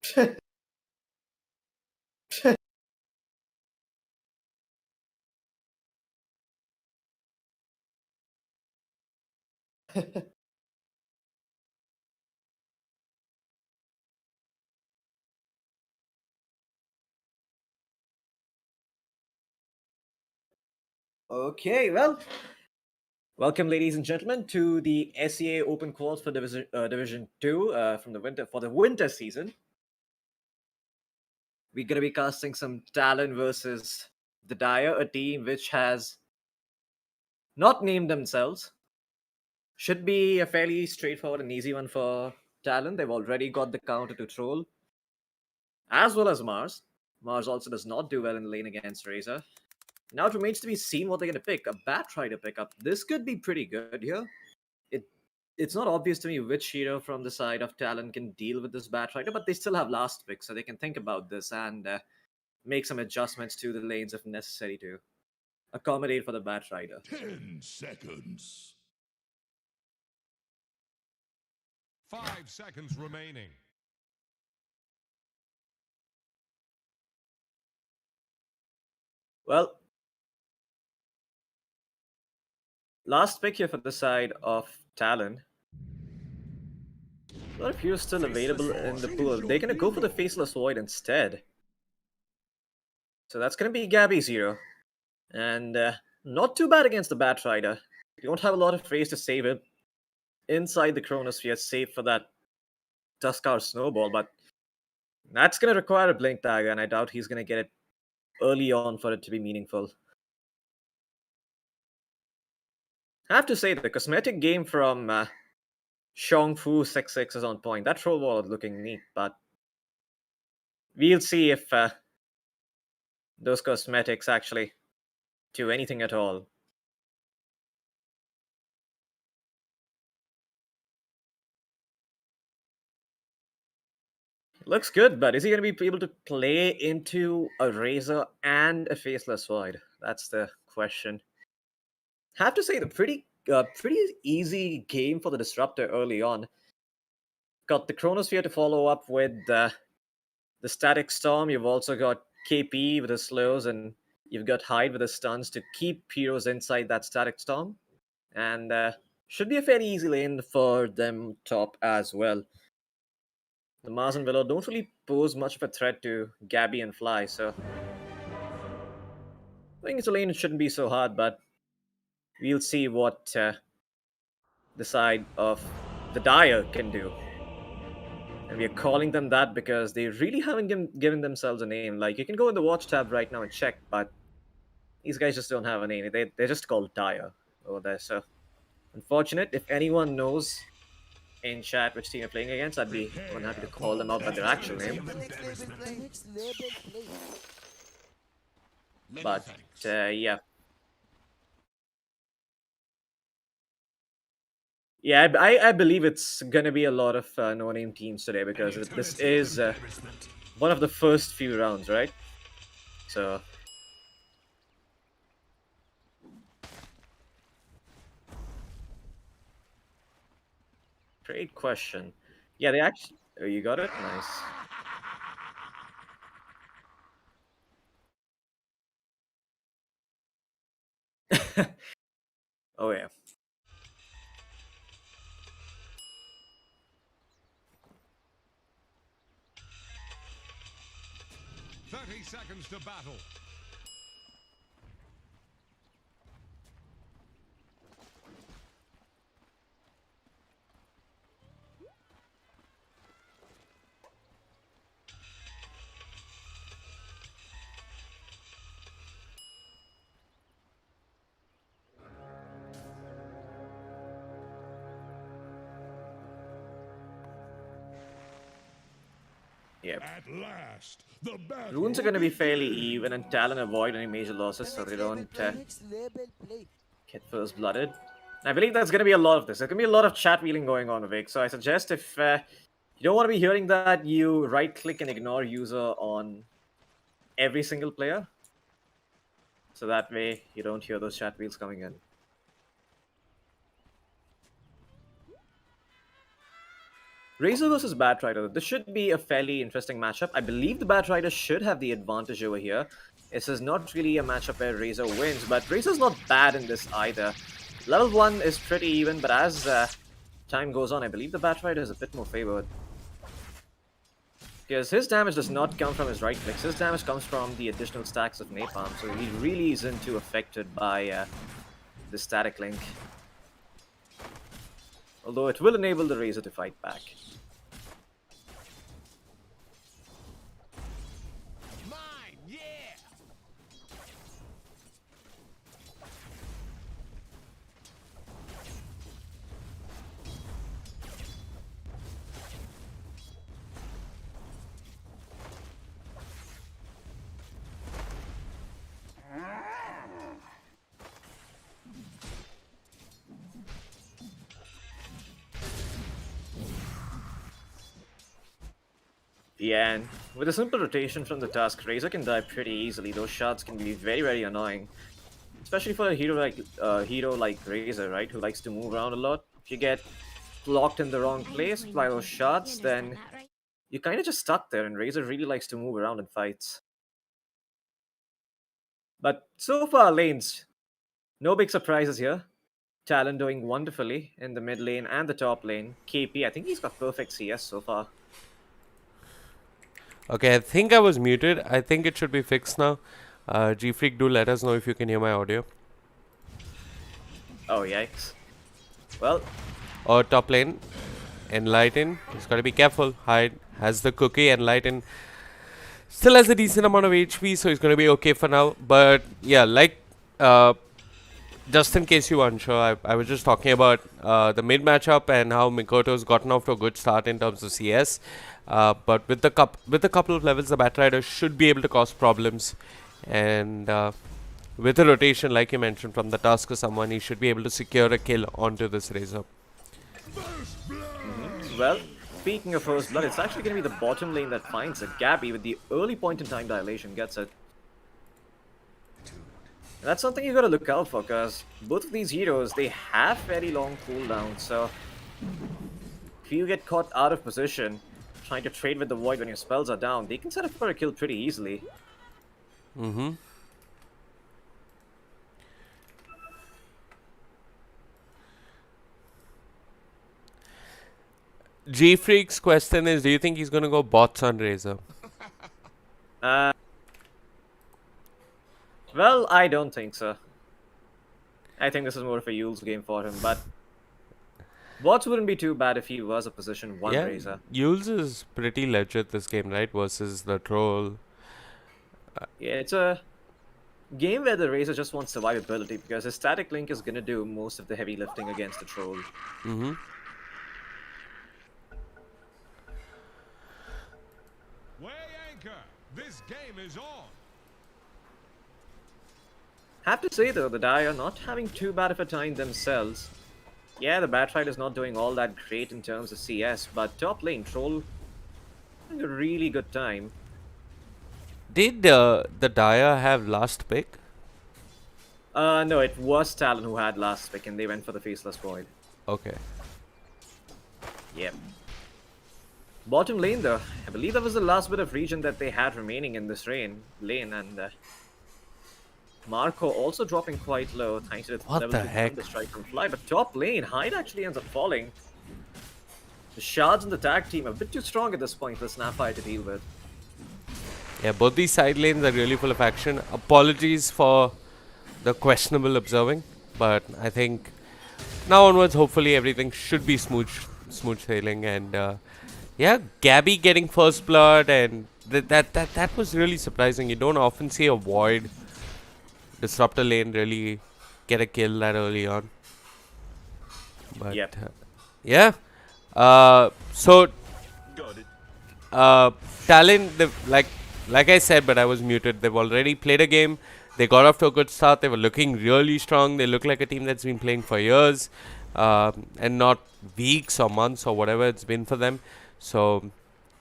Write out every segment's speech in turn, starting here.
Okay, well, welcome, ladies and gentlemen, to the SEA Open Quals for Division 2 from the winter season. We're gonna be casting some Talon versus the Dire, a team which has not named themselves. Should be a fairly straightforward and easy one for Talon. They've already got the counter to Troll, as well as Mars. Mars also does not do well in the lane against Razor. Now it remains to be seen what they're going to pick. A Batrider pickup. This could be pretty good here. It's not obvious to me which hero from the side of Talon can deal with this Batrider, but they still have last pick, so they can think about this and make some adjustments to the lanes if necessary to accommodate for the Batrider. 10 seconds. 5 seconds remaining. Well, last pick here for the side of Talon. A lot of heroes still available in the pool. They're going to go for the Faceless Void instead. So that's going to be Gabby's hero. And not too bad against the Batrider. You don't have a lot of phrase to save it inside the Chronosphere, save for that Tuskar Snowball, but that's going to require a Blink Dagger, and I doubt he's going to get it early on for it to be meaningful. I have to say, the cosmetic game from Shongfu 66 is on point. That troll wall is looking neat, but we'll see if those cosmetics actually do anything at all. Looks good, but is he going to be able to play into a Razor and a Faceless Void? That's the question. Have to say, the pretty easy game for the Disruptor early on. Got the Chronosphere to follow up with the Static Storm. You've also got KP with the slows, and you've got Hyde with the stuns to keep heroes inside that Static Storm. And should be a fairly easy lane for them top as well. The Mars and Willow don't really pose much of a threat to Gabby and Fly, so I think it's a lane it shouldn't be so hard, but we'll see what the side of the Dire can do. And we are calling them that because they really haven't given themselves a name. Like, you can go in the watch tab right now and check, but these guys just don't have a name. They're just called Dire over there, so unfortunate. If anyone knows in chat which team you're playing against, I'd be more than happy to call them out by their actual name. But, yeah. Yeah, I believe it's going to be a lot of no-name teams today because this is one of the first few rounds, right? So... Great question. Yeah, they actually... Oh, you got it? Nice. Oh, yeah. "30 seconds to battle." Yep. At last, the battle Runes are going to be fairly even, and Talon avoid any major losses so they don't get first blooded. I believe there's going to be a lot of this. There's going to be a lot of chat wheeling going on, Vivek. So I suggest if you don't want to be hearing that, you right-click and ignore user on every single player. So that way you don't hear those chat wheels coming in. Razor versus Batrider. This should be a fairly interesting matchup. I believe the Batrider should have the advantage over here. This is not really a matchup where Razor wins, but Razor's not bad in this either. Level 1 is pretty even, but as time goes on, I believe the Batrider is a bit more favored. Because his damage does not come from his right clicks, his damage comes from the additional stacks of Napalm, so he really isn't too affected by the static link. Although it will enable the Razor to fight back. Mine, yeah! Yeah, and with a simple rotation from the Tusk, Razor can die pretty easily. Those shards can be very, very annoying. Especially for a hero like Razor, right, who likes to move around a lot. If you get locked in the wrong place by those shards, then you're kind of just stuck there, and Razor really likes to move around in fights. But so far, lanes, no big surprises here. Talon doing wonderfully in the mid lane and the top lane. KP, I think he's got perfect CS so far. Okay, I think I was muted. I think it should be fixed now. G-Freak, do let us know if you can hear my audio. Oh, yikes. Well, Or top lane, Enlighten. He's got to be careful. Hide has the cookie. Enlighten still has a decent amount of HP, so he's going to be okay for now. But yeah, like just in case you weren't sure, I was just talking about the mid matchup and how Mikoto's gotten off to a good start in terms of CS. But with a couple of levels, the Batrider should be able to cause problems. And with a rotation, like you mentioned, from the Tusk or someone, he should be able to secure a kill onto this Razor. well, speaking of first blood, it's actually going to be the bottom lane that finds it. Gabby, with the early point in time dilation, gets it. And that's something you got to look out for, because both of these heroes, they have very long cooldowns. So if you get caught out of position, trying to trade with the Void when your spells are down, they can set up for a kill pretty easily. G-Freak's question is, do you think he's going to go bots on Razor? Well, I don't think so. I think this is more of a Yule's game for him, but bots wouldn't be too bad if he was a position 1 Razor. Yules is pretty legit this game, right? Versus the Troll. Yeah, it's a game where the Razor just wants survivability, because his static link is going to do most of the heavy lifting against the Troll. Weigh anchor. This game is on. Have to say though, the Dire not having too bad of a time themselves. Yeah, the Batrider is not doing all that great in terms of CS, but top lane Troll having a really good time. Did the Dire have last pick? No, it was Talon who had last pick, and they went for the Faceless Void. Okay. Yep. Bottom lane though, I believe that was the last bit of region that they had remaining in this lane, and Marco also dropping quite low thanks to the What level the 2 heck? Thunder Strike from Fly. But top lane, Hyde actually ends up falling. The shards in the tag team are a bit too strong at this point for Snapfire to deal with. Yeah, both these side lanes are really full of action. Apologies for the questionable observing, but I think now onwards, hopefully everything should be smooth sailing. And yeah, Gabby getting first blood, and that was really surprising. You don't often see a Void Disruptor lane really get a kill that early on. But Yep. yeah. So Talon, like I said, but I was muted. They've already played a game. They got off to a good start. They were looking really strong. They look like a team that's been playing for years, and not weeks or months or whatever it's been for them. So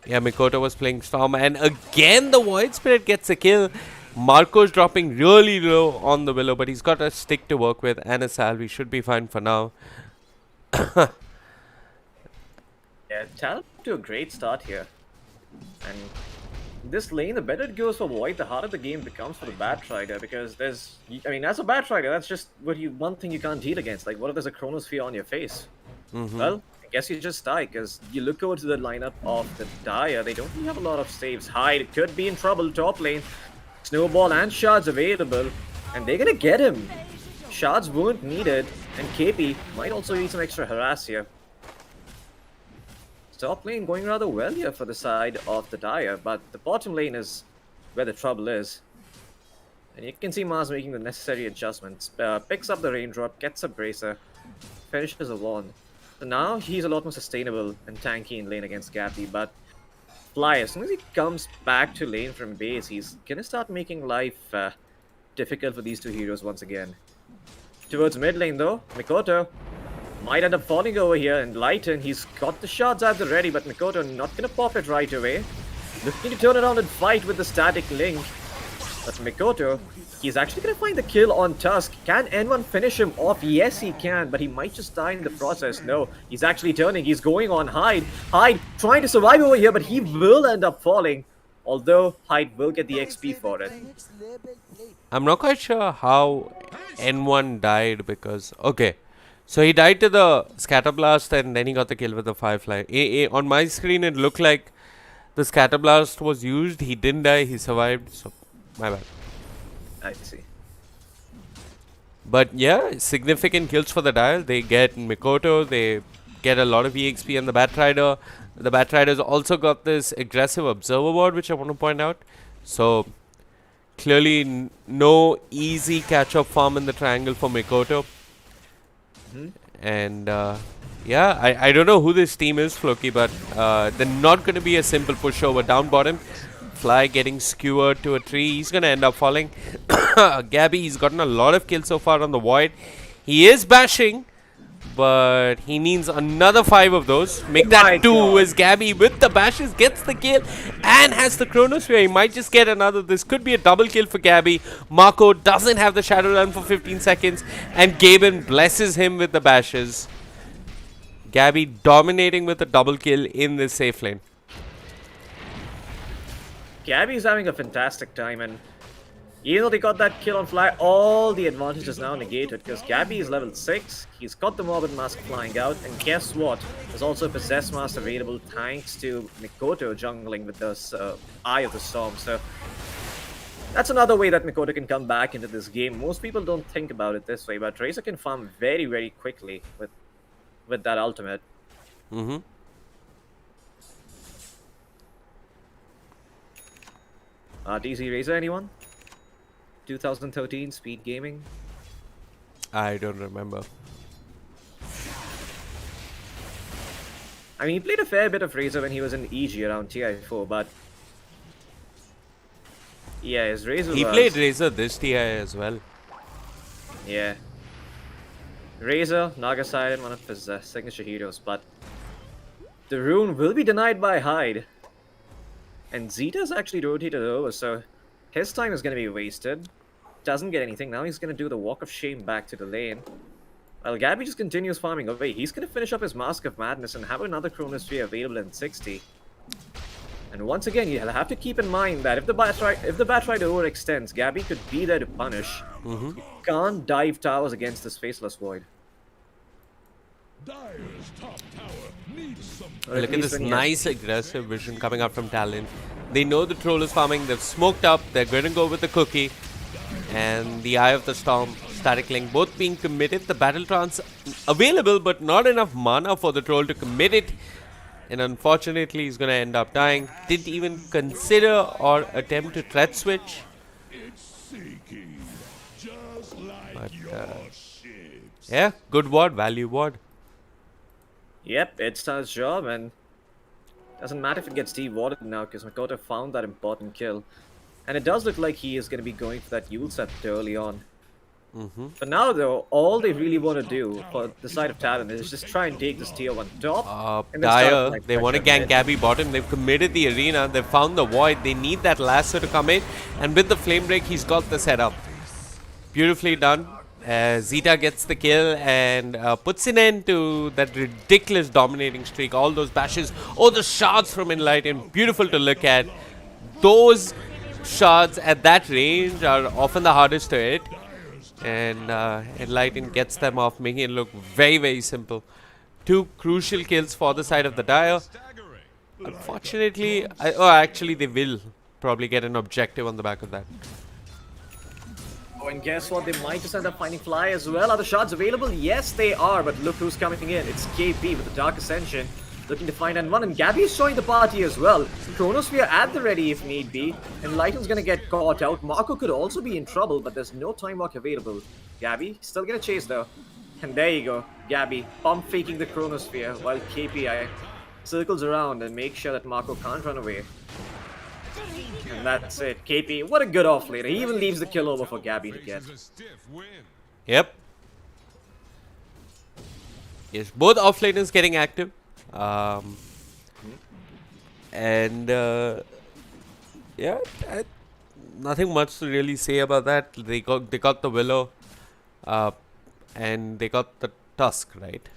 yeah, Mikoto was playing Storm, and again the Void Spirit gets a kill. Marco's dropping really low on the Willow, but he's got a stick to work with and a salve. He should be fine for now. Yeah, Talon to a great start here. And this lane, the better it goes for Void, the harder the game becomes for the Batrider, because there's, I mean, as a Batrider, that's just one thing you can't deal against. Like, what if there's a Chronosphere on your face? Well, I guess you just die, because you look over to the lineup of the Dire, they don't really have a lot of saves. Hyde could be in trouble top lane. Snowball and Shards available, and they're gonna get him. Shards weren't needed, and KP might also need some extra harass here. Top lane going rather well here for the side of the Dire, but the bottom lane is where the trouble is. And you can see Mars making the necessary adjustments. Picks up the Raindrop, gets a Bracer, finishes a Wand. So now he's a lot more sustainable and tanky in lane against Gappy, but Fly, as soon as he comes back to lane from base, he's gonna start making life difficult for these two heroes once again. Towards mid lane though, Mikoto might end up falling over here, and Lighten, he's got the shots at the ready, but Mikoto not gonna pop it right away. Looking to turn around and fight with the static link. But Mikoto, he's actually gonna find the kill on Tusk. Can N1 finish him off? Yes, he can, but he might just die in the process. No, he's actually turning. He's going on Hyde. Hyde trying to survive over here, but he will end up falling. Although Hyde will get the XP for it. I'm not quite sure how N1 died because... Okay. So he died to the Scatterblast and then he got the kill with the Firefly. On my screen it looked like the Scatterblast was used. He didn't die. He survived. So, my bad. I see. But yeah, significant kills for the Dial. They get Mikoto. They get a lot of EXP on the Batrider. The Batrider's also got this aggressive Observer Ward, which I want to point out. So, clearly no easy catch-up farm in the triangle for Mikoto. And yeah, I don't know who this team is, Floki, but they're not going to be a simple pushover. Down bottom, Fly getting skewered to a tree. He's going to end up falling. Gabby, he's gotten a lot of kills so far on the Void. He is bashing, but he needs another 5 of those. Make that 2 as Gabby with the bashes gets the kill and has the Chronosphere. He might just get another. This could be a double kill for Gabby. Marco doesn't have the Shadow Run for 15 seconds and Gaben blesses him with the bashes. Gabby dominating with a double kill in this safe lane. Gabby's having a fantastic time, and even though they got that kill on Fly, all the advantage is now negated because Gabby is level 6, he's got the Morbid Mask flying out, and guess what? There's also a Possess Mask available thanks to Mikoto jungling with this Eye of the Storm. So that's another way that Mikoto can come back into this game. Most people don't think about it this way, but Tracer can farm very, very quickly with that ultimate. DZ Razor, anyone? 2013 Speed Gaming? I don't remember. I mean, he played a fair bit of Razor when he was in EG around TI4, but yeah, his Razor He played Razor this TI as well. Yeah. Razor, Naga Siren, one of his signature heroes, but the rune will be denied by Hyde. And Zeta's actually rotated over, so his time is going to be wasted. Doesn't get anything. Now he's going to do the Walk of Shame back to the lane. While Gabby just continues farming away. He's going to finish up his Mask of Madness and have another Chronosphere available in 60. And once again, you'll have to keep in mind that if the Batrider overextends, Gabby could be there to punish. You can't dive towers against this Faceless Void. Dire's top tower needs some. Look at this nice aggressive vision coming out from Talon. They know the troll is farming. They've smoked up. They're going to go with the cookie. And the Eye of the Storm, Static Link, both being committed. The Battle Trance available, but not enough mana for the troll to commit it. And unfortunately, he's going to end up dying. Didn't even consider or attempt to threat switch. It's seeking, just like But, your ships. Yeah, good ward, value ward. Yep, it's done its job, and doesn't matter if it gets de-warded now because Mikoto found that important kill. And it does look like he is going to be going for that Yule set early on. But now though, all they really want to do for the side of Talon is just try and take this tier 1 top. And then start, Dire, like, they want to pressure gank Gabby bottom. They've committed the arena. They've found the void. They need that lasso to come in. And with the flame break, he's got the setup. Beautifully done. Zeta gets the kill and puts an end to that ridiculous dominating streak. All those bashes. Oh, the shots from Enlighten. Beautiful to look at. Those shots at that range are often the hardest to hit. And Enlighten gets them off, making it look very, very simple. 2 crucial kills for the side of the Dire. Staggering. Unfortunately, actually they will probably get an objective on the back of that. Oh, and guess what? They might just end up finding Fly as well. Are the shots available? Yes, they are. But look who's coming in. It's KP with the Dark Ascension. Looking to find N1. And Gabby is showing the party as well. Chronosphere at the ready if need be. And Lighten's going to get caught out. Marco could also be in trouble, but there's no time walk available. Gabby still going to chase though. And there you go. Gabby pump faking the Chronosphere while KPI circles around and makes sure that Marco can't run away. And that's it. KP, what a good offlaner. He even leaves the kill over for Gabby to get. Faces a stiff win. Yep. Yes, both offlaners getting active. And yeah, nothing much to really say about that. They got the Willow, and they got the Tusk, right?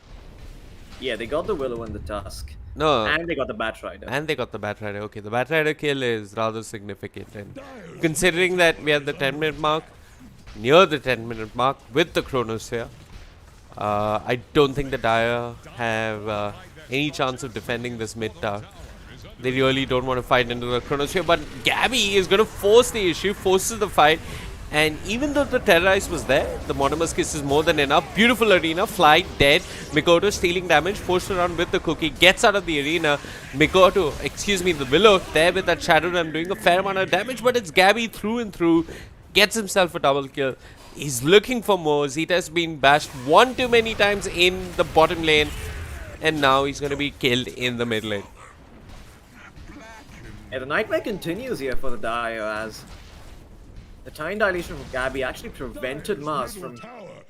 Yeah, they got the Willow and the Tusk. No, And they got the Batrider. and they got the Batrider. Okay, the Batrider kill is rather significant, and considering that we are at the 10-minute mark, near the 10-minute mark with the Chronosphere, I don't think the Dire have any chance of defending this mid tower. They really don't want to fight into the Chronosphere, but Gabby is going to force the issue, forces the fight. And even though the Terrorize was there, the Monomus Kiss is more than enough. Beautiful arena, Fly dead. Mikoto stealing damage, forced around with the cookie, gets out of the arena. Mikoto, the Willow, there with that Shadow Ram doing a fair amount of damage, but it's Gabby through and through. Gets himself a double kill. He's looking for more. Zeta's been bashed one too many times in the bottom lane, and now he's going to be killed in the mid lane. And the Nightmare continues here for the Dire as the time dilation from Gabby actually prevented Mars from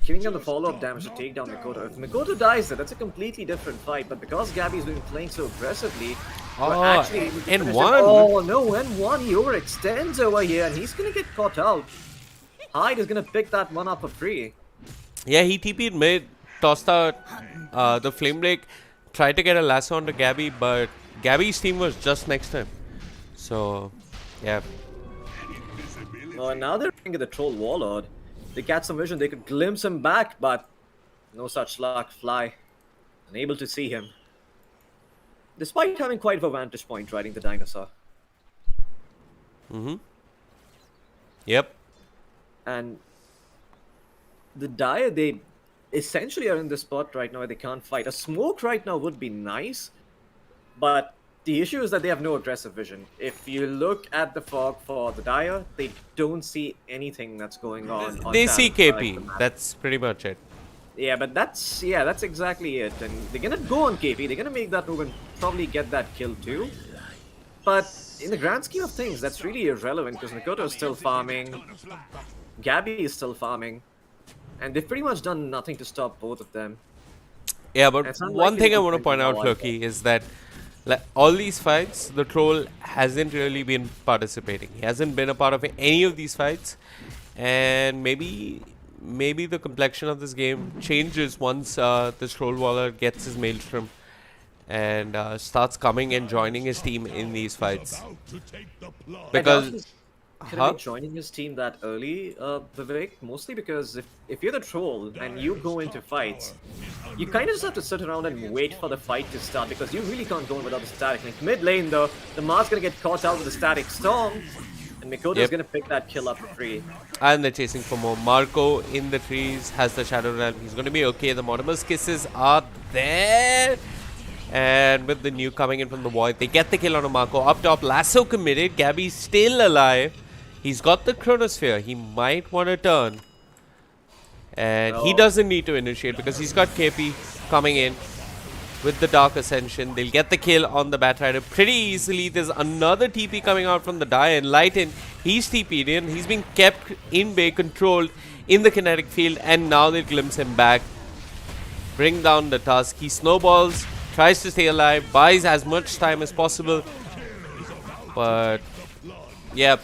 giving him the follow-up damage to take down Mikoto. If Mikoto dies there, that's a completely different fight, but because Gabby's been playing so aggressively, we're actually able to finish him. N1. Oh no, N1, he overextends over here and he's gonna get caught out. Hyde is gonna pick that one up for free. Yeah, he TP'd mid, tossed out the Flame Break, tried to get a lasso onto Gabby, but Gabby's team was just next to him. So, yeah. Oh, and now they're looking at the Troll Warlord. They catch some vision, they could glimpse him back, but no such luck. Fly, unable to see him. Despite having quite a vantage point riding the dinosaur. Yep. And the Dire, they essentially are in this spot right now where they can't fight. A smoke right now would be nice, but the issue is that they have no aggressive vision. If you look at the fog for the Dire, they don't see anything that's going on. They see Talon's side of the KP. map. That's pretty much it. Yeah, but that's exactly it. And they're gonna go on KP. They're gonna make that move and probably get that kill too. But in the grand scheme of things, that's really irrelevant because Mikoto is still farming, Gabby is still farming, and they've pretty much done nothing to stop both of them. Yeah, but It's one unlikely thing to I want to defend point out, Hawaii. Floki, is that all these fights, the Troll hasn't really been participating. He hasn't been a part of any of these fights, and maybe the complexion of this game changes once this Troll Waller gets his Maelstrom and starts coming and joining his team in these fights. Because Could I be joining his team that early, Vivek? Mostly because if you're the Troll and you go into fights, you kind of just have to sit around and wait for the fight to start because you really can't go in without the static link. Mid lane though, the Mars gonna get caught out with the static storm, and Mikoto's Yep. gonna pick that kill up for free. and they're chasing for more. Marco in the trees has the Shadow Realm. He's going to be okay. The Monomus Kisses are there. And with the new coming in from the void, they get the kill on a Marco. Up top, lasso committed. Gabby's still alive. He's got the Chronosphere. He might want to turn. And he doesn't need to initiate because he's got KP coming in with the Dark Ascension. They'll get the kill on the Batrider pretty easily. There's another TP coming out from the Dire. Enlighten, he's TP'd in. He's being kept in bay, controlled in the kinetic field. And now they'll glimpse him back. Bring down the Tusk. He snowballs, tries to stay alive, buys as much time as possible. But, yeah.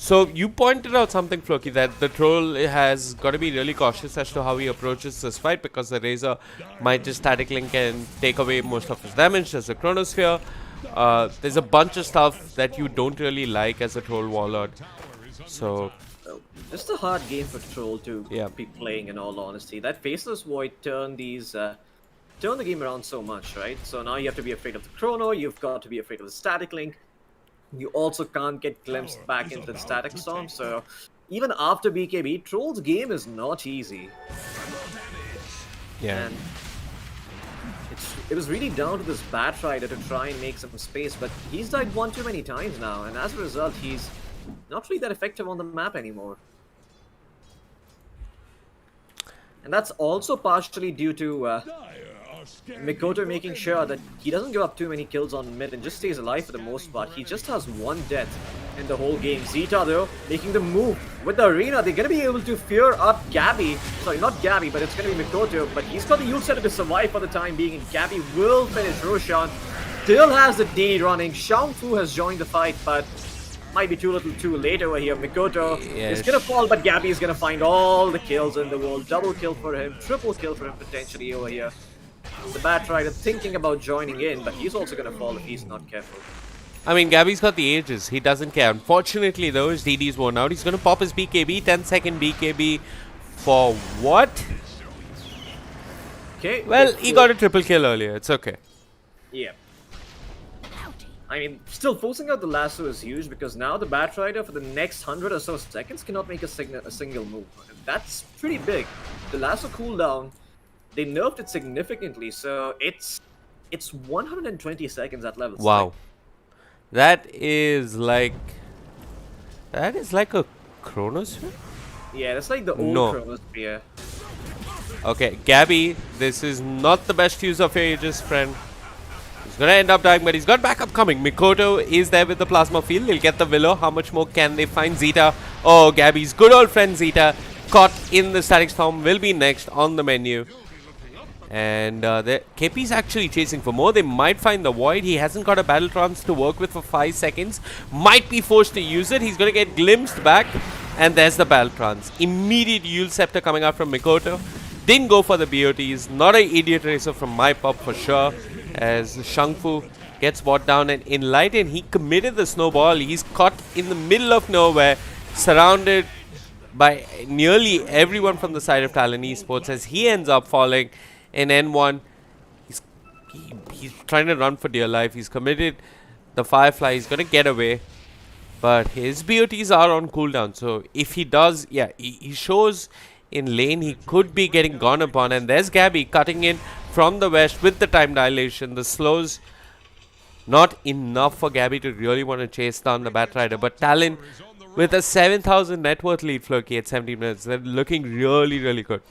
So you pointed out something, Floki, that the troll has got to be really cautious as to how he approaches this fight, because the Razor might just static link and take away most of his damage. There's a Chronosphere. There's a bunch of stuff that you don't really like as a troll warlord. So Just a hard game for Troll to Yeah. be playing, in all honesty. That Faceless Void turned turn the game around so much, right? So now you have to be afraid of the Chrono, you've got to be afraid of the Static Link. You also can't get glimpsed back into the Static Storm, so even after BKB, Troll's game is not easy. yeah. And it was really down to this Batrider to try and make some space, but he's died one too many times now, and as a result, he's not really that effective on the map anymore. And that's also partially due to Dire are scared. Mikoto making sure that he doesn't give up too many kills on mid and just stays alive for the most part. He just has one death in the whole game. Zeta, though, making the move with the arena. They're going to be able to fear up Gabby. Sorry, not Gabby, but it's going to be Mikoto. But he's got the ult setup to survive for the time being, and Gabby will finish Roshan. Still has the D running. Shang Fu has joined the fight, but might be too little too late over here. Mikoto is going to fall, but Gabby is going to find all the kills in the world. Double kill for him, triple kill for him potentially over here. The Batrider thinking about joining in, but he's also going to fall if he's not careful. I mean, Gabby's got the ages. He doesn't care. Unfortunately, though, his DD's worn out. He's going to pop his BKB. 10-second BKB for what? Okay. Well, he got a triple kill earlier. It's okay. Yeah. I mean, still forcing out the lasso is huge, because now the Batrider for the next 100 or so seconds cannot make a single move. That's pretty big. The lasso cooldown, they nerfed it significantly, so it's 120 seconds at level. Wow. That is like a Chronosphere? Yeah, that's like the old No. Chronosphere. Okay, Gabby, this is not the best use of your Aegis, friend. He's gonna end up dying, but he's got backup coming. Mikoto is there with the plasma field. They'll get the Willow. How much more can they find? Zeta. Oh, Gabby's good old friend Zeta, caught in the static storm, will be next on the menu. And KP's actually chasing for more. They might find the Void. He hasn't got a battle trance to work with for 5 seconds. Might be forced to use it. He's gonna get glimpsed back. And there's the battle trance. Immediate Yule Scepter coming out from Mikoto. Didn't go for the BOTs. Not an idiot racer from my pop for sure. As Shang Fu gets brought down, and Enlighten, he committed the snowball. He's caught in the middle of nowhere, surrounded by nearly everyone from the side of Talon Esports, as he ends up falling in N1. He's trying to run for dear life. He's committed the Firefly. He's going to get away. But his BOTs are on cooldown. So if he does, yeah, he shows in lane he could be getting gone upon. And there's Gabby cutting in from the west with the time dilation. The slows not enough for Gabby to really want to chase down the Batrider. But Talon with a 7,000 net worth lead, Floki, at 17 minutes. They're looking really, really good.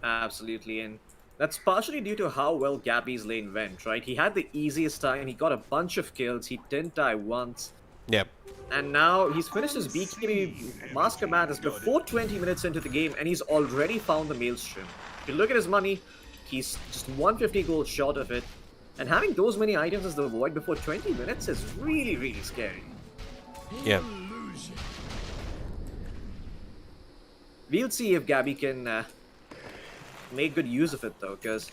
Absolutely, and that's partially due to how well Gabby's lane went, right? He had the easiest time, he got a bunch of kills, he didn't die once. Yep. And now he's finished his BKB Master Madness before 20 minutes into the game, and he's already found the Maelstrom. If you look at his money, he's just 150 gold short of it. And having those many items as the Void before 20 minutes is really, really scary. Yeah. We'll see if Gabby can make good use of it, though, because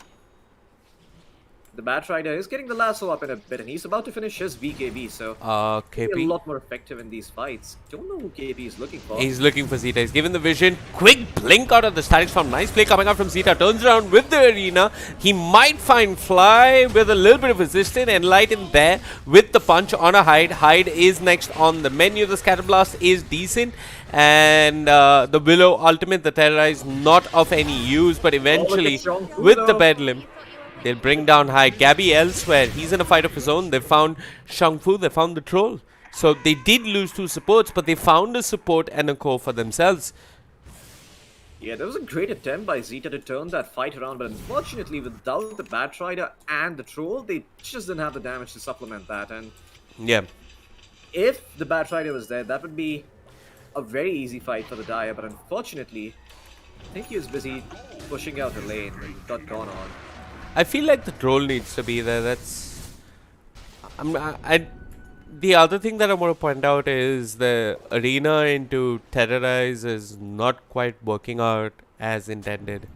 the Batrider is getting the lasso up in a bit, and he's about to finish his BKB, so he'll be a KP. lot more effective in these fights. Don't know who KP is looking for. He's looking for Zeta. He's given the vision. Quick blink out of the static storm. Nice play coming out from Zeta. Turns around with the arena. He might find Fly with a little bit of resistance. Enlighten there with the punch on a Hyde. Hyde is next on the menu. The Scatterblast is decent. And the Willow ultimate, the Terrorize, not of any use. But eventually, with the Bedlam, they'll bring down Hyde. Gabby elsewhere. He's in a fight of his own. They found Shang Fu. They found the Troll. So they did lose 2 supports, but they found a support and a core for themselves. Yeah, there was a great attempt by Zeta to turn that fight around, but unfortunately, without the Batrider and the Troll, they just didn't have the damage to supplement that. And Yeah. if the Batrider was there, that would be a very easy fight for the Dire, but unfortunately, I think he was busy pushing out the lane and got gone on. I feel like the Troll needs to be there. That's... the other thing that I want to point out is the arena into Terrorize is not quite working out as intended.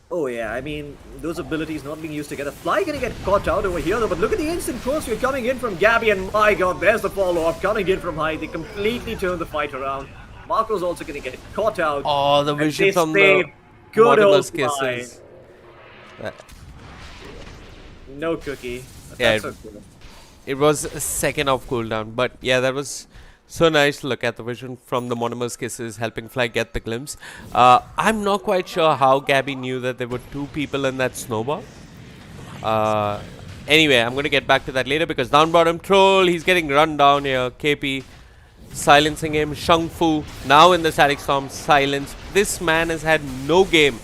Oh yeah, I mean, those abilities not being used together. Fly gonna get caught out over here though, but look at the instant crossfire coming in from Gabby, and my god, there's the follow-up coming in from High. They completely turn the fight around. Marco's also gonna get caught out. Oh, the vision from the save good old Mortimer's Fly. kisses. No cookie. But Yeah, that's okay. It was a second of cooldown, but yeah, that was so nice to look at the vision from the Monomer's kisses, helping Fly get the glimpse. I'm not quite sure how Gabby knew that there were two people in that snowball. Anyway, I'm going to get back to that later because down bottom troll, he's getting run down here. KP silencing him. Shang Fu now in the static storm, silence. This man has had no game,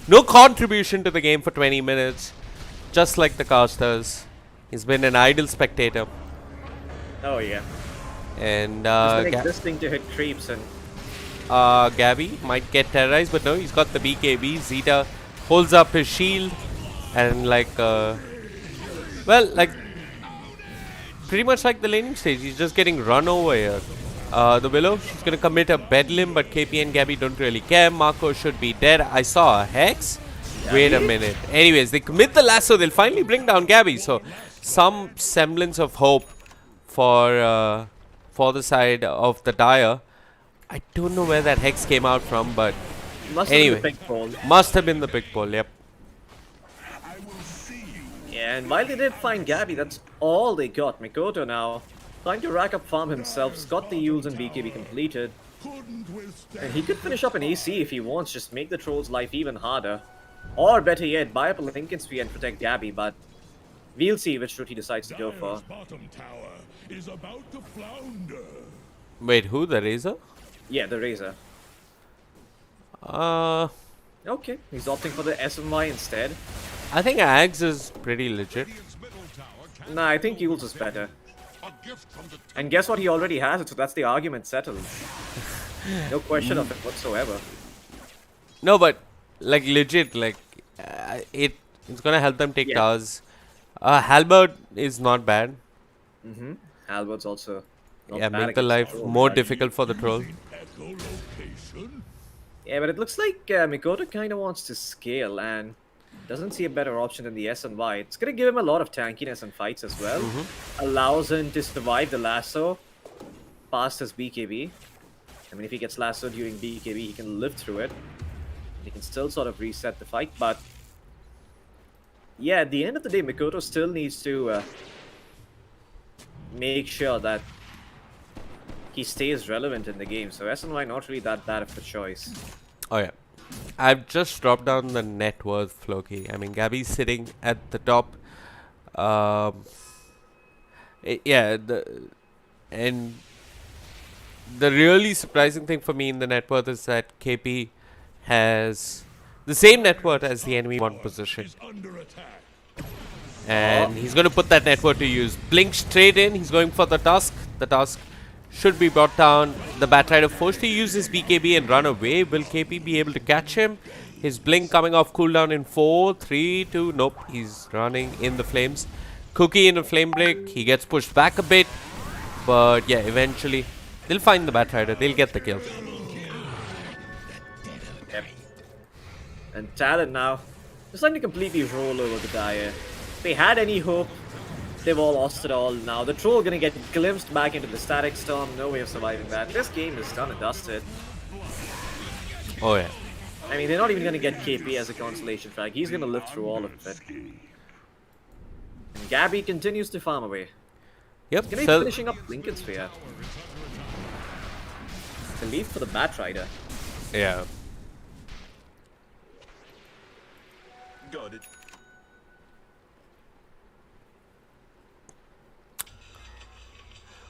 no contribution to the game for 20 minutes, just like the casters. He's been an idle spectator. Oh yeah. And He's been existing to hit creeps and Gabby might get terrorized, but no, he's got the BKB. Zeta holds up his shield and pretty much like the laning stage, he's just getting run over here. The Willow, she's gonna commit a bedlam, but KP and Gabby don't really care. Marco should be dead. I saw a Hex. Wait a minute. Anyways, they commit the lasso. They'll finally bring down Gabby. So some semblance of hope for the side of the Dire. I don't know where that Hex came out from, but must anyway, have been the big ball. Must have been the big ball. Yep. Yeah, and while they did find Gabby, that's all they got. Mikoto now trying to rack up farm himself. He's got the Yules and BKB completed. And he could finish up an AC if he wants, just make the Troll's life even harder. Or better yet, buy up a Lincoln Sphere and protect Gabby, but we'll see which route he decides to go for. Bottom tower is about to flounder. Wait, who? The Razor? Yeah, the Razor. Uh, Okay, he's opting for the SMY instead. I think Ags is pretty legit. Nah, I think Yules is better. And guess what, he already has it, so that's the argument settled. No question of it whatsoever. No, but like legit, like it's gonna help them take Yeah. towers. Halberd is not bad. Halbert's also not Yeah, bad make the against life Troll, more but- difficult for the troll. Echolocation. Yeah, but it looks like Mikoto kind of wants to scale and doesn't see a better option than the SNY. It's going to give him a lot of tankiness in fights as well. Allows him to survive the lasso past his BKB. I mean, if he gets lasso during BKB, he can live through it. He can still sort of reset the fight, but yeah, at the end of the day, Mikoto still needs to make sure that he stays relevant in the game. So SNY not really that bad of a choice. Oh yeah, I've just dropped down the net worth, Floki. I mean, Gabby's sitting at the top. And the really surprising thing for me in the net worth is that KP has the same net worth as the enemy one position. Is under attack. And he's going to put that net worth to use. Blink straight in. He's going for the Tusk. The Tusk should be brought down. The Batrider forced to use his BKB and run away. Will KP be able to catch him? His Blink coming off cooldown in 4, 3, 2. Nope, he's running in the flames. Cookie in a flame break. He gets pushed back a bit. But yeah, eventually they'll find the Batrider. They'll get the kill. Yep. And Talon now is starting to completely roll over the Dire. If they had any hope, they've all lost it all now. The Troll gonna get glimpsed back into the Static Storm. No way of surviving that. This game is done and dusted. Oh yeah. I mean, they're not even gonna get KP as a consolation track. He's gonna live through all of it. And Gabby continues to farm away. Yep. Gonna be So finishing up Lincoln Sphere. To leave for the Batrider. yeah. Got it.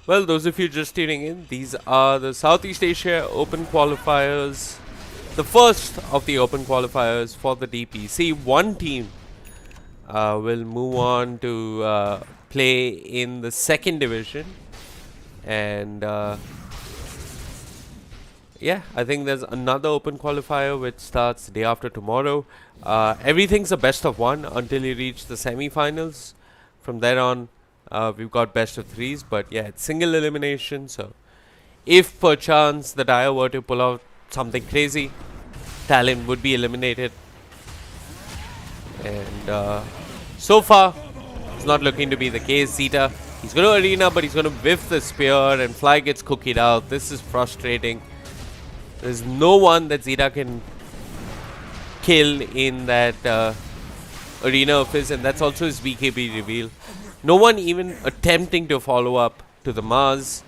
Well, those of you just tuning in, these are the Southeast Asia Open Qualifiers. The first of the Open Qualifiers for the DPC. One team will move on to play in the second division. And yeah, I think there's another Open Qualifier which starts the day after tomorrow. Everything's a best of one until you reach the semi-finals. From there on, We've got best of threes, but yeah, it's single elimination. So if perchance the Dire were to pull out something crazy, Talon would be eliminated. And so far, it's not looking to be the case. Zeta, he's going to arena, but he's going to whiff the spear, and Fly gets cookied out. This is frustrating. There's no one that Zeta can kill in that arena of his, and that's also his BKB reveal. No one even attempting to follow up to the Mars.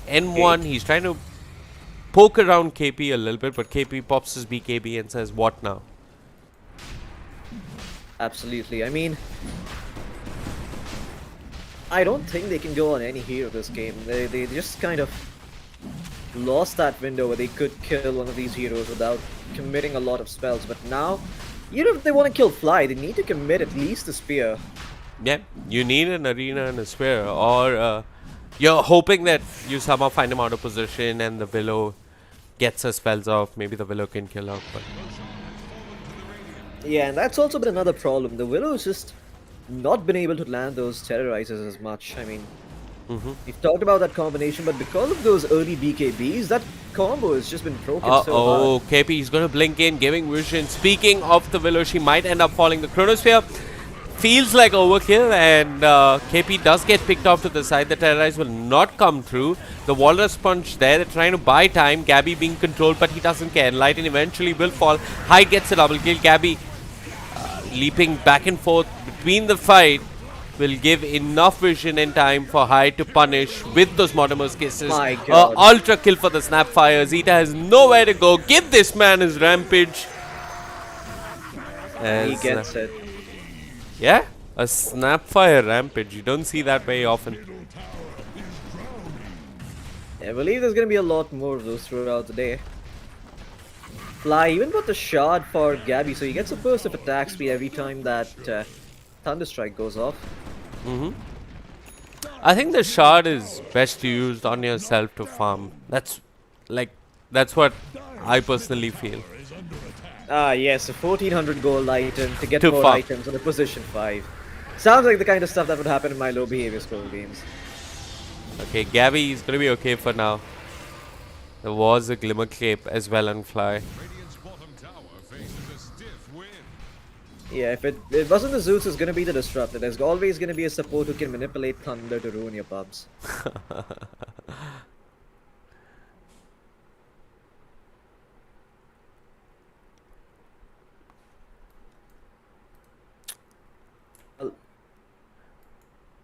N1, he's trying to poke around KP a little bit, but KP pops his BKB and says, what now? Absolutely. I mean, I don't think they can go on any hero this game. They just kind of lost that window where they could kill one of these heroes without committing a lot of spells. But now, even if they want to kill Fly, they need to commit at least a spear. Yeah, you need an arena and a spear, or you're hoping that you somehow find him out of position and the Willow gets her spells off. Maybe the Willow can kill out, but Yeah, and that's also been another problem. The Willow's just not been able to land those terrorizers as much. I mean, we've talked about that combination, but because of those early BKBs, that combo has just been broken so hard. KP is going to blink in, giving vision. Speaking of the Willow, she might end up falling. The Chronosphere feels like overkill, and KP does get picked off to the side. The Terrorize will not come through. The Walrus Punch there, they're trying to buy time. Gabby being controlled, but he doesn't care. Enlighten eventually will fall. Hyde gets a double kill. Gabby leaping back and forth between the fight will give enough vision and time for Hyde to punish with those Mortimer's kisses. My God. Ultra kill for the Snapfire. Zeta has nowhere to go. Give this man his rampage. He gets it. Yeah, a Snapfire rampage. You don't see that very often. I believe there's going to be a lot more of those throughout the day. Fly even got the shard for Gabby, so he gets a burst of attack speed every time that Thunderstrike goes off. I think the shard is best used on yourself to farm. That's what I personally feel. Ah, yes, a 1400 gold item to get To more farm. items on a position 5. Sounds like the kind of stuff that would happen in my low behavior scroll games. Okay, Gabby is gonna be okay for now. There was a Glimmer Cape as well on Fly. Radiant's bottom tower faces a stiff wind. Yeah, if it wasn't the Zeus, it's gonna be the Disruptor. There's always gonna be a support who can manipulate thunder to ruin your pubs.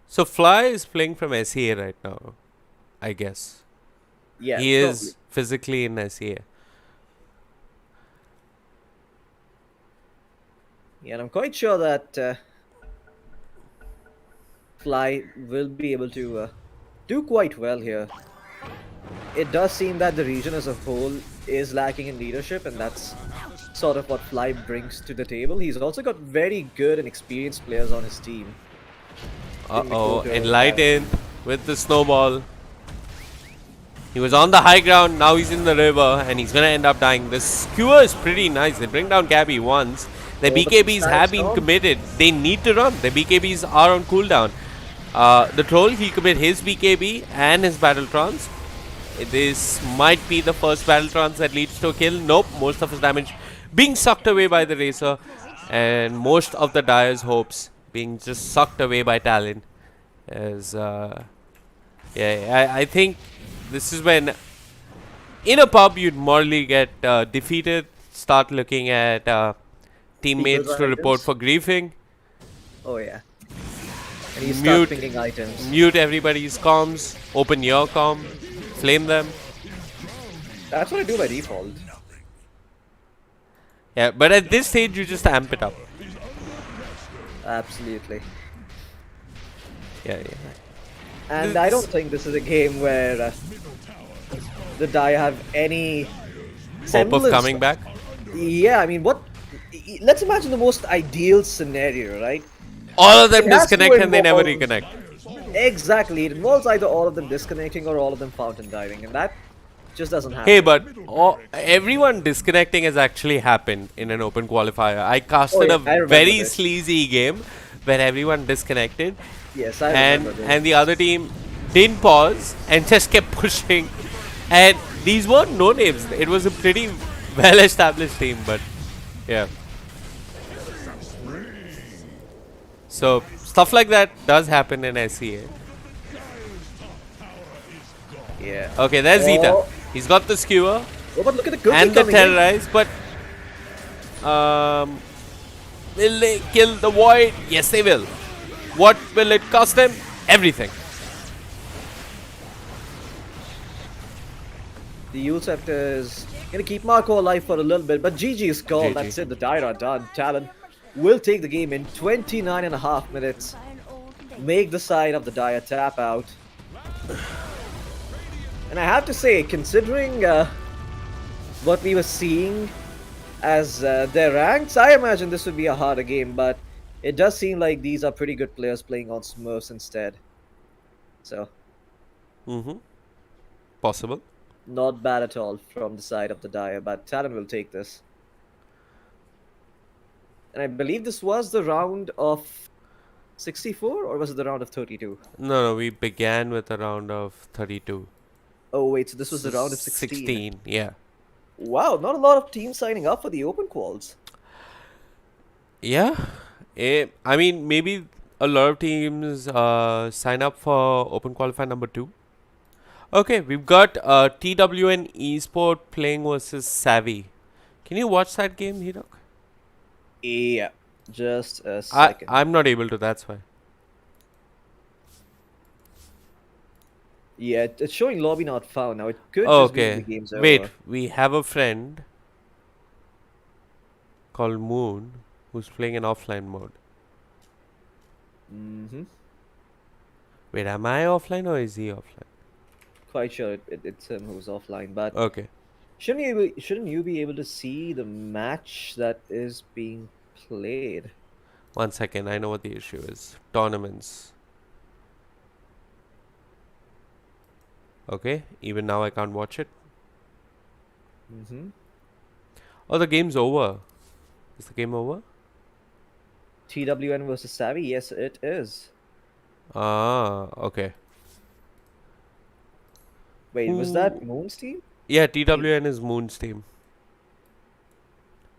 So Fly is playing from SEA right now, I guess. Yeah, He is physically in SEA. Yeah, and I'm quite sure that Fly will be able to do quite well here. It does seem that the region as a whole is lacking in leadership, and that's sort of what Fly brings to the table. He's also got very good and experienced players on his team. Enlightened with the snowball. He was on the high ground, now he's in the river, and he's gonna end up dying. The skewer is pretty nice. They bring down Gabby once. Their BKBs have been committed. They need to run. Their BKBs are on cooldown. The troll, he'll commit his BKB and his battle trance. This might be the first battle trance that leads to a kill. Nope, most of his damage being sucked away by the Racer, and most of the Dire's hopes being just sucked away by Talon. As I think this is when in a pub you'd morally get defeated, start looking at teammates to report for griefing. Oh yeah. And you start picking items. Mute everybody's comms, open your comm, flame them. That's what I do by default. Yeah, but at this stage you just amp it up. Absolutely. Yeah. And I don't think this is a game where the Dire have any Hope of coming back. Yeah, I mean, let's imagine the most ideal scenario, right? All of them It has to disconnect and they never involve- reconnect. Exactly. It involves either all of them disconnecting or all of them fountain diving, and that just doesn't happen. Hey, but everyone disconnecting has actually happened in an open qualifier. I casted I a remember very this. sleazy game where everyone disconnected, Yes, I remember those. and the other team didn't pause and just kept pushing. And these weren't no names. It was a pretty well established team, but yeah. So stuff like that does happen in SEA. Yeah. Okay, there's Zeta. Oh, He's got the skewer oh, but look at the cookie and the coming in. terrorize, but will they kill the void? Yes, they will. What will it cost them? Everything. The youth sector is gonna keep Marco alive for a little bit, but GG is called. GG. That's it. The Dire are done. Talon will take the game in 29.5 minutes. Make the side of the Dire tap out. And I have to say, considering what we were seeing as their ranks, I imagine this would be a harder game, but it does seem like these are pretty good players playing on Smurfs instead. So, Possible. not bad at all from the side of the Dire, but Talon will take this. And I believe this was the round of 64, or was it the round of 32? No, we began with a round of 32. Oh wait, so this was the round of 16. 16, yeah. Wow, not a lot of teams signing up for the open quals. Yeah. I mean, maybe a lot of teams sign up for Open Qualifier number 2. Okay, we've got TWN Esports playing versus Savvy. Can you watch that game, Hirok? Yeah, just a second. I'm not able to, that's why. Yeah, it's showing lobby not found. Now it could Oh, just be okay. the game's Wait, over. we have a friend called Moon who's playing in offline mode. Mm-hmm. Wait, am I offline or is he offline? Quite sure it's him who's offline, but Okay. shouldn't you be able to see the match that is being played? 1 second, I know what the issue is. Tournaments. Okay, even now I can't watch it. Mm-hmm. Oh, the game's over. Is the game over? TWN versus Savvy? Yes, it is. Ah, okay. Wait, was that Moon's team? Yeah, TWN is Moon's team.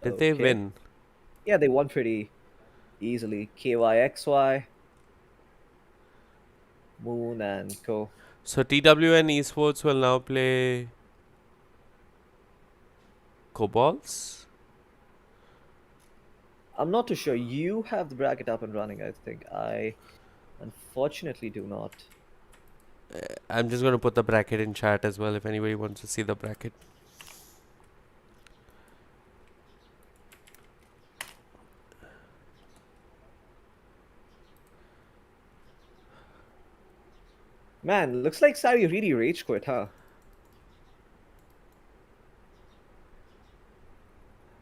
Did they Okay. win? Yeah, they won pretty easily. KYXY, Moon, and Co. So TWN Esports will now play Cobalts? I'm not too sure. You have the bracket up and running, I think. I unfortunately do not. I'm just going to put the bracket in chat as well if anybody wants to see the bracket. Man, looks like Savvy really rage quit, huh?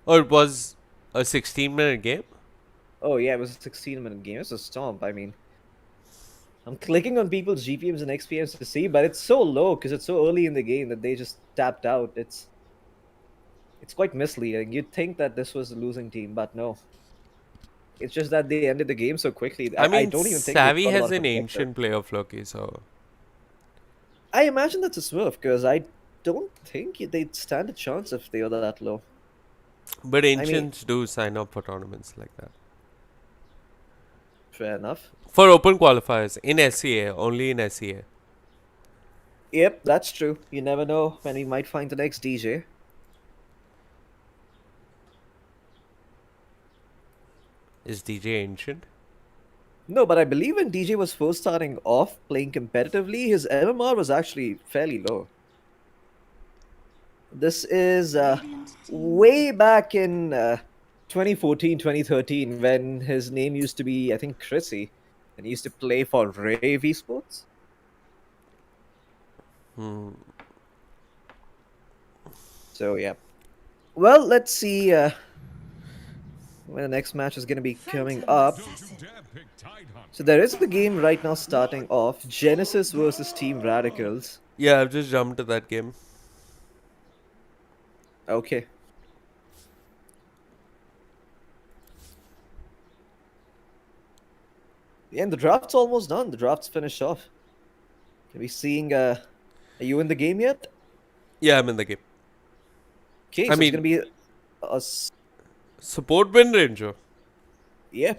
Oh, it was a 16-minute game? Oh yeah, it was a 16-minute game. It's a stomp. I mean, I'm clicking on people's GPMs and XPMs to see, but it's so low because it's so early in the game that they just tapped out. It's quite misleading. You'd think that this was a losing team, but no. It's just that they ended the game so quickly. I mean, don't even think they Savvy got a has lot of an objective. ancient player, Floki, so... I imagine that's a Smurf because I don't think they'd stand a chance if they were that low. But mean- ancients do sign up for tournaments like that. Fair enough. For open qualifiers, in SEA, only in SEA. Yep, that's true. You never know when we might find the next DJ. Is DJ ancient? No, but I believe when DJ was first starting off playing competitively, his MMR was actually fairly low. This is way back in 2014, 2013, when his name used to be, I think, Chrissy, and he used to play for Rave Esports. So, yeah. Well, let's see when the next match is going to be coming up. Don't you dare pick Tidehunt. So there is a game right now starting off. Genesis versus Team Radicals. Yeah, I've just jumped to that game. Okay. Yeah, and the draft's almost done. The draft's finished off. Can we seeing? Are you in the game yet? Yeah, I'm in the game. Okay, I so it's gonna mean, be support Wind Ranger.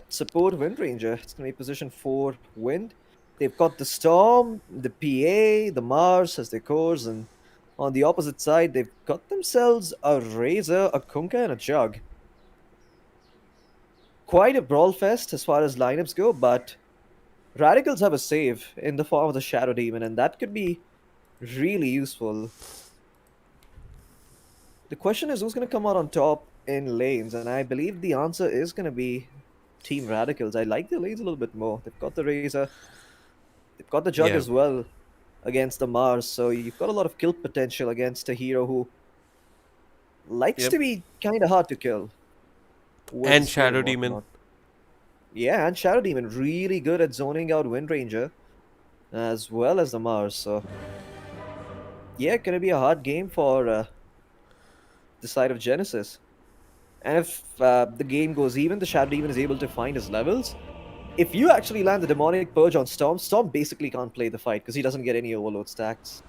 support Wind Ranger. It's gonna be position 4 Wind. They've got the Storm, the PA, the Mars as their cores, and on the opposite side, they've got themselves a Razor, a Kunkka, and a Jug. Quite a brawl fest as far as lineups go, but Radicals have a save in the form of the Shadow Demon, and that could be really useful. The question is who's going to come out on top in lanes, and I believe the answer is going to be Team Radicals. I like the lanes a little bit more. They've got the Razor, they've got the Jug Yeah. as well against the Mars, so you've got a lot of kill potential against a hero who likes Yep. to be kind of hard to kill. With And speed Shadow Demon. whatnot. Yeah, and Shadow Demon really good at zoning out Wind Ranger as well as the Mars. So yeah, gonna be a hard game for the side of Genesis. And if the game goes even, the Shadow Demon is able to find his levels. If you actually land the Demonic Purge on Storm, Storm basically can't play the fight because he doesn't get any overload stacks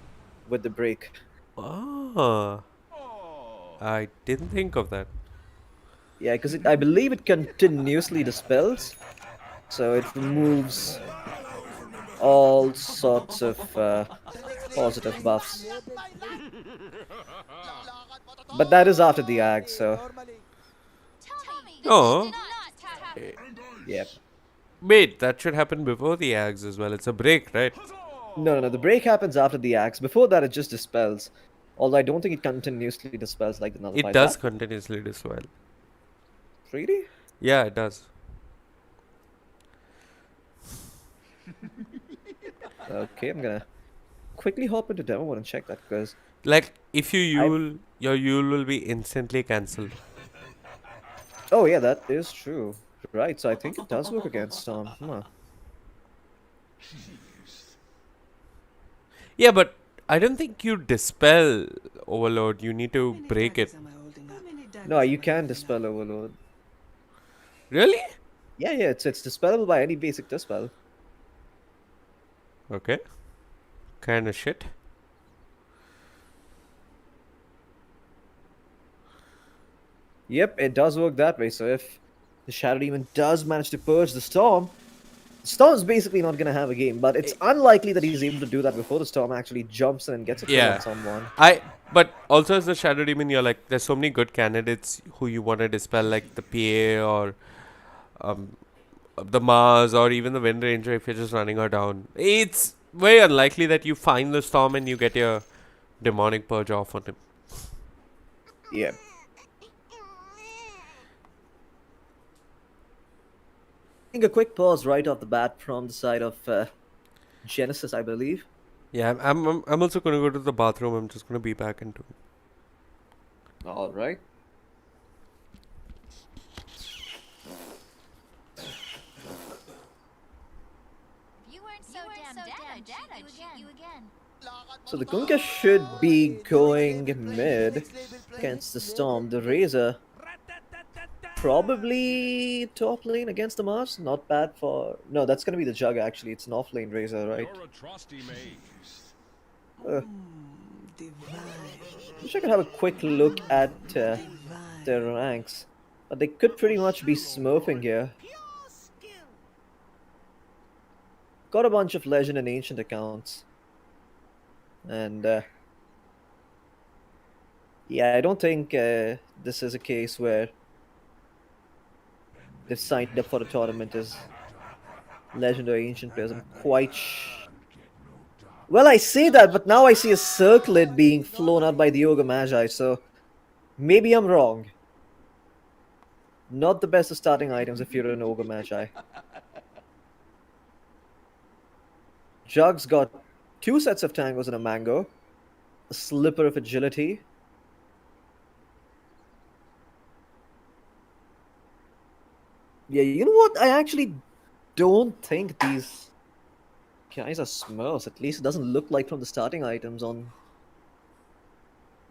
with the break. Ah, I didn't think of that. Yeah, because I believe it continuously dispels, so it removes all sorts of positive buffs. But that is after the AG, so Oh, yeah. wait, that should happen before the Ags as well. It's a break, right? No. The break happens after the axe. Before that, it just dispels. Although I don't think it continuously dispels like the It nullifies. does That continuously dispel. really? Yeah, it does. Okay, I'm gonna quickly hop into demo mode and check that because Like, if you Yule, your Yule will be instantly cancelled. oh yeah, that is true. Right, so I think it does work against Storm. Huh. Yeah, but I don't think you dispel Overload. You need to break it. No, you can dispel Overload. Really? Yeah, it's dispellable by any basic dispel. Okay. Kinda shit. Yep, it does work that way. So if the Shadow Demon does manage to purge the Storm, Storm's basically not gonna have a game, but it's unlikely that he's able to do that before the Storm actually jumps in and gets a kill Yeah. on someone. But also as the Shadow Demon, you're like, there's so many good candidates who you want to dispel, like the PA or the Mars or even the Wind Ranger if you're just running her down. It's very unlikely that you find the Storm and you get your Demonic Purge off on him. Yeah. I think a quick pause right off the bat from the side of Genesis, I believe. Yeah, I'm also going to go to the bathroom. I'm just going to be back into it. All right. So the Kunkka should be going mid against the Storm. The Razor probably top lane against the Mars. Not bad for... No, that's going to be the Jug actually. It's an off lane Razor, right? You're a trusty mage. Wish I could have a quick look at their ranks. But they could pretty much be smurfing here. Got a bunch of Legend and Ancient accounts. And yeah, I don't think this is a case where they've signed up for the tournament as Legend or Ancient players. I'm quite well, I say that, but now I see a circlet being flown out by the Ogre Magi, so maybe I'm wrong. Not the best of starting items if you're an Ogre Magi. Jug's got 2 sets of tangos and a mango, a slipper of agility. Yeah, you know what? I actually don't think these guys are Smurfs. At least it doesn't look like from the starting items on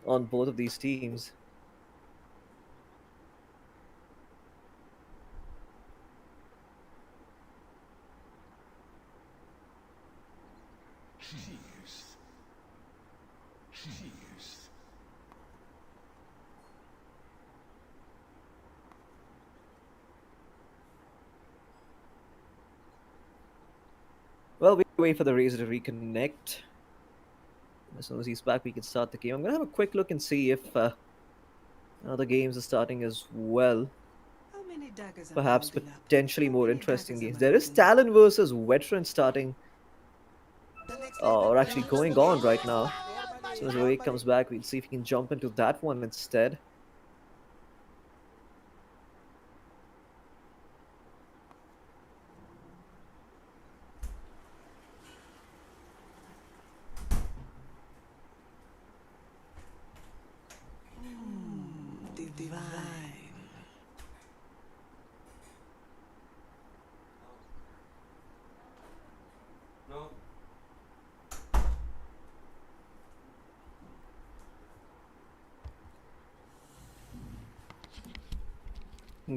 both of these teams. Well, we wait for the Razor to reconnect. As soon as he's back, we can start the game. I'm gonna have a quick look and see if other games are starting as well. How many daggers am I Perhaps holding up? potentially How more many interesting daggers am games. I There is holding up? Talon versus Veteran starting, The next or level actually belongs going to on me. right now. As soon as Wake comes back, we'll see if he can jump into that one instead. Divine. No.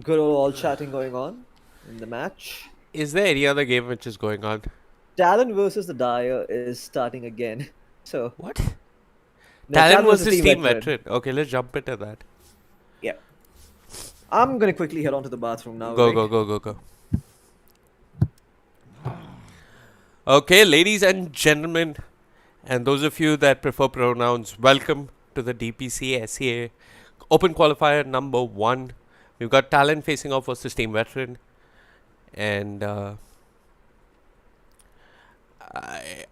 Good old chatting going on in the match. Is there any other game which is going on? Talon versus the Dire is starting again. So, What? no, Talon Talon versus versus Team Team Veteran. Veteran. Okay, let's jump into that. Yeah. I'm gonna quickly head on to the bathroom now. Go, Vic. go. Okay, ladies and gentlemen, and those of you that prefer pronouns, welcome to the DPC SEA Open Qualifier number 1. We've got Talon facing off versus Team Veteran, and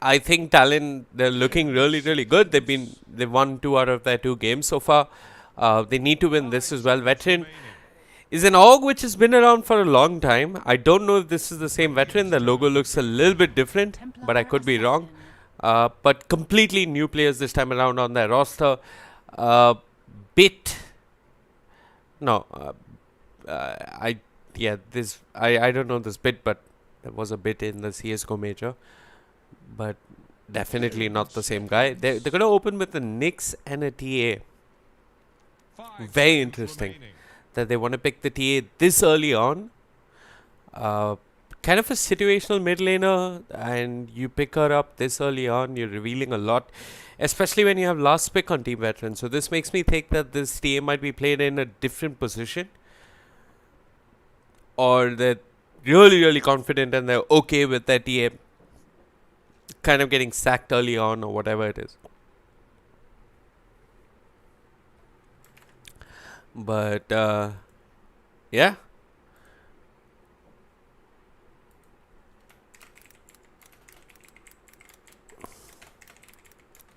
I think Talon, they're looking really good. They've won 2 out of their 2 games so far. They need to win this as well. Veteran is an org which has been around for a long time. I don't know if this is the same Veteran. The logo looks a little bit different, but I could be wrong. But completely new players this time around on their roster. Bit. No. I don't know this bit, but there was a bit in the CSGO major. But definitely not the same guy. They're going to open with a Nyx and a TA. 5 Very seconds interesting remaining. that they want to pick the TA this early on. Kind of a situational mid laner, and you pick her up this early on. You're revealing a lot, especially when you have last pick on Team Veteran. So this makes me think that this TA might be played in a different position, or they're really confident and they're okay with their TA kind of getting sacked early on or whatever it is. But yeah.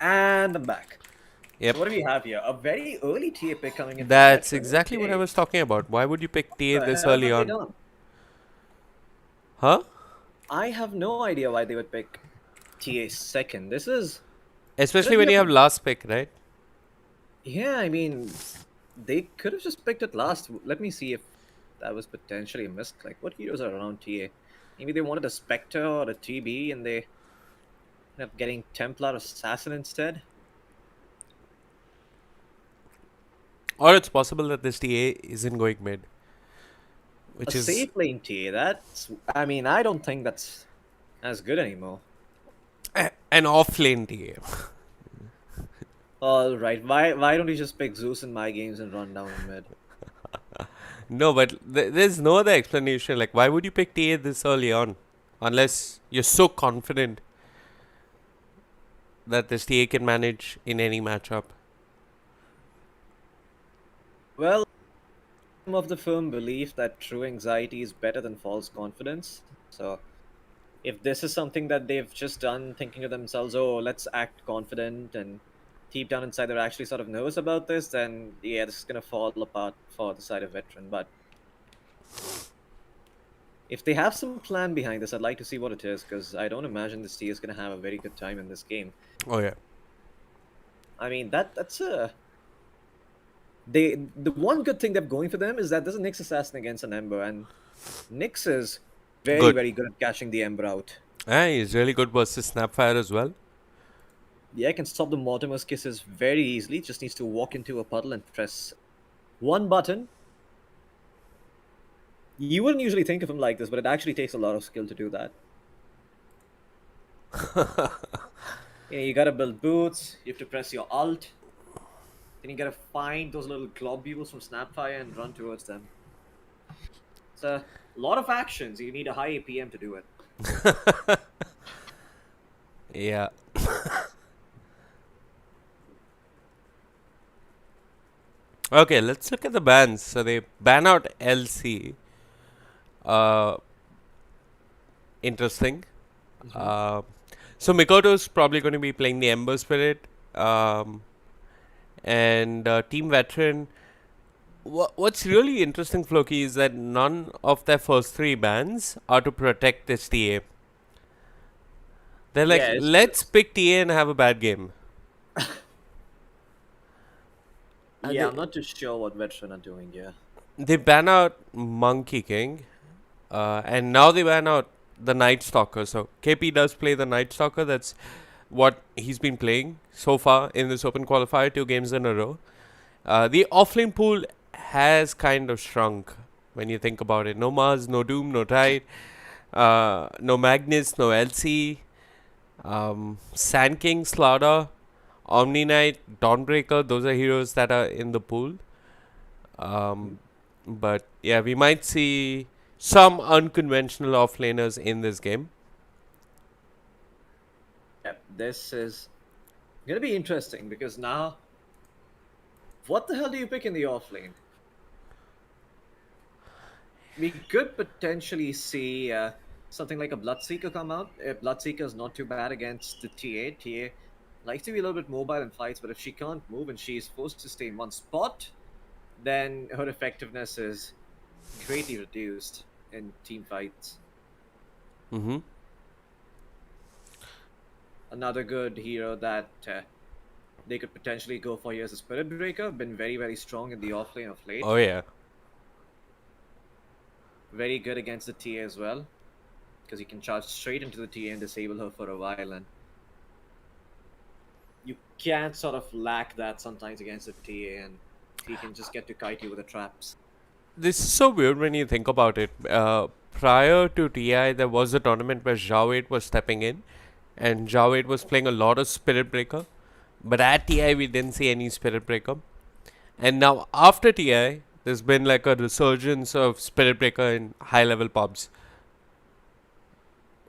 And I'm back. Yep. So what do we have here? A very early TA pick coming in. from That's Veteran. exactly what I Okay. was talking about. Why would you pick TA What the this hell early have they on? done? Huh? I have no idea why they would pick TA second. This is, Especially when you have last pick, right? yeah, I mean, they could have just picked it last. Let me see if that was potentially a misclick. What heroes are around TA? Maybe they wanted a Spectre or a TB and they ended up getting Templar Assassin instead. Or it's possible that this TA isn't going mid. Which A is safe lane TA, that's, I mean, I don't think that's as good anymore. an off lane TA. Alright, why don't you just pick Zeus in my games and run down mid? No, but there's no other explanation. Like, why would you pick TA this early on? Unless you're so confident that this TA can manage in any matchup. Well, I'm of the firm belief that true anxiety is better than false confidence. So, if this is something that they've just done, thinking to themselves, oh, let's act confident, and deep down inside they're actually sort of nervous about this, then yeah, this is going to fall apart for the side of Veteran. But if they have some plan behind this, I'd like to see what it is, because I don't imagine this team is going to have a very good time in this game. Oh, yeah. I mean, that's a... the one good thing they're going for them is that there's a Nyx Assassin against an Ember, and Nyx is very good at cashing the Ember out. He's really good versus Snapfire as well. Yeah, can stop the Mortimer's Kisses very easily. Just needs to walk into a puddle and press one button. You wouldn't usually think of him like this, but it actually takes a lot of skill to do that. Yeah, you gotta build boots, you have to press your alt. Then you gotta find those little globules from Snapfire and run towards them. It's a lot of actions. You need a high APM to do it. Yeah. Okay, let's look at the bans. So they ban out LC. Uh, Interesting. Uh, so Mikoto's probably going to be playing the Ember Spirit. Um, and Team Veteran. What's really interesting, Floki, is that none of their first three bans are to protect this TA. They're like, Yeah, it's let's pick TA and have a bad game. yeah, I'm not too sure what veteran are doing here. They ban out Monkey King, and now they ban out the Night Stalker. So KP does play the Night Stalker. That's what he's been playing so far in this open qualifier, 2 games in a row. The offlane pool has kind of shrunk when you think about it. No Mars, no Doom, no Tide, no Magnus, no LC, Sand King, Slaughter, Omni Knight, Dawnbreaker. Those are heroes that are in the pool. But yeah, we might see some unconventional offlaners in this game. Yep, this is gonna be interesting because now, what the hell do you pick in the offlane? We could potentially see something like a Bloodseeker come out. Bloodseeker is not too bad against the TA. TA likes to be a little bit mobile in fights, but if she can't move and she's forced to stay in one spot, then her effectiveness is greatly reduced in team fights. Mm-hmm. Another good hero that they could potentially go for here is a Spirit Breaker. Been very, very strong in the offlane of late. Oh yeah. Very good against the TA as well, because you can charge straight into the TA and disable her for a while, and you can sort of lack that sometimes against the TA, and he can just get to kite you with the traps. This is so weird when you think about it. Prior to TI, there was a tournament where Jawed was stepping in, and Jawed was playing a lot of Spirit Breaker. But at TI, we didn't see any Spirit Breaker. And now, after TI, there's been like a resurgence of Spirit Breaker in high level pubs.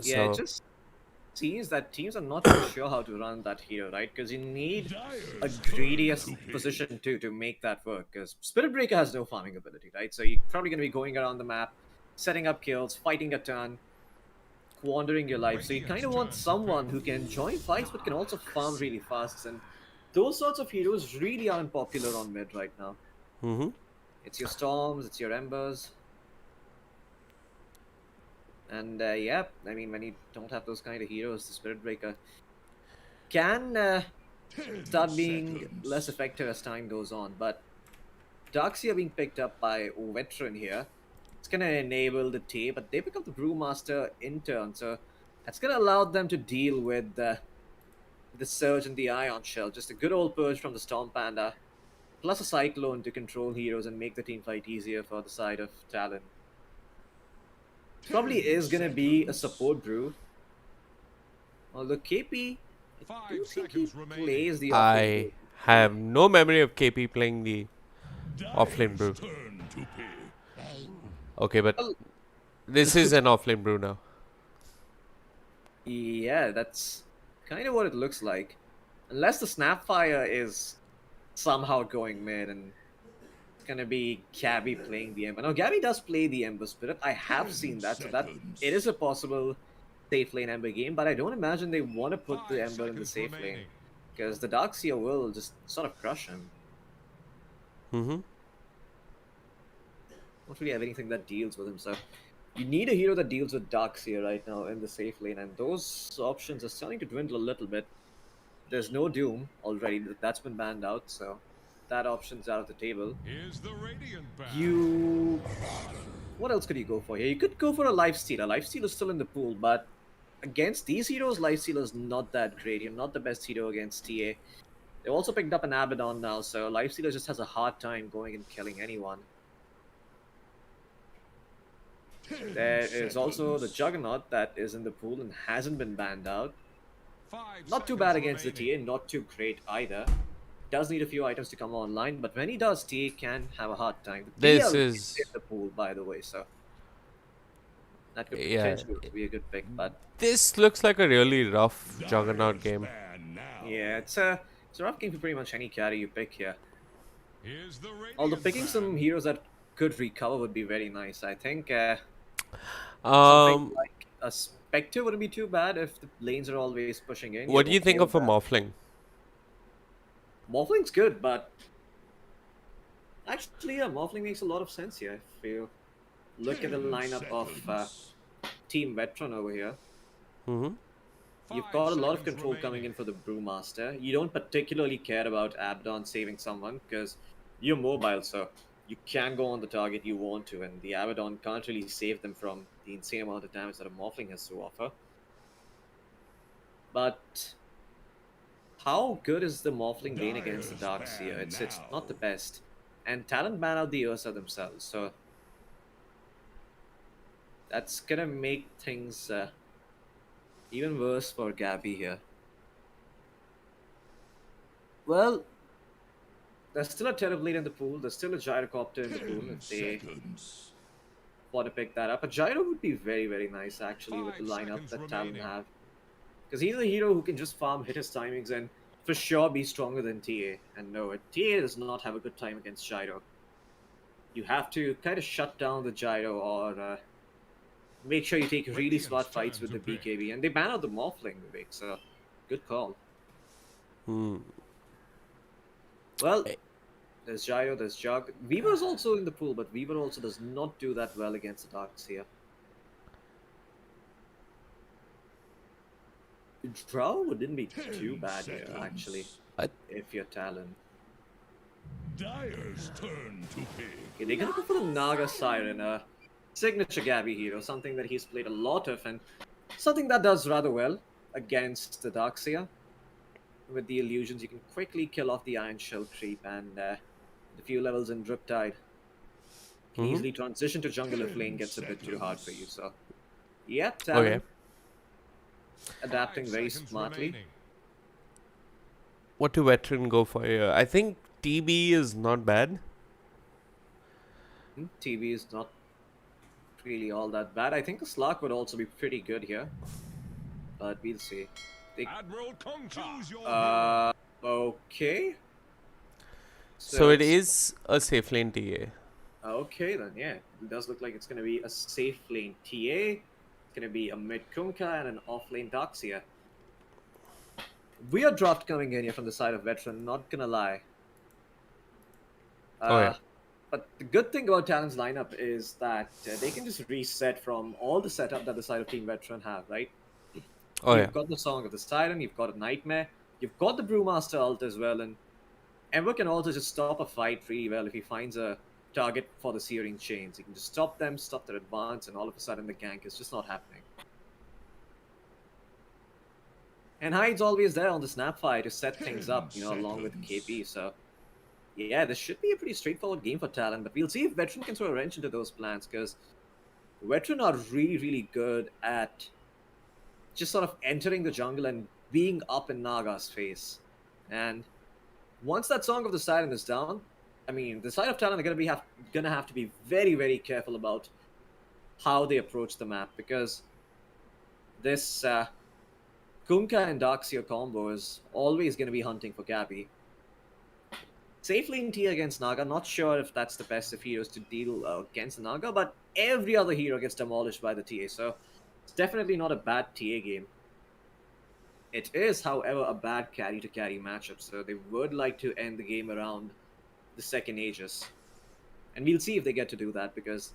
Yeah, it So, just seems that teams are not too sure how to run that hero, right? Because you need a greediest position to make that work. Because Spirit Breaker has no farming ability, right? So you're probably going to be going around the map, setting up kills, fighting a turn, squandering your life. So you kind of want someone who can join fights but can also farm really fast. And those sorts of heroes really aren't popular on mid right now. mm-hmm. It's your Storms, it's your Embers. And yeah, I mean, when you don't have those kind of heroes, the Spirit Breaker can start being less effective as time goes on. But Darkseer being picked up by Veteran here, it's going to enable the TA, but they pick up the Brewmaster in turn. So that's going to allow them to deal with the Surge and the Ion Shell. Just a good old purge from the Storm Panda, plus a Cyclone to control heroes and make the team fight easier for the side of Talon. Probably is going to be a support brew. Although KP, I do think he plays the offlane. I have no memory of KP playing the offlane brew. Turn to pick. Okay, but Well, this is an offlane brew now. yeah, that's kind of what it looks like. Unless the Snapfire is somehow going mid and it's gonna be Gabby playing the Ember. Now, Gabby does play the Ember Spirit. I have seen that, so that it is a possible safe lane Ember game, but I don't imagine they want to put the 5 Ember in the seconds safe lane remaining. because the Darkseer will just sort of crush him. Mm-hmm. Don't really have anything that deals with him, so you need a hero that deals with Darkseer right now in the safe lane, and those options are starting to dwindle a little bit. There's no Doom already, that's been banned out, so that option's out of the table. Here's the Radiant Band. You... What else could you go for here? You could go for a Lifestealer. Lifestealer is still in the pool, but against these heroes, Lifestealer is not that great. You're not the best hero against TA. They also picked up an Abaddon now, so Lifestealer just has a hard time going and killing anyone. There is also the Juggernaut that is in the pool and hasn't been banned out. 5 Not too seconds bad against the remaining. TA, not too great either. Does need a few items to come online, but when he does, TA can have a hard time. The This TL is- in the pool, by the way, so That could Yeah, potentially be a good pick, but this looks like a really rough juggernaut Dire game. span now. yeah, it's a rough game for pretty much any carry you pick here. Here's the Although Radiant picking some fan. heroes that could recover would be very nice. I think something Um, like a Spectre wouldn't be too bad if the lanes are always pushing in. what You're do you okay think with of a that. Morphling? Morphling's good, but actually, yeah, Morphling makes a lot of sense here. If you look at the 10 lineup of seconds. Team Veteran over here, Mm-hmm. you've 5 got a lot of seconds control coming remaining. in for the Brewmaster. You don't particularly care about Abaddon saving someone because you're mobile, so you can go on the target you want to, and the Abaddon can't really save them from the insane amount of damage that a Morphling has to offer. But how good is the Morphling lane against the Dire Darkseer? span It's now. not the best. And Talon ban out the Ursa themselves, so that's gonna make things even worse for Gabby here. Well, there's still a Terrorblade in the pool. There's still a Gyrocopter in the pool 10 if they seconds. want to pick that up. A Gyro would be very, very nice actually with the 5 lineup seconds that Talon remaining. have. Because he's a hero who can just farm, hit his timings, and for sure be stronger than TA. And no, TA does not have a good time against Gyro. You have to kind of shut down the Gyro or make sure you take really Radiant's smart fights turn with the to pick. BKB. And they ban out the Morphling, Vivek, so good call. Hmm. Well, there's Gyro, there's Jug. Weaver's also in the pool, but Weaver also does not do that well against the Darkseer. Drow wouldn't be too 10 bad here, seconds. actually, I- if you're Talon. Dire's turn to pick. Okay, they're gonna go for the Naga Siren, a signature Gabby hero, something that he's played a lot of, and something that does rather well against the Darkseer. With the illusions, you can quickly kill off the Iron Shell creep, and the few levels in Riptide can Mm-hmm. easily transition to jungle if lane 10 gets a bit too hard for you. seconds. So, yeah, Talon Okay. adapting 5 very seconds smartly. remaining. What do veteran go for here? I think TB is not bad. TV is not really all that bad. I think a Slark would also be pretty good here, but we'll see. They, Admiral Conquer. Choose your hero. okay. So it it's- is a safe lane TA. Okay then, yeah. It does look like it's gonna be a safe lane TA. It's gonna be a mid Kunkka and an off lane Darkseer. Weird draft coming in here from the side of veteran, not gonna lie. Oh, yeah. But the good thing about Talon's lineup is that they can just reset from all the setup that the side of Team Veteran have, right? Oh You've yeah. got the Song of the Siren, you've got a Nightmare, you've got the Brewmaster ult as well, and Ember can also just stop a fight really well if he finds a target for the Searing Chains. He can just stop them, stop their advance, and all of a sudden the gank is just not happening. And Hyde's always there on the Snapfire to set things up, along with KP, so yeah, this should be a pretty straightforward game for Talon, but we'll see if Veteran can throw a wrench into those plans, because Veteran are really, really good at just sort of entering the jungle and being up in Naga's face. And once that Song of the Siren is down, I mean, the side of Talon are gonna have to be very, very careful about how they approach the map, because this Kunkka and Darkseer combo is always gonna be hunting for Gabby. Safe lane T against Naga, not sure if that's the best of heroes to deal against Naga, but every other hero gets demolished by the TA, so it's definitely not a bad TA game. It is, however, a bad carry-to-carry matchup, so they would like to end the game around the second Aegis. And we'll see if they get to do that, because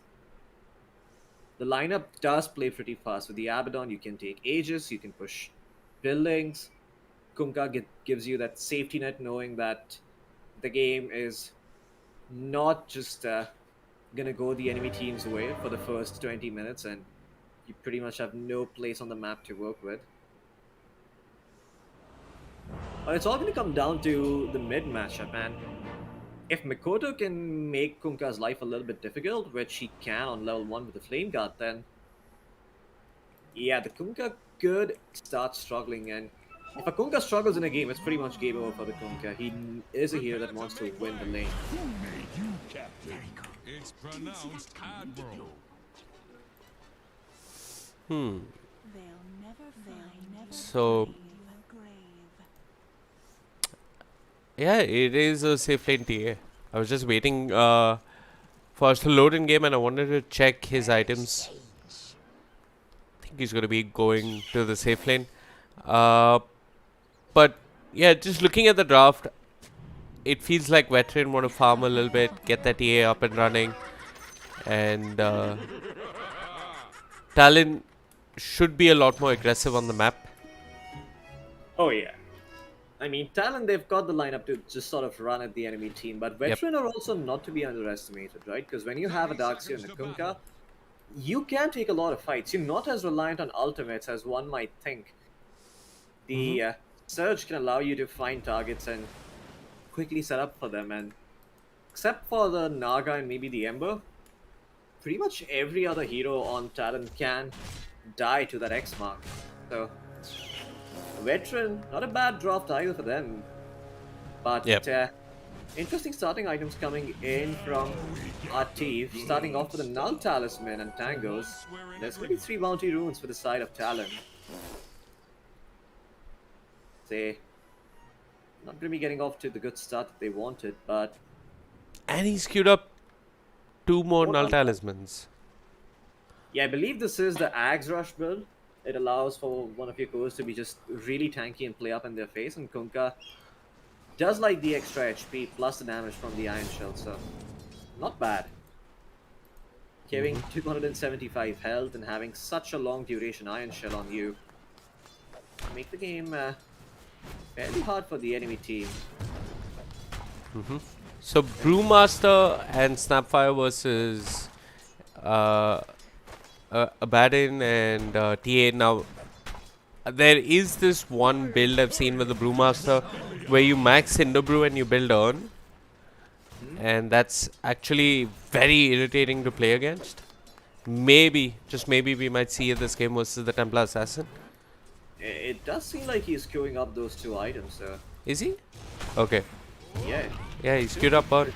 the lineup does play pretty fast. With the Abaddon, you can take Aegis, you can push buildings. Kunkka gives you that safety net, knowing that the game is not just gonna go the enemy team's way for the first 20 minutes, and you pretty much have no place on the map to work with. But it's all gonna come down to the mid matchup, and if Mikoto can make Kunkka's life a little bit difficult, which he can on level 1 with the Flame Guard, then yeah, the Kunkka could start struggling, and if a Kunkka struggles in a game, it's pretty much game over for the Kunkka. He is a hero that wants to win the lane. Who made you captain? It's pronounced Admiral. Hmm. They'll never So, find the grave. yeah, it is a safe lane TA. I was just waiting for us to load in game and I wanted to check his items. I think he's going to be going to the safe lane. But yeah, just looking at the draft, it feels like veteran want to farm a little bit, get that TA up and running. And Talon should be a lot more aggressive on the map. Oh yeah. I mean, Talon, they've got the lineup to just sort of run at the enemy team, but Yep. Veteran are also not to be underestimated, right? Because when you have a Darkseer and a Kunkka, you can take a lot of fights. You're not as reliant on ultimates as one might think. The Surge can allow you to find targets and quickly set up for them, and except for the Naga and maybe the Ember, pretty much every other hero on Talon can die to that X mark. So, Veteran, not a bad draft either for them. But Yep. interesting starting items coming in from Artif, starting off with a Null Talisman and Tangos. There's going to be 3 bounty runes for the side of Talon. Say, not going to be getting off to the good start that they wanted, but And he's queued up 2 more More null null talismans. yeah, I believe this is the Axe Rush build. It allows for one of your cores to be just really tanky and play up in their face, and Kunkka does like the extra HP plus the damage from the Iron Shell, so not bad. Giving 275 health and having such a long duration Iron Shell on you make the game fairly hard for the enemy team. So Brewmaster and Snapfire versus Abaddon and TA. Now, there is this one build I've seen with the Brewmaster where you max Cinderbrew and you build Urn. And that's actually very irritating to play against. Maybe, just maybe, we might see this game versus the Templar Assassin. It does seem like he's queuing up those 2 items, so Is he? Okay. yeah. Yeah, he's queued up Urn.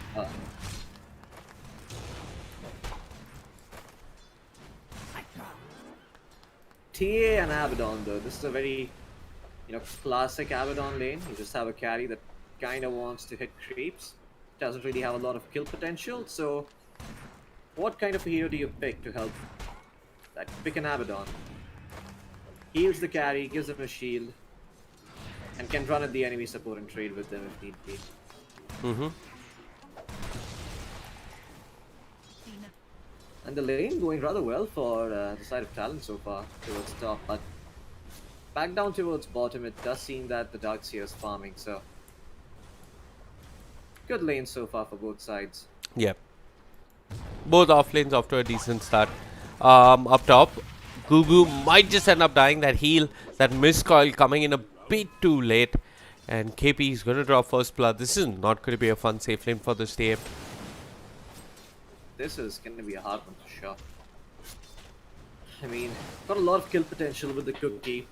TA and Abaddon though, this is a very, classic Abaddon lane. You just have a carry that kind of wants to hit creeps. Doesn't really have a lot of kill potential, so what kind of a hero do you pick to help that? Pick an Abaddon. Heals the carry, gives them a shield, and can run at the enemy support and trade with them if need be. And the lane going rather well for the side of Talon so far towards top, but back down towards bottom, it does seem that the Darkseer is farming, so good lane so far for both sides. Yep. Both off lanes off to a decent start. Up top, Gugu might just end up dying. That heal, that miscoil coming in a bit too late. And KP is going to draw first blood. This is not going to be a fun safe lane for this team. This is going to be a hard one to show. I mean, got a lot of kill potential with the cookie,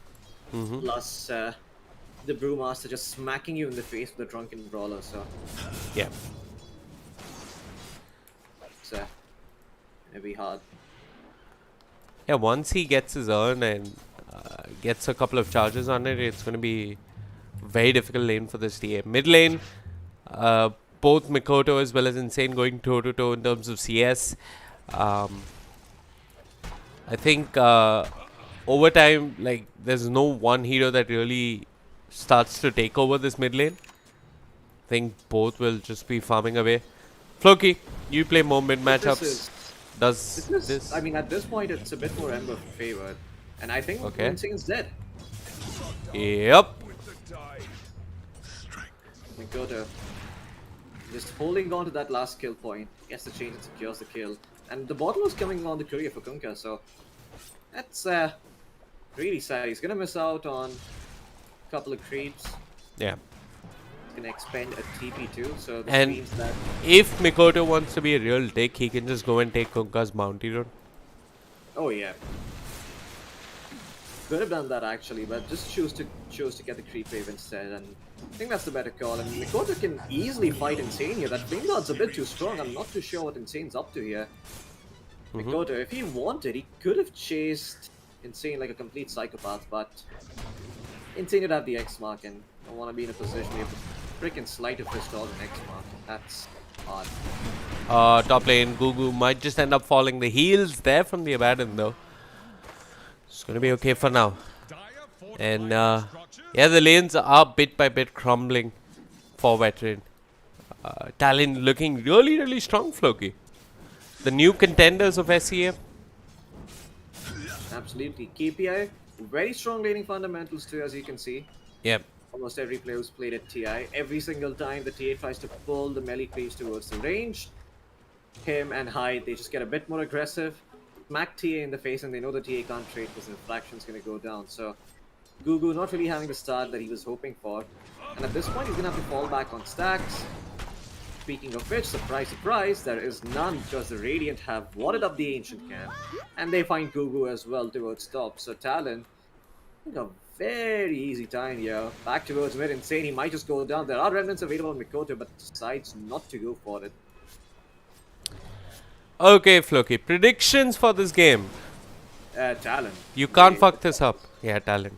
plus the Brewmaster just smacking you in the face with a drunken brawler, so Yeah. it's gonna be hard. Yeah, once he gets his urn and gets a couple of charges on it, it's going to be very difficult lane for this TA. Mid lane, both Mikoto as well as Insane going toe to toe in terms of CS. I think over time, like, there's no one hero that really starts to take over this mid lane. I think both will just be farming away. Floki, you play more mid matchups. Does this? I mean, at this point, it's a bit more Ember favored, and I think Okay. Insane's dead. Yep. Mikoto just holding on to that last kill point, gets the change and secures the kill. And the bottom was coming on the courier for Kunkka, so that's really sad. He's gonna miss out on a couple of creeps. Yeah. He's gonna expend a TP too, so this And means that if Mikoto wants to be a real dick, he can just go and take Kunkka's bounty run. oh yeah. Could have done that actually, but just chose to get the creep wave instead, and I think that's the better call. And Mikoto can easily fight Insane here. That Flame Lord's a bit too strong. I'm not too sure what Insane's up to here. Mikoto, if he wanted, he could have chased Insane like a complete psychopath, but Insane would have the X mark and don't want to be in a position where you have to freaking sleight of fist all an X mark. That's hard. Top lane, Gugu might just end up falling. The heals there from the Abaddon though. It's gonna be okay for now. And yeah, the lanes are bit by bit crumbling for Veteran. Talon looking really strong, Floki. The new contenders of SEA. Absolutely. KPI, very strong laning fundamentals too, as you can see. Yep. Almost every player who's played at TI, every single time the TA tries to pull the melee creeps towards the range, him and Hyde, they just get a bit more aggressive, smack TA in the face, and they know the TA can't trade because the infraction's going to go down. So Gugu not really having the start that he was hoping for. And at this point, he's going to have to fall back on stacks. Speaking of which, surprise, surprise, there is none because the Radiant have wadded up the Ancient Camp. And they find Gugu as well towards top. So Talon, I think a very easy time here. Back towards mid, Insane, he might just go down. There are remnants available on Mikoto, but decides not to go for it. Okay, Floki, predictions for this game. Talon. You can't fuck this up. Yeah, Talon.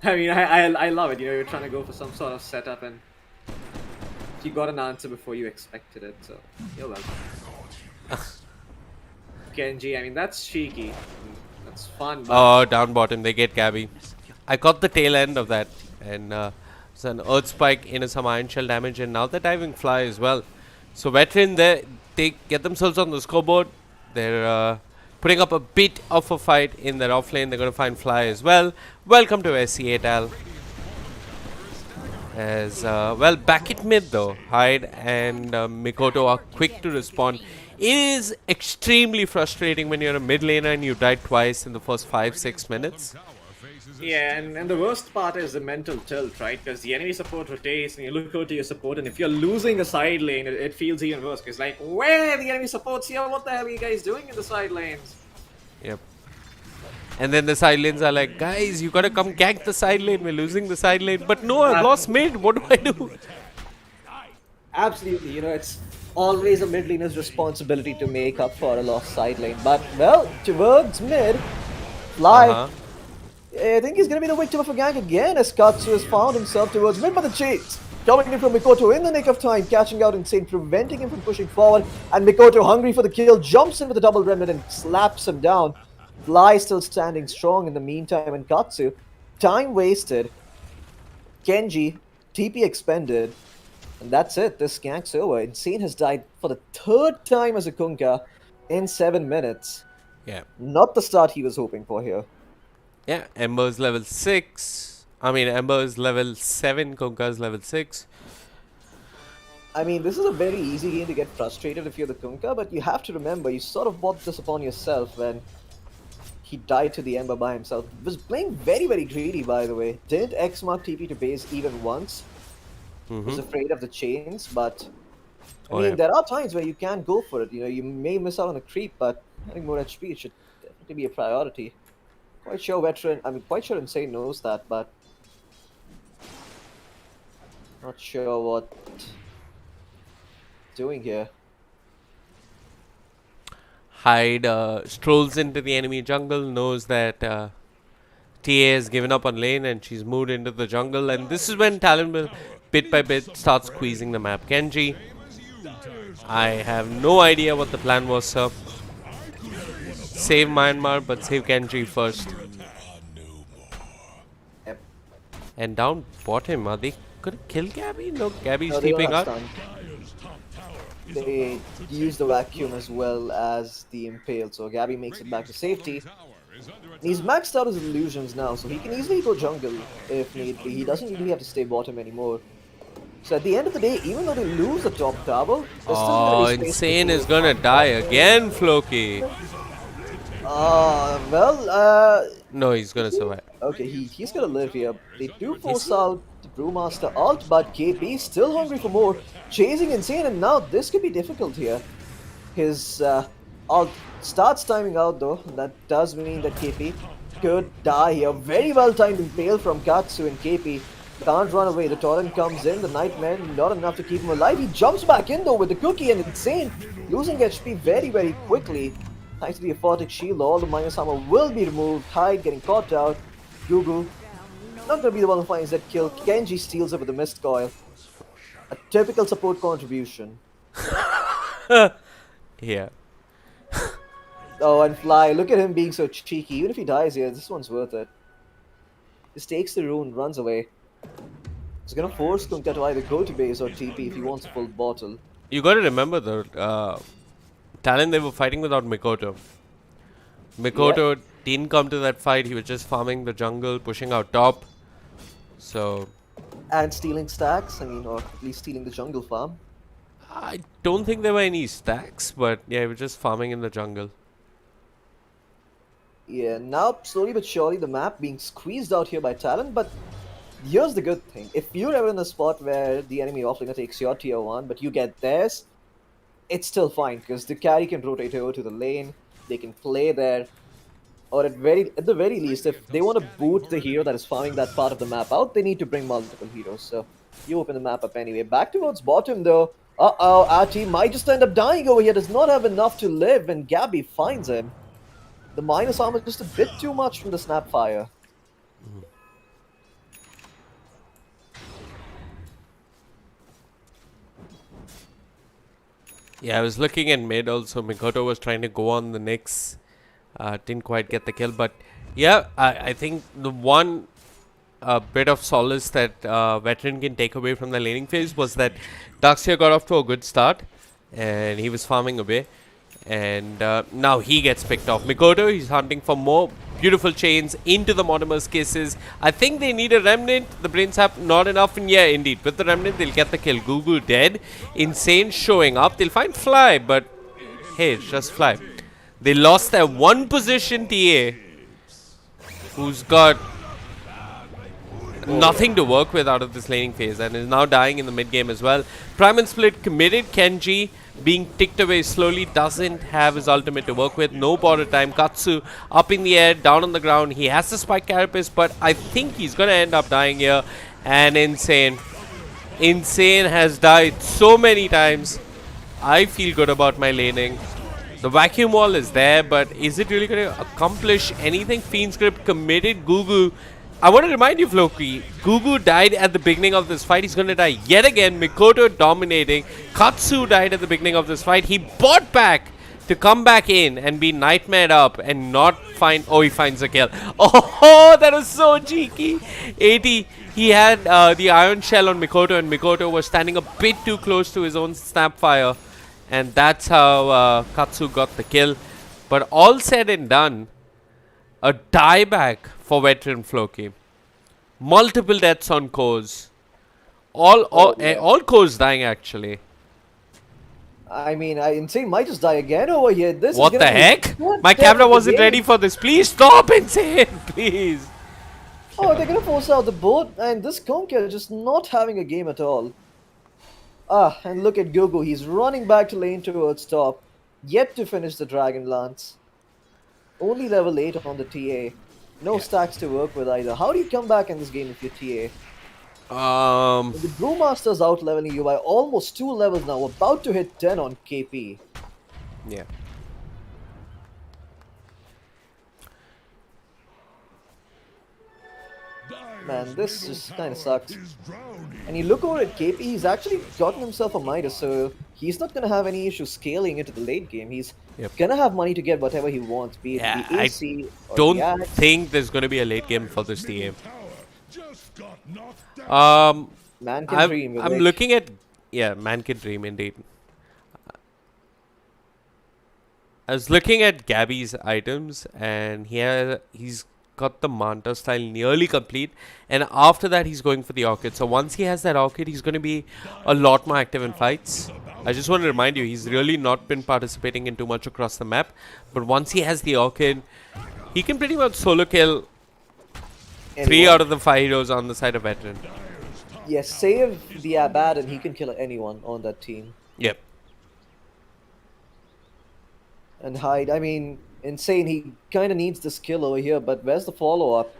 I mean, I love it. You know, you're trying to go for some sort of setup and you got an answer before you expected it, so you're welcome. Genji, I mean, that's cheeky. That's fun. But Oh, down bottom, they get Gabby. I got the tail end of that. And it's an Earth Spike into some Iron Shell damage. And now they're diving Fly as well. So Veteran, they get themselves on the scoreboard. They're putting up a bit of a fight in their off lane. They're going to find Fly as well. Welcome to SCA, Tal. As well, back at mid though, Hyde and Mikoto are quick to respond. It is extremely frustrating when you're a mid laner and you died twice in the first 5-6 minutes. yeah, and the worst part is the mental tilt, right? Because the enemy support rotates and you look out to your support, and if you're losing a side lane, it feels even worse. Because like, where the enemy support's here? What the hell are you guys doing in the side lanes? Yep. And then the side lanes are like, guys, you gotta come gank the side lane. We're losing the side lane. But no, I've lost mid. What do I do? Absolutely, you know, it's always a mid laner's responsibility to make up for a lost side lane. But, well, towards mid, Fly, I think he's going to be the victim of a gank again as Katsu has found himself towards mid, but the chase coming in from Mikoto in the nick of time, catching out Insane, preventing him from pushing forward, and Mikoto, hungry for the kill, jumps in with a double remnant and slaps him down. Fly still standing strong in the meantime, and Katsu, time wasted, Genji, TP expended, and that's it. This gank's over. Insane has died for the third time as a Kunkka in 7 minutes. Yeah. Not the start he was hoping for here. Yeah, Ember's level 6. I mean, Ember's level 7, Kunkka's level 6. I mean, this is a very easy game to get frustrated if you're the Kunkka, but you have to remember, you sort of brought this upon yourself when he died to the Ember by himself. Was playing very greedy, by the way. Didn't X-Mark TP to base even once. Was afraid of the chains, but I mean, there are times where you can go for it. You know, you may miss out on a creep, but having more HP should definitely be a priority. Quite sure quite sure Insane knows that, but not sure what doing here. Hyde strolls into the enemy jungle, knows that TA has given up on lane and she's moved into the jungle, and this is when Talon will bit by bit start squeezing the map. Genji, I have no idea what the plan was, sir. Save Myanmar, but save Genji first. Yep. And down bottom, are they gonna kill Gabby? No, Gabby's No, they were sleeping not out. stunned. They use the vacuum as well as the impale, so Gabby makes it back to safety. He's maxed out his illusions now, so he can easily go jungle if need be. He doesn't really have to stay bottom anymore. So at the end of the day, even though they lose the top tower, there's still Oh, gonna be space Insane to is gonna die again, Floki. No, he's gonna survive. Okay, he's gonna live here. They do force out the Brewmaster ult, but KP still hungry for more. Chasing Insane, and now this could be difficult here. His ult starts timing out though. That does mean that KP could die here. Very well timed impale from Katsu, and KP can't run away. The Talon comes in, the Nightmare not enough to keep him alive. He jumps back in though with the cookie, and Insane losing HP very quickly. Thanks to the aphotic shield, all the minus armor will be removed. Hyde getting caught out. Gugu not gonna be the one who finds that kill. Kenji steals it with the mist coil. A typical support contribution. Yeah. Oh, and Fly, look at him being so cheeky. Even if he dies here, this one's worth it. Just takes the rune, runs away. He's gonna force Kunkka to either go to base or TP if he wants a full bottle. You gotta remember the Talon, they were fighting without Mikoto. Mikoto didn't come to that fight. He was just farming the jungle, pushing out top. So And stealing stacks, I mean, or at least stealing the jungle farm. I don't think there were any stacks, but yeah, he was just farming in the jungle. Yeah, now slowly but surely the map being squeezed out here by Talon, but here's the good thing. If you're ever in a spot where the enemy offlaner takes your tier 1, but you get theirs, it's still fine, because the carry can rotate over to the lane, they can play there, or at the very least, if they want to boot the hero that is farming that part of the map out, they need to bring multiple heroes, so you open the map up anyway. Back towards bottom though, our team might just end up dying over here, does not have enough to live, and Gabby finds him. The minus armor is just a bit too much from the Snapfire. Yeah, I was looking at mid also. Mikoto was trying to go on the Nyx. Didn't quite get the kill. But yeah, I think the one bit of solace that Veteran can take away from the laning phase was that Darkseer got off to a good start. And he was farming away. And now he gets picked off. Mikoto, he's hunting for more beautiful chains into the Mortimer's kisses. I think they need a remnant. The brains have not enough. And yeah, indeed, with the remnant, they'll get the kill. Gugu dead. Insane showing up. They'll find Fly, but hey, it's just Fly. They lost their one position TA, who's got nothing to work with out of this laning phase and is now dying in the mid game as well. Prime and Split committed. Kenji being ticked away slowly, doesn't have his ultimate to work with. No border time. Katsu up in the air, down on the ground. He has the spike carapace, but I think he's gonna end up dying here. And Insane has died so many times. I feel good about my laning. The vacuum wall is there, but is it really gonna accomplish anything? Fiend Script committed. Gugu, I want to remind you, Floki, Gugu died at the beginning of this fight. He's going to die yet again. Mikoto dominating. Katsu died at the beginning of this fight. He bought back to come back in and be nightmared up and not find... Oh, he finds a kill. Oh, that was so cheeky. 80. He had the iron shell on Mikoto, and Mikoto was standing a bit too close to his own Snapfire. And that's how Katsu got the kill. But all said and done, a dieback for Veteran Floki. Multiple deaths on cores. All cores dying actually. I mean, Insane might just die again over here. This What is the gonna be heck? one My death camera of the wasn't game. ready for this. Please stop, Insane. Please. Oh, they're gonna force out the boat, and this Conker just not having a game at all. Ah, and look at Gugu. He's running back to lane towards top. Yet to finish the Dragon Lance. Only level 8 on the TA. No stacks to work with either. How do you come back in this game if you're TA? The Brewmaster's out leveling you by almost 2 levels now, about to hit 10 on KP. Yeah. Man, this just kind of sucks. And you look over at KP, he's actually gotten himself a Midas, so he's not gonna have any issue scaling into the late game. He's gonna have money to get whatever he wants, be it the AC or Don't the Axe. think there's going to be a late game for this team. Man can dream. I'm looking at... Yeah, man can dream indeed. I was looking at Gabby's items, and he's got the Manta style nearly complete, and after that he's going for the Orchid. So once he has that Orchid, he's going to be a lot more active in fights. I just want to remind you, he's really not been participating in too much across the map, but once he has the Orchid, he can pretty much solo kill 3 out of the 5 heroes on the side of Veteran. Yes, save the Abad and he can kill anyone on that team. Yep. And Hyde, I mean, Insane, he kind of needs the skill over here, but where's the follow-up?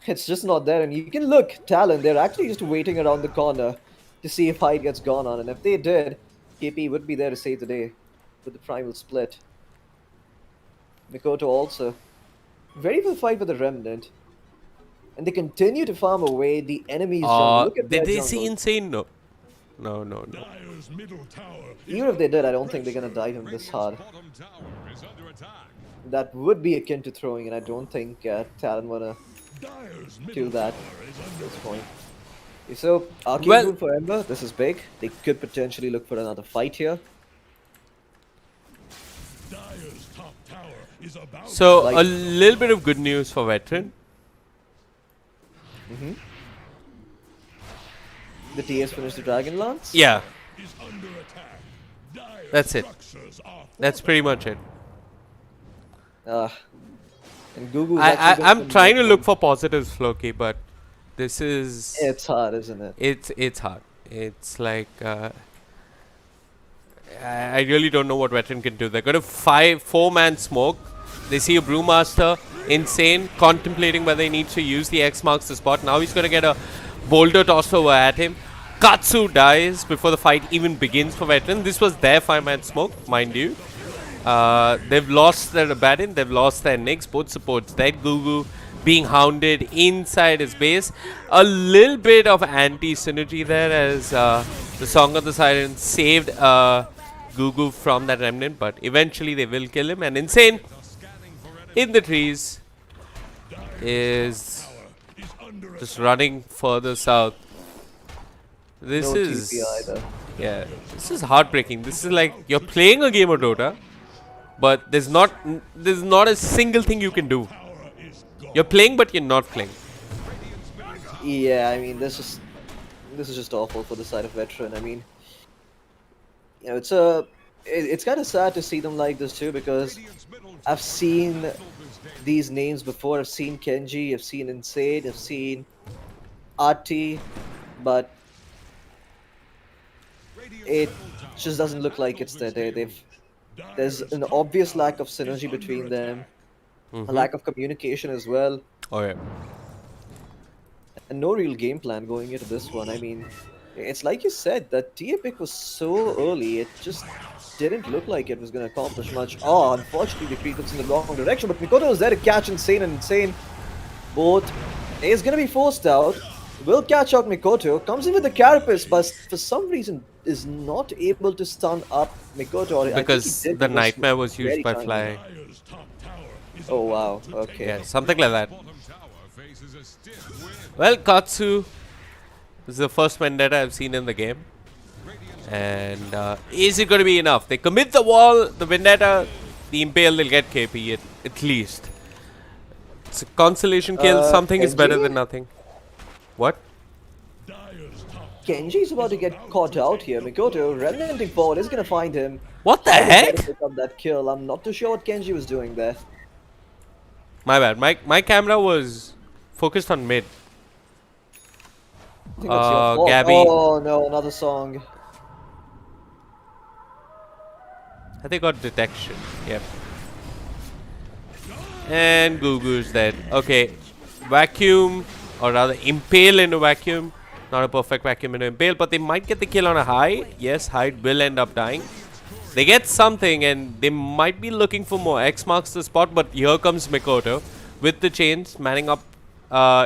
It's just not there, and you can look, Talon, they're actually just waiting around the corner to see if Hyde gets gone on, and if they did, KP would be there to save the day with the Primal Split. Mikoto also. Very well fight with the Remnant. And they continue to farm away the enemy's jungle. Look at Did their they see jungle. insane? No. No. Dire's middle tower is Even if they did, I don't think they're gonna dive him this hard. bottom tower is under attack. That would be akin to throwing, and I don't think Talon wanna Dire's do middle that tower is at under this point. So, Arcade Well- Rule for Ember, this is big. They could potentially look for another fight here. Dire's top tower is about So Like- a little bit of good news for Veteran. The TS finished the Dragon Lance. Yeah, is under attack. Dire's that's it. structures are That's pretty much it. And Gugu's I, actually I'm been trying to some- look for positives, Floki, but this is It's hard, isn't it? it's hard. It's like I really don't know what Veteran can do. They're going to 4-man smoke. They see a Brewmaster, insane, contemplating whether he needs to use the X marks the spot. Now he's going to get a boulder tossed over at him. Katsu dies before the fight even begins for Veteran. This was their 5-man smoke, mind you. They've lost their Abaddon, they've lost their Nyx, both supports dead. Gugu being hounded inside his base. A little bit of anti-synergy there as the Song of the Siren saved Gugu from that remnant, but eventually they will kill him. And Insane in the trees is just running further south. This No is TP either. yeah, this is heartbreaking. This is like you're playing a game of Dota, but there's not a single thing you can do. You're playing, but you're not playing. Yeah, I mean, this is just awful for the side of Veteran. I mean, you know, it's kind of sad to see them like this too, because I've seen these names before. I've seen Kenji, I've seen Insane, I've seen Arti, but it just doesn't look like it's their day. There's an obvious lack of synergy between them, a lack of communication as well, Oh yeah. and no real game plan going into this one. I mean, it's like you said, that TA pick was so early, it just didn't look like it was going to accomplish much. Oh, unfortunately, the creep looks in the wrong direction, but Mikoto is there to catch Insane, and Insane both is going to be forced out. Will catch out Mikoto, comes in with the Carapace, but for some reason is not able to stun up Mikoto. Or I think he Because did, the but was nightmare was used very by tiny. Fly. Dire's top tower is Oh wow, okay. Yeah, something like that. bottom tower faces a stiff wind. Well, Katsu is the first vendetta I've seen in the game. And is it going to be enough? They commit the wall, the vendetta, the Impale, they'll get KP at least. It's a consolation kill. Something is better Kenji? than nothing. What? Dire's top Kenji's about to get caught out here. Mikoto, relenting forward, is going to find him. What the He's gonna heck? pick up that kill. I'm not too sure what Kenji was doing there. My bad. My camera was focused on mid. I think that's your fault. Gabby. Oh no, another song. I think got detection. Yep. And Gugu's dead. Okay. Vacuum, or rather Impale into Vacuum. Not a perfect Vacuum into Impale, but they might get the kill on a Hyde. Yes, Hyde will end up dying. They get something, and they might be looking for more. X marks the spot, but here comes Mikoto with the chains, manning up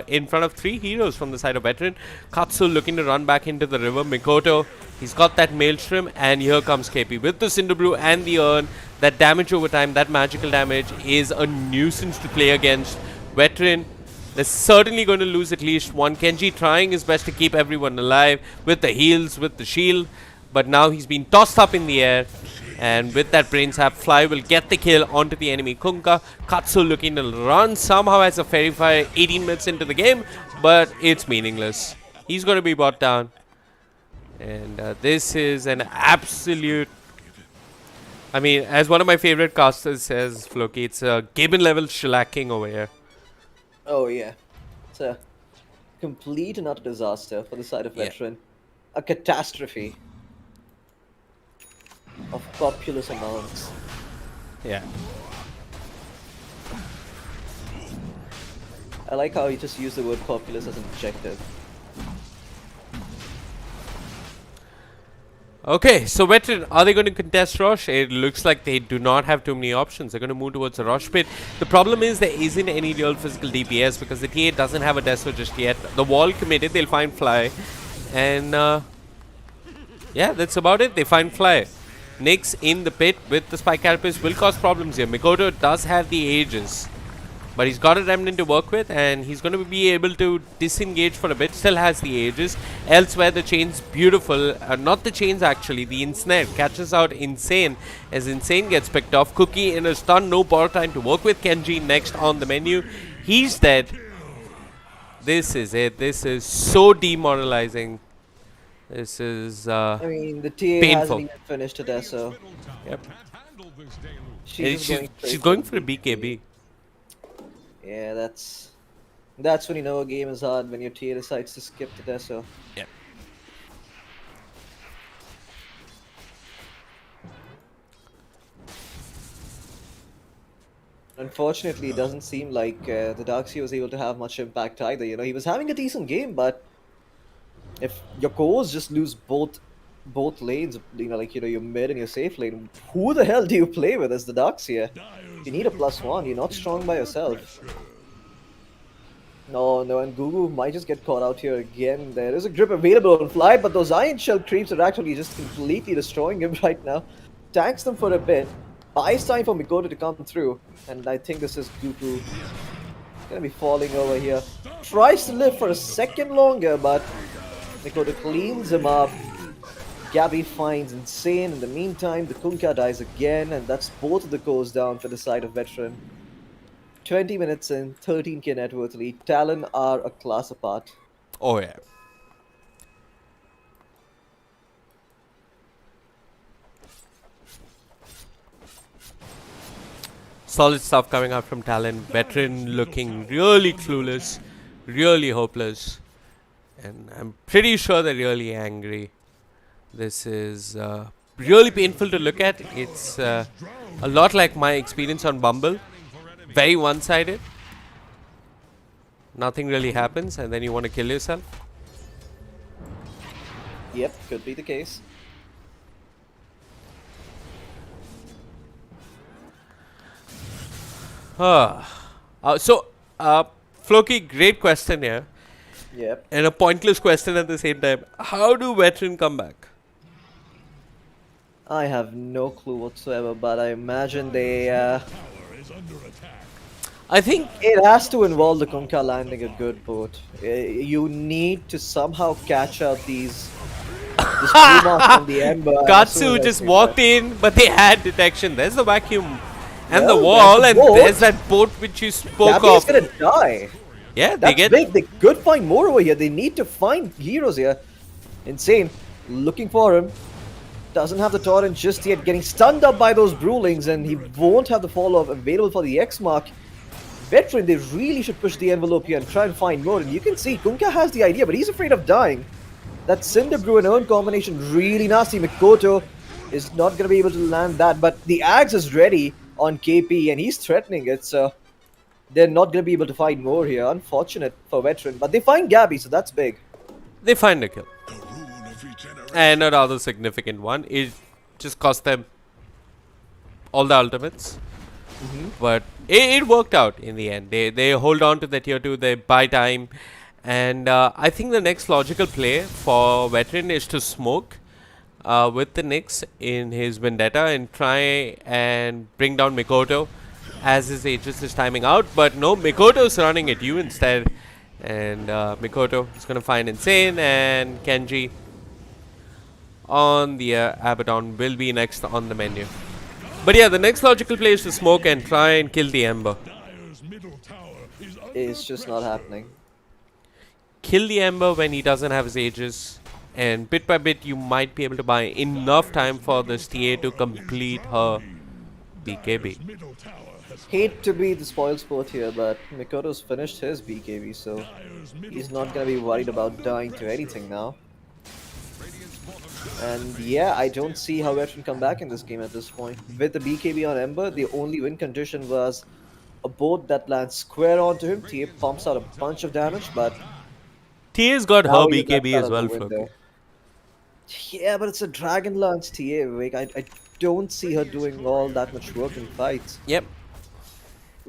in front of 3 heroes from the side of Veteran. Katsu looking to run back into the river. Mikoto, he's got that Maelstrom, and here comes KP with the Cinderbrew and the Urn. That damage over time, that magical damage is a nuisance to play against. Veteran, they're certainly going to lose at least one. Kenji trying his best to keep everyone alive with the heals, with the shield, but now he's been tossed up in the air. And with that brain sap, Fly will get the kill onto the enemy Kunkka. Katsu looking to run somehow as a fairy fire 18 minutes into the game, but it's meaningless. He's going to be brought down. And this is an absolute... I mean, as one of my favorite casters says, Floki, it's a Gibbon level shellacking over here. Oh yeah, it's a complete and utter disaster for the side of Yeah. Veteran. A catastrophe of populous amounts. Yeah. I like how he just used the word populous as an adjective. Okay, so Veteran, are they going to contest Rosh? It looks like they do not have too many options. They're going to move towards the Rosh pit. The problem is there isn't any real physical DPS because the TA doesn't have a Deso just yet. The wall committed, they'll find Fly. And yeah, that's about it. They find Fly. Nyx in the pit with the Spike Carapace will cause problems here. Mikoto does have the Aegis, but he's got a Remnant to work with, and he's going to be able to disengage for a bit. Still has the Aegis. Elsewhere, the chain's beautiful. Not the chains, actually. The Ensnare catches out Insane as Insane gets picked off. Cookie in a stun. No borrow time to work with. Kenji next on the menu. He's dead. This is it. This is so demoralizing. This is I mean, the TA painful. hasn't even finished it, so Yep. Can't handle this deluge. She's going for a BKB. Yeah, that's when you know a game is hard, when your TA decides to skip the Deso. Yep. Unfortunately, it doesn't seem like the Darkseer was able to have much impact either. You know, he was having a decent game, but if your cores just lose both lanes, you know, like, you know, your mid and your safe lane, who the hell do you play with as the Darkseer? You need a +1. You're not strong by yourself. No, and Gugu might just get caught out here again. There is a grip available on Fly, but those Iron Shell creeps are actually just completely destroying him right now. Tanks them for a bit. Buys time for Mikoto to come through. And I think this is Gugu gonna be falling over here. Tries to live for a second longer, but Mikoto cleans him up. Gabby finds Insane. In the meantime, the Kunkka dies again, and that's both of the cores down for the side of Veteran. 20 minutes in, 13k net worth lead. Talon are a class apart. Oh, yeah. Solid stuff coming out from Talon. Veteran looking really clueless, really hopeless. And I'm pretty sure they're really angry. This is really painful to look at. It's a lot like my experience on Bumble. Very one-sided. Nothing really happens and then you want to kill yourself. Yep, could be the case. Floki, great question here. Yep. And a pointless question at the same time. How do Veteran come back? I have no clue whatsoever, but I imagine they... I think It has to involve the Kunkka landing a good boat. You need to somehow catch out these... this blue mark on the Ember. and as soon Katsu as just they walked catch- in, but they had detection. There's the vacuum and the Well, wall, there's and the boat. there's that boat which you spoke Gabby's of. gonna die. Yeah, they That's get big. They could find more over here. They need to find heroes here. Insane. Looking for him. Doesn't have the torrent just yet. Getting stunned up by those Brewlings, and he won't have the follow-up available for the X mark. Veteran, they really should push the envelope here and try and find more. And you can see Kunkka has the idea, but he's afraid of dying. That Cinder Brew and Urn combination really nasty. Mikoto is not going to be able to land that, but the Axe is ready on KP, and he's threatening it, so they're not going to be able to find more here. Unfortunate for Veteran, but they find Gabby, so that's big. they find a kill. The ruin of regeneration. And a rather significant one. It just cost them all the ultimates. But it worked out in the end. They hold on to the tier 2, they buy time. And I think the next logical play for Veteran is to smoke with the Nyx in his Vendetta and try and bring down Mikoto as his Aegis is timing out. But no, Mikoto's running at you instead. And Mikoto is going to find Insane, and Kenji on the Abaddon will be next on the menu. But yeah, the next logical play is to smoke and try and kill the Ember. Dire's middle tower is under It's just not happening. Kill the Ember when he doesn't have his Aegis, and bit by bit you might be able to buy enough time for this TA to complete her BKB. middle tower has Hate to be the spoil sport here, but Mikoto's finished his BKB, so Dire's middle he's not going to be worried about dying to anything now. And yeah, I don't see how Veteran come back in this game at this point. With the BKB on Ember, the only win condition was a boat that lands square onto him. TA pumps out a bunch of damage, but TA's got her now he- that's BKB out as of the well, window. Floki. Yeah, but it's a Dragon Lance TA, Vivek. I don't see her doing all that much work in fights. Yep.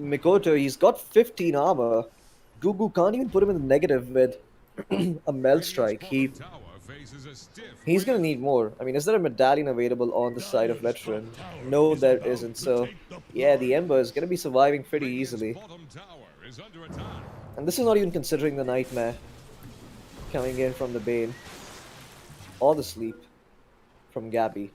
Mikoto, he's got 15 armor. Gugu can't even put him in the negative with a Mel Radiant's Strike. bottom tower faces a stiff He's gonna wind. need more. I mean, is there a medallion available on the side of Dire's top veteran? tower No, is there about isn't. to So, take the yeah, the plunge. Ember is gonna be surviving pretty Radiant's easily. bottom tower is under attack. And this is not even considering the Nightmare coming in from the Bane or the Sleep from Gabby.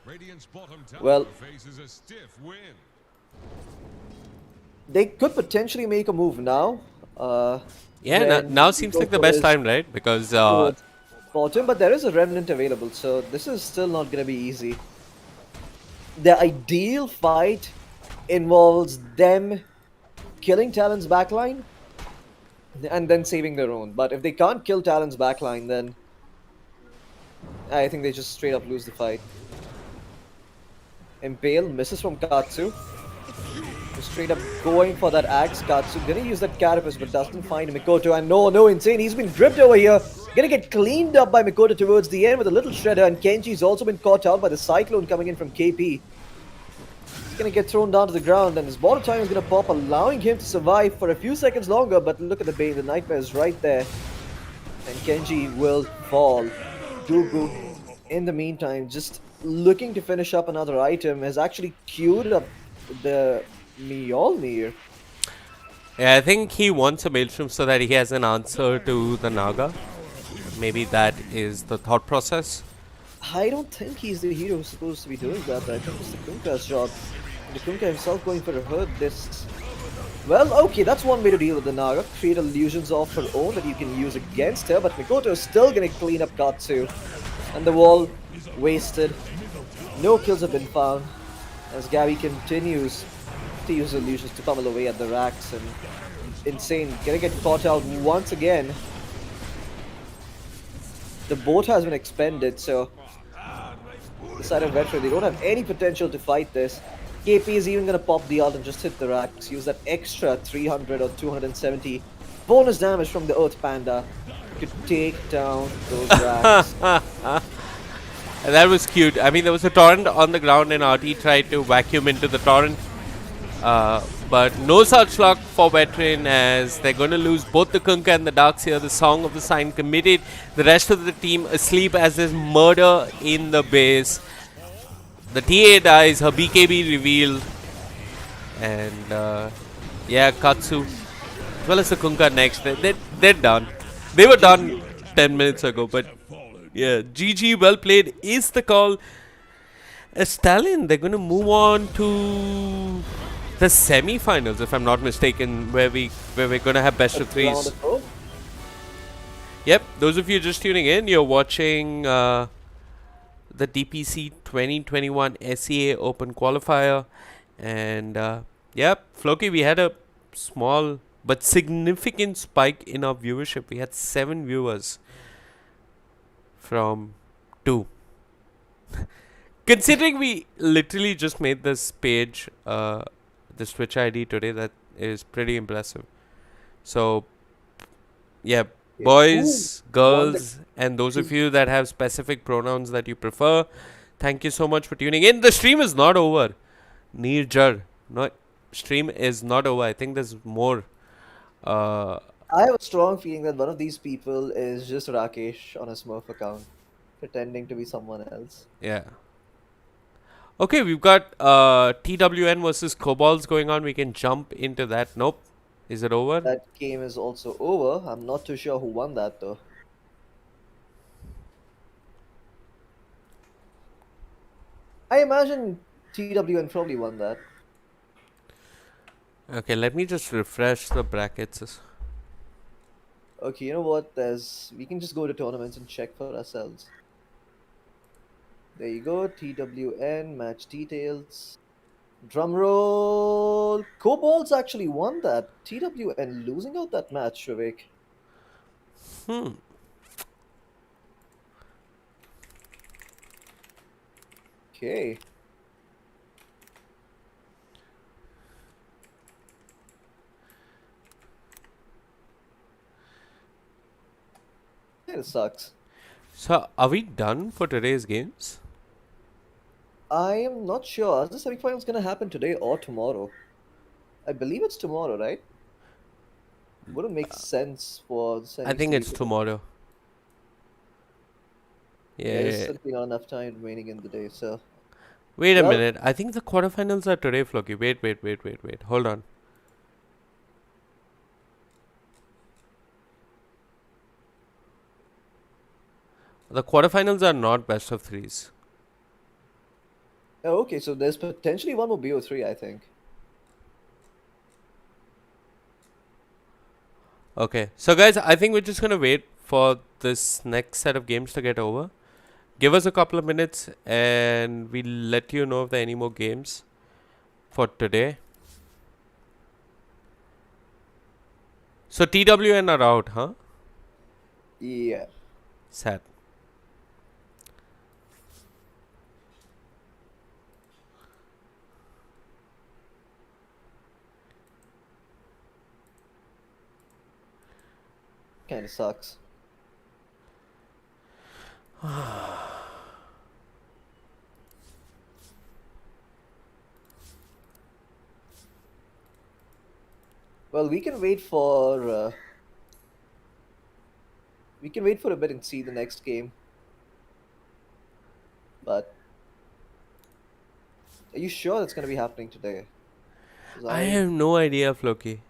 Radiant's bottom tower Well, faces a stiff wind. they could potentially make a move now. Yeah, When now seems like the Mikoto best is time, right? Because towards bottom, but there is a remnant available, so this is still not gonna be easy. The ideal fight involves them killing Talon's backline and then saving their own. But if they can't kill Talon's backline, then I think they just straight up lose the fight. Impale misses from Katsu. Just straight up going for that axe. Katsu gonna use that carapace but doesn't find Mikoto. And no, insane. He's been gripped over here. Gonna get cleaned up by Mikoto towards the end with a little shredder. And Kenji's also been caught out by the cyclone coming in from KP. He's gonna get thrown down to the ground, and his bottom time is gonna pop, allowing him to survive for a few seconds longer. But look at the Bane, the Nightmare is right there, and Kenji will fall. Gugu, in the meantime, just looking to finish up another item, has actually queued up the Mjolnir. yeah, I think he wants a Maelstrom so that he has an answer to the Naga. Maybe that is the thought process. I don't think he's the hero who's supposed to be doing that. I think it's the Kunka's job. The Kunka himself going for a hurt this. Well, okay, that's one way to deal with the Naga. Create illusions of her own that you can use against her, but Mikoto is still gonna clean up Katsu. And the wall wasted. No kills have been found. As Gabby continues to use illusions to pummel away at the racks, and insane, gonna get caught out once again. The boat has been expended, so the side of veteran, they don't have any potential to fight this. KP is even gonna pop the ult and just hit the racks, use that extra 300 or 270 bonus damage from the Earth Panda to take down those racks. That was cute. I mean, there was a torrent on the ground and RT tried to vacuum into the torrent. But no such luck for veteran, as they're going to lose both the Kunkka and the Darkseer. The Song of the Sign committed. The rest of the team asleep as there's murder in the base. The TA dies, her BKB revealed. And yeah, Katsu, as well as the Kunkka next. They're done. They were done 10 minutes ago, but yeah, GG, well played is the call. As Talon, they're going to move on to the semi-finals, if I'm not mistaken, where we're going to have best of Round threes. of four. Yep, those of you just tuning in, you're watching the DPC 2021 SEA Open Qualifier. And yep, Floki, we had a small but significant spike in our viewership. We had 7 viewers from 2. Considering we literally just made this page, this Twitch ID today, that is pretty impressive. So, yeah, boys, girls, and those of you that have specific pronouns that you prefer, thank you so much for tuning in. The stream is not over. Neerjar, stream is not over. I think there's more. I have a strong feeling that one of these people is just Rakesh on a Smurf account, pretending to be someone else. Yeah. Okay, we've got TWN versus Kobolds going on. We can jump into that. Nope. Is it over? That game is also over. I'm not too sure who won that though. I imagine TWN probably won that. Okay, let me just refresh the brackets. Okay, you know what? We can just go to tournaments and check for ourselves. There you go, TWN, match details. Drum roll! Kobolds actually won that. TWN losing out that match, Vivek. Okay. It sucks. So, are we done for today's games? I am not sure. Is the semifinals gonna happen today or tomorrow? I believe it's tomorrow, right? Wouldn't make sense for the semis I think to be it's today. tomorrow. There's Yeah. simply not enough time remaining in the day, so. Wait a Well- minute. I think the quarterfinals are today, Floki. Wait. Hold on. The quarterfinals are not best of threes. Oh, okay, so there's potentially one more BO3, I think. Okay. So, guys, I think we're just going to wait for this next set of games to get over. Give us a couple of minutes and we'll let you know if there are any more games for today. So, TWN are out, huh? Yeah. Sad. Kinda sucks. Well, we can wait for a bit and see the next game. But are you sure that's gonna be happening today? 'Cause I have no idea, Floki.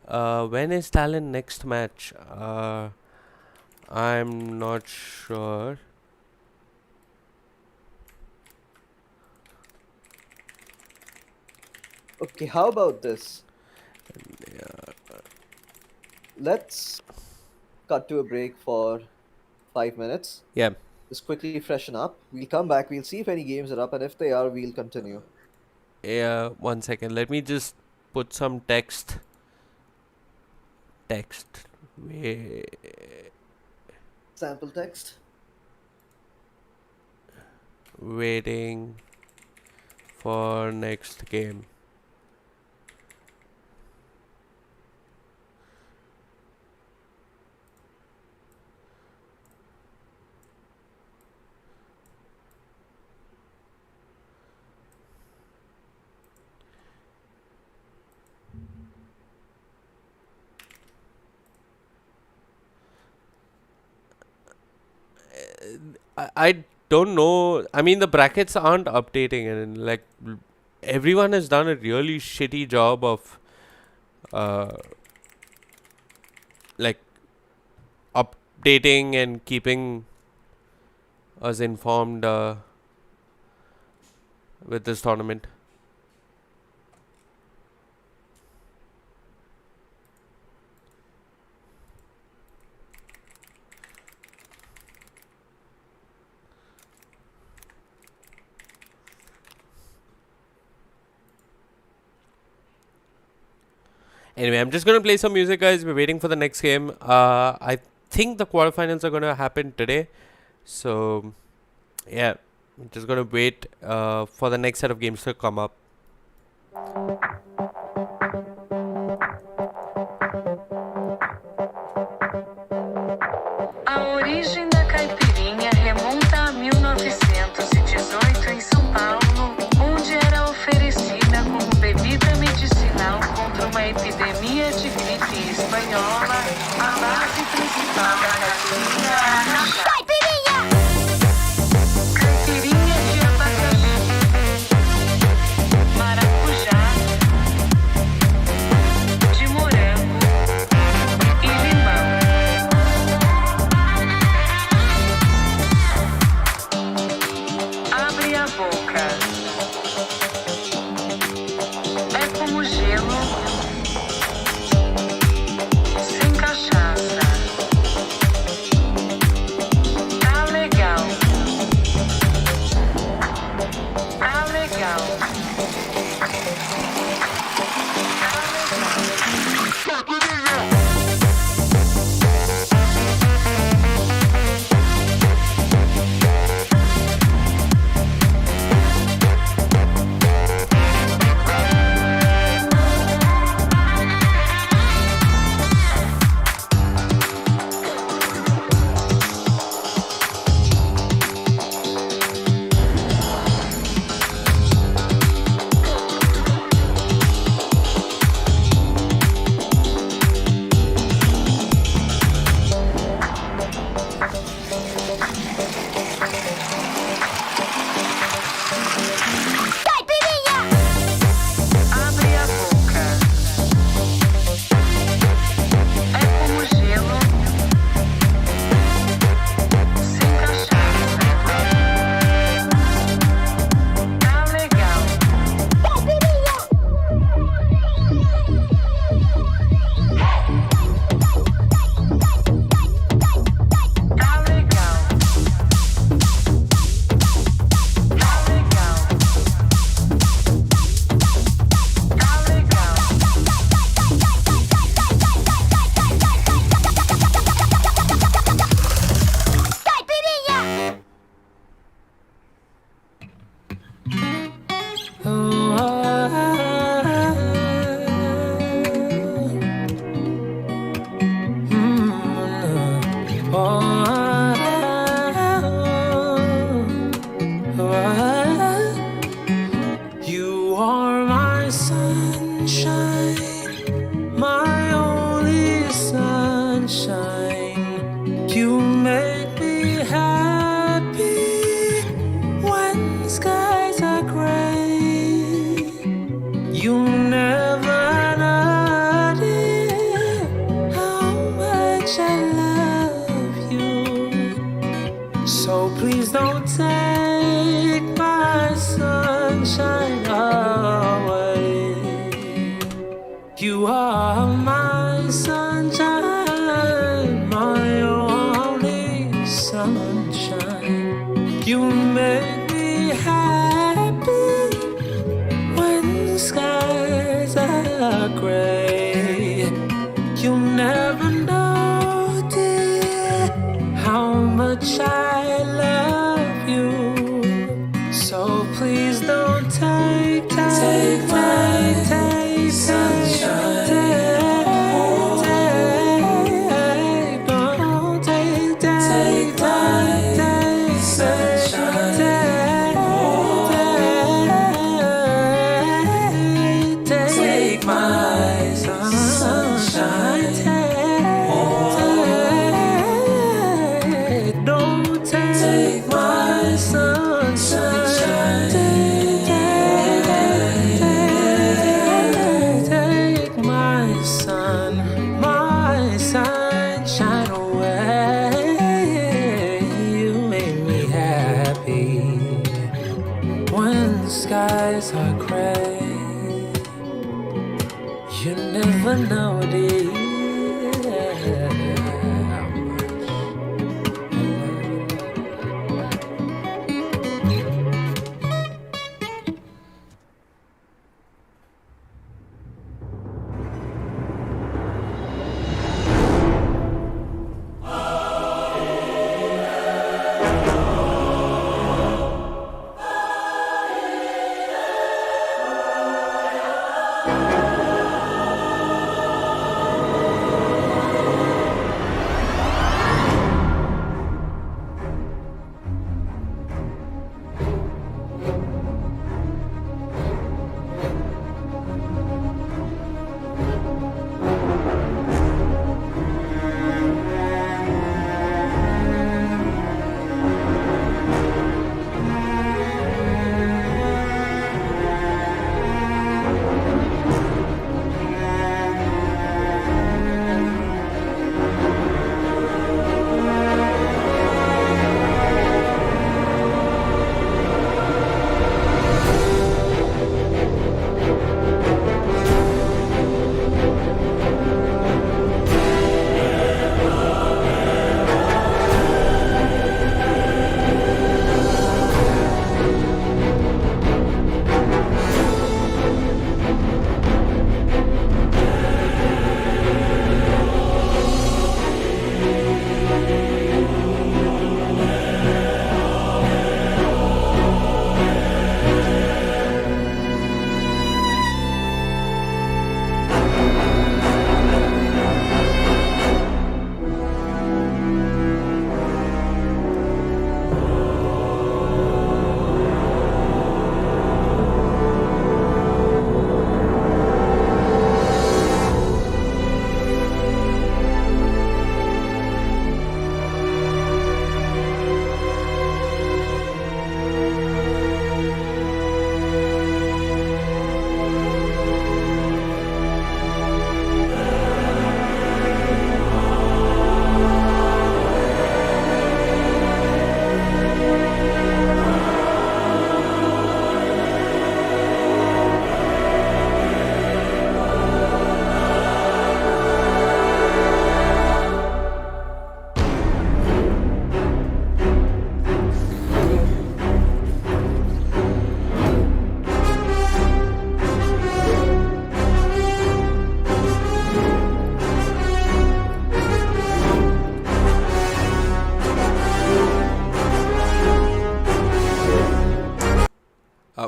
When is Talon next match? I'm not sure. Okay, how about this? Let's cut to a break for 5 minutes. Yeah. Just quickly freshen up. We'll come back. We'll see if any games are up, and if they are, we'll continue. Yeah. 1 second. Let me just put some text. Sample text. Waiting for next game. I don't know. I mean, the brackets aren't updating, and like everyone has done a really shitty job of like updating and keeping us informed with this tournament. Anyway, I'm just gonna play some music, guys. We're waiting for the next game. I think the quarterfinals are gonna happen today, so yeah, I'm just gonna wait for the next set of games to come up. A origem da caipirinha remonta a 1918 em São Paulo, onde era oferecida como bebida medicinal contra uma epidemia de gripe espanhola. A base principal da caipirinha é a cachaça. Caipirinha de abacaxi, maracujá, de morango e limão. Abre a boca. É como gelo sem cachaça. You are my sunshine, my only sunshine. You make me happy when the skies are gray. You never know, dear, how much I love you. So please don't take my sunshine. Take my sunshine. Take my sunshine. Don't take my sunshine. Take my sunshine away. You make me happy when the skies are gray. You never know, dear, how much I love you.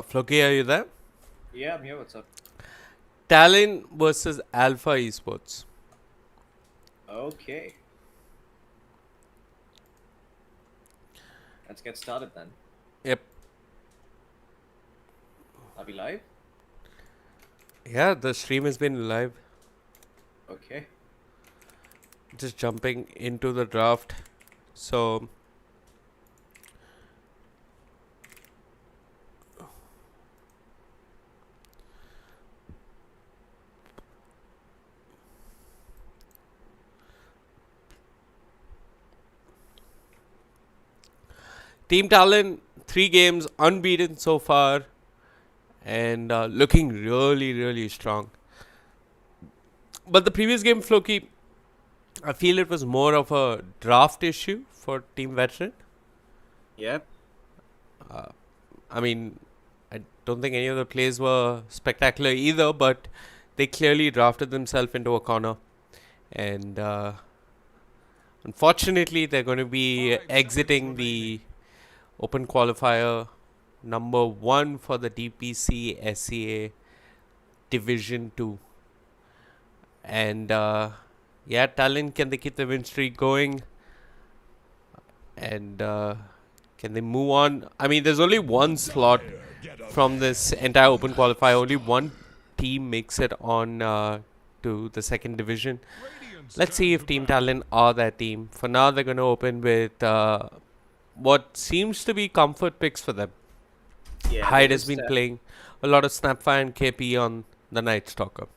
Floki, are you there? Yeah, I'm here. What's up? Talon versus Alpha Esports. Okay. Let's get started then. Yep. Are we live? Yeah, the stream has been live. Okay. Just jumping into the draft. So Team Talon, 3 games unbeaten so far, and looking really, really strong. But the previous game, Floki, I feel it was more of a draft issue for Team Veteran. Yep. I mean, I don't think any of the plays were spectacular either, but they clearly drafted themselves into a corner. And unfortunately, they're going to be exiting the Open Qualifier number 1 for the DPC SCA Division 2. And yeah, Talon, can they keep the win streak going? And can they move on? I mean, there's only one slot from this entire Open Qualifier. Only one team makes it on to the second division. Let's see if Team Talon are that team. For now, they're going to open with what seems to be comfort picks for them. Yeah. Hyde has been playing a lot of Snapfire and KP on the Night Stalker.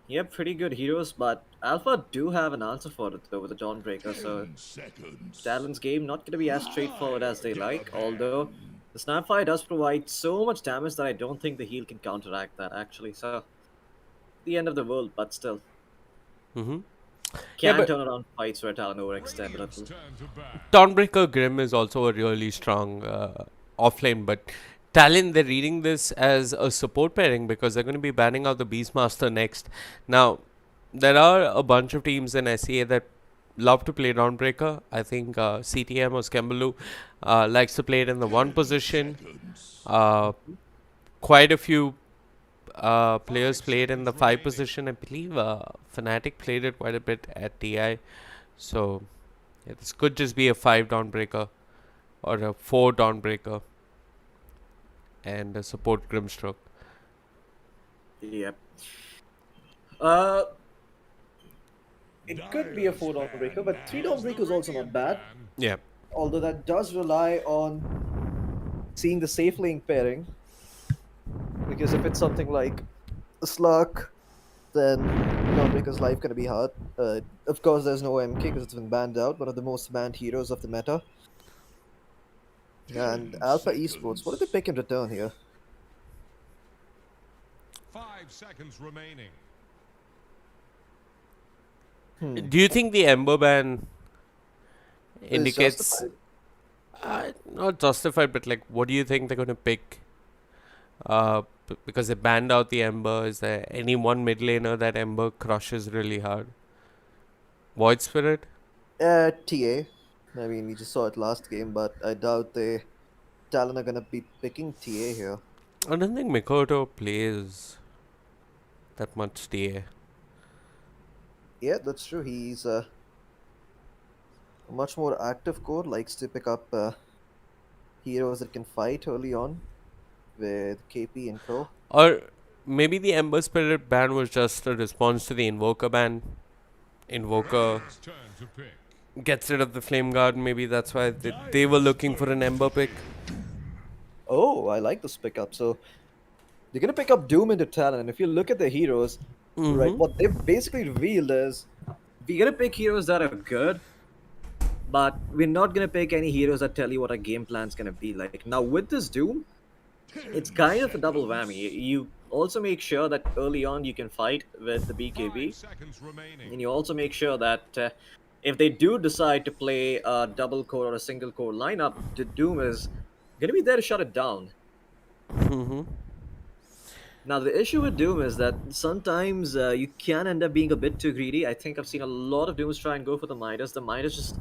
Yep, pretty good heroes, but Alpha do have an answer for it though with the Dawnbreaker, so 10 seconds. Talon's game not going to be as straightforward as they like, although the Snapfire does provide so much damage that I don't think the heal can counteract that actually, so the end of the world, but still. Mm-hmm. Can but- turn around fights where Talon overextended a Radiant's little. turn to bat. Dawnbreaker Grim is also a really strong offlane, but Talon, they're reading this as a support pairing because they're going to be banning out the Beastmaster next. Now, there are a bunch of teams in SEA that love to play Dawnbreaker. I think CTM or Skembaloo likes to play it in the 1 position. Quite a few players played in the 5 position. I believe Fnatic played it quite a bit at TI. So, yeah, this could just be a 5 Dawnbreaker or a 4 Dawnbreaker and a support Grimstroke. Yep. It could be a 4 Dawnbreaker, but 3 Dawnbreaker is also not bad. Yeah. Although that does rely on seeing the safe lane pairing. Because if it's something like a Slurk, then Dawnbreaker's life gonna be hard. Of course, there's no MK because it's been banned out, one of the most banned heroes of the meta. And Alpha Esports, what did they pick in return here? 5 seconds remaining. Do you think the Ember ban Is indicates justified? not justified, but like, what do you think they're going to pick? Because they banned out the Ember. Is there any one mid laner that Ember crushes really hard? Void Spirit? TA. I mean, we just saw it last game, but I doubt Talon are gonna be picking TA here. I don't think Mikoto plays that much TA. Yeah, that's true. He's a much more active core, likes to pick up heroes that can fight early on with KP and Co. Or maybe the Ember Spirit ban was just a response to the Invoker ban. Invoker It's turn to pick. gets rid of the Flame Guard. Maybe that's why they were looking for an Ember pick. Oh, I like this pickup. So they're gonna pick up Doom into Talon, and if you look at the heroes, right, what they've basically revealed is we're gonna pick heroes that are good, but we're not gonna pick any heroes that tell you what our game plan's gonna be like. Now with this Doom, it's kind of a double whammy. You also make sure that early on you can fight with the 5 BKB, seconds remaining. and you also make sure that if they do decide to play a double core or a single core lineup, the Doom is gonna be there to shut it down. Now the issue with Doom is that sometimes you can end up being a bit too greedy. I think I've seen a lot of Dooms try and go for the Midas. The Midas just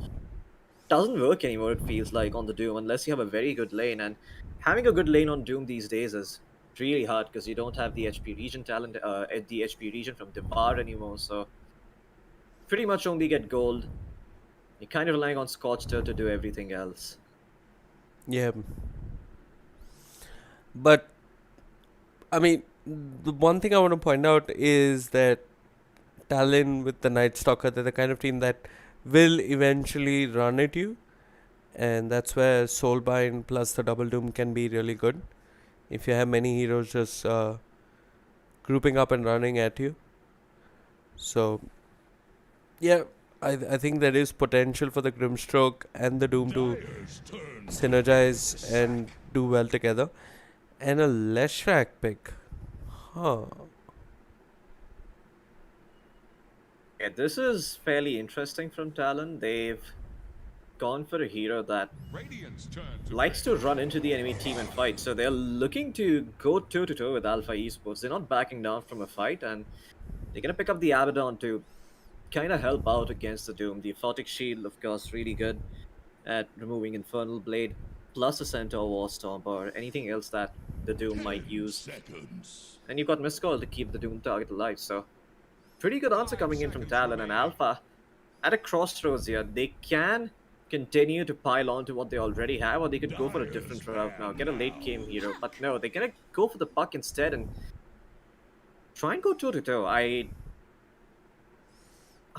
doesn't work anymore, it feels like, on the Doom unless you have a very good lane, and having a good lane on Doom these days is really hard because you don't have the HP region talent, the HP region from Devar anymore, so pretty much only get gold. You're kind of relying on Scorchter to do everything else. Yeah. But, I mean, the one thing I want to point out is that Talon with the Night Stalker, they're the kind of team that will eventually run at you. And that's where Soulbind plus the Double Doom can be really good. If you have many heroes just grouping up and running at you. So, yeah, I think there is potential for the Grimstroke and the Doom to Dyer's turn. synergize and do well together. And a Leshrac pick. Huh. Okay, this is fairly interesting from Talon. They've gone for a hero that Radiant's turn to likes to run into the enemy team and fight. So they're looking to go toe to toe with Alpha Esports. They're not backing down from a fight, and they're gonna pick up the Abaddon to kind of help out against the Doom. The Aphotic Shield, of course, really good at removing Infernal Blade, plus a Centaur War Stomp or anything else that the Doom might 10 use. seconds. And you've got Mistcall to keep the Doom target alive. So pretty good answer 5 coming in from seconds Talon and remaining. Alpha. At a crossroads here, they can continue to pile on to what they already have, or they could go for a different route now, get a late game hero. But no, they're gonna go for the puck instead and try and go toe to toe.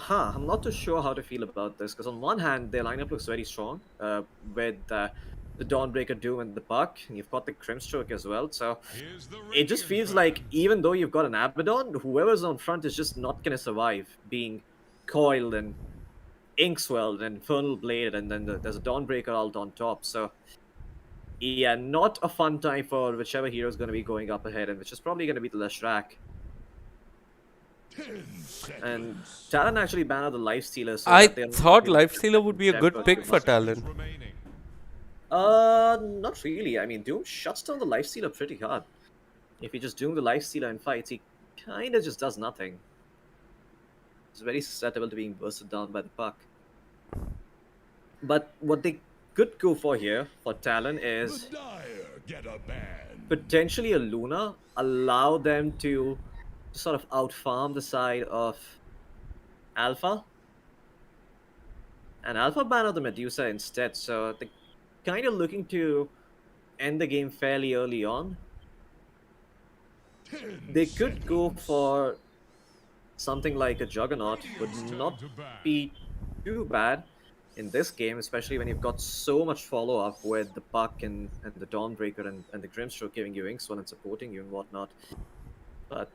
I'm not too sure how to feel about this, because on one hand, their lineup looks very strong with the Dawnbreaker, Doom, and the Puck, and you've got the Grimstroke as well. So Here's the it just Radiant feels like fans. even though you've got an Abaddon, whoever's on front is just not going to survive being coiled and Inkswelled and Infernal Blade, and then there's a Dawnbreaker out on top. So yeah, not a fun time for whichever hero is going to be going up ahead, and which is probably going to be the Leshrac. 10 And seconds. Talon actually banned out the Lifestealer. So I that they're not thought able to Lifestealer would be a temper good pick too for much. Talon. Remaining. Not really. I mean, Doom shuts down the Lifestealer pretty hard. If you just Doom the Lifestealer in fights, he kind of just does nothing. It's very susceptible to being bursted down by the puck. But what they could go for here, for Talon, The is Dire get a ban. potentially a Luna, allow them to sort of outfarm the side of Alpha. And Alpha ban out the Medusa instead, so they're kind of looking to end the game fairly early on. 10 They could go seconds. for something like a Juggernaut, would Radiant's turn not to ban. be too bad in this game, especially when you've got so much follow-up with the Puck and the Dawnbreaker and the Grimstroke giving you Inkswell and supporting you and whatnot. But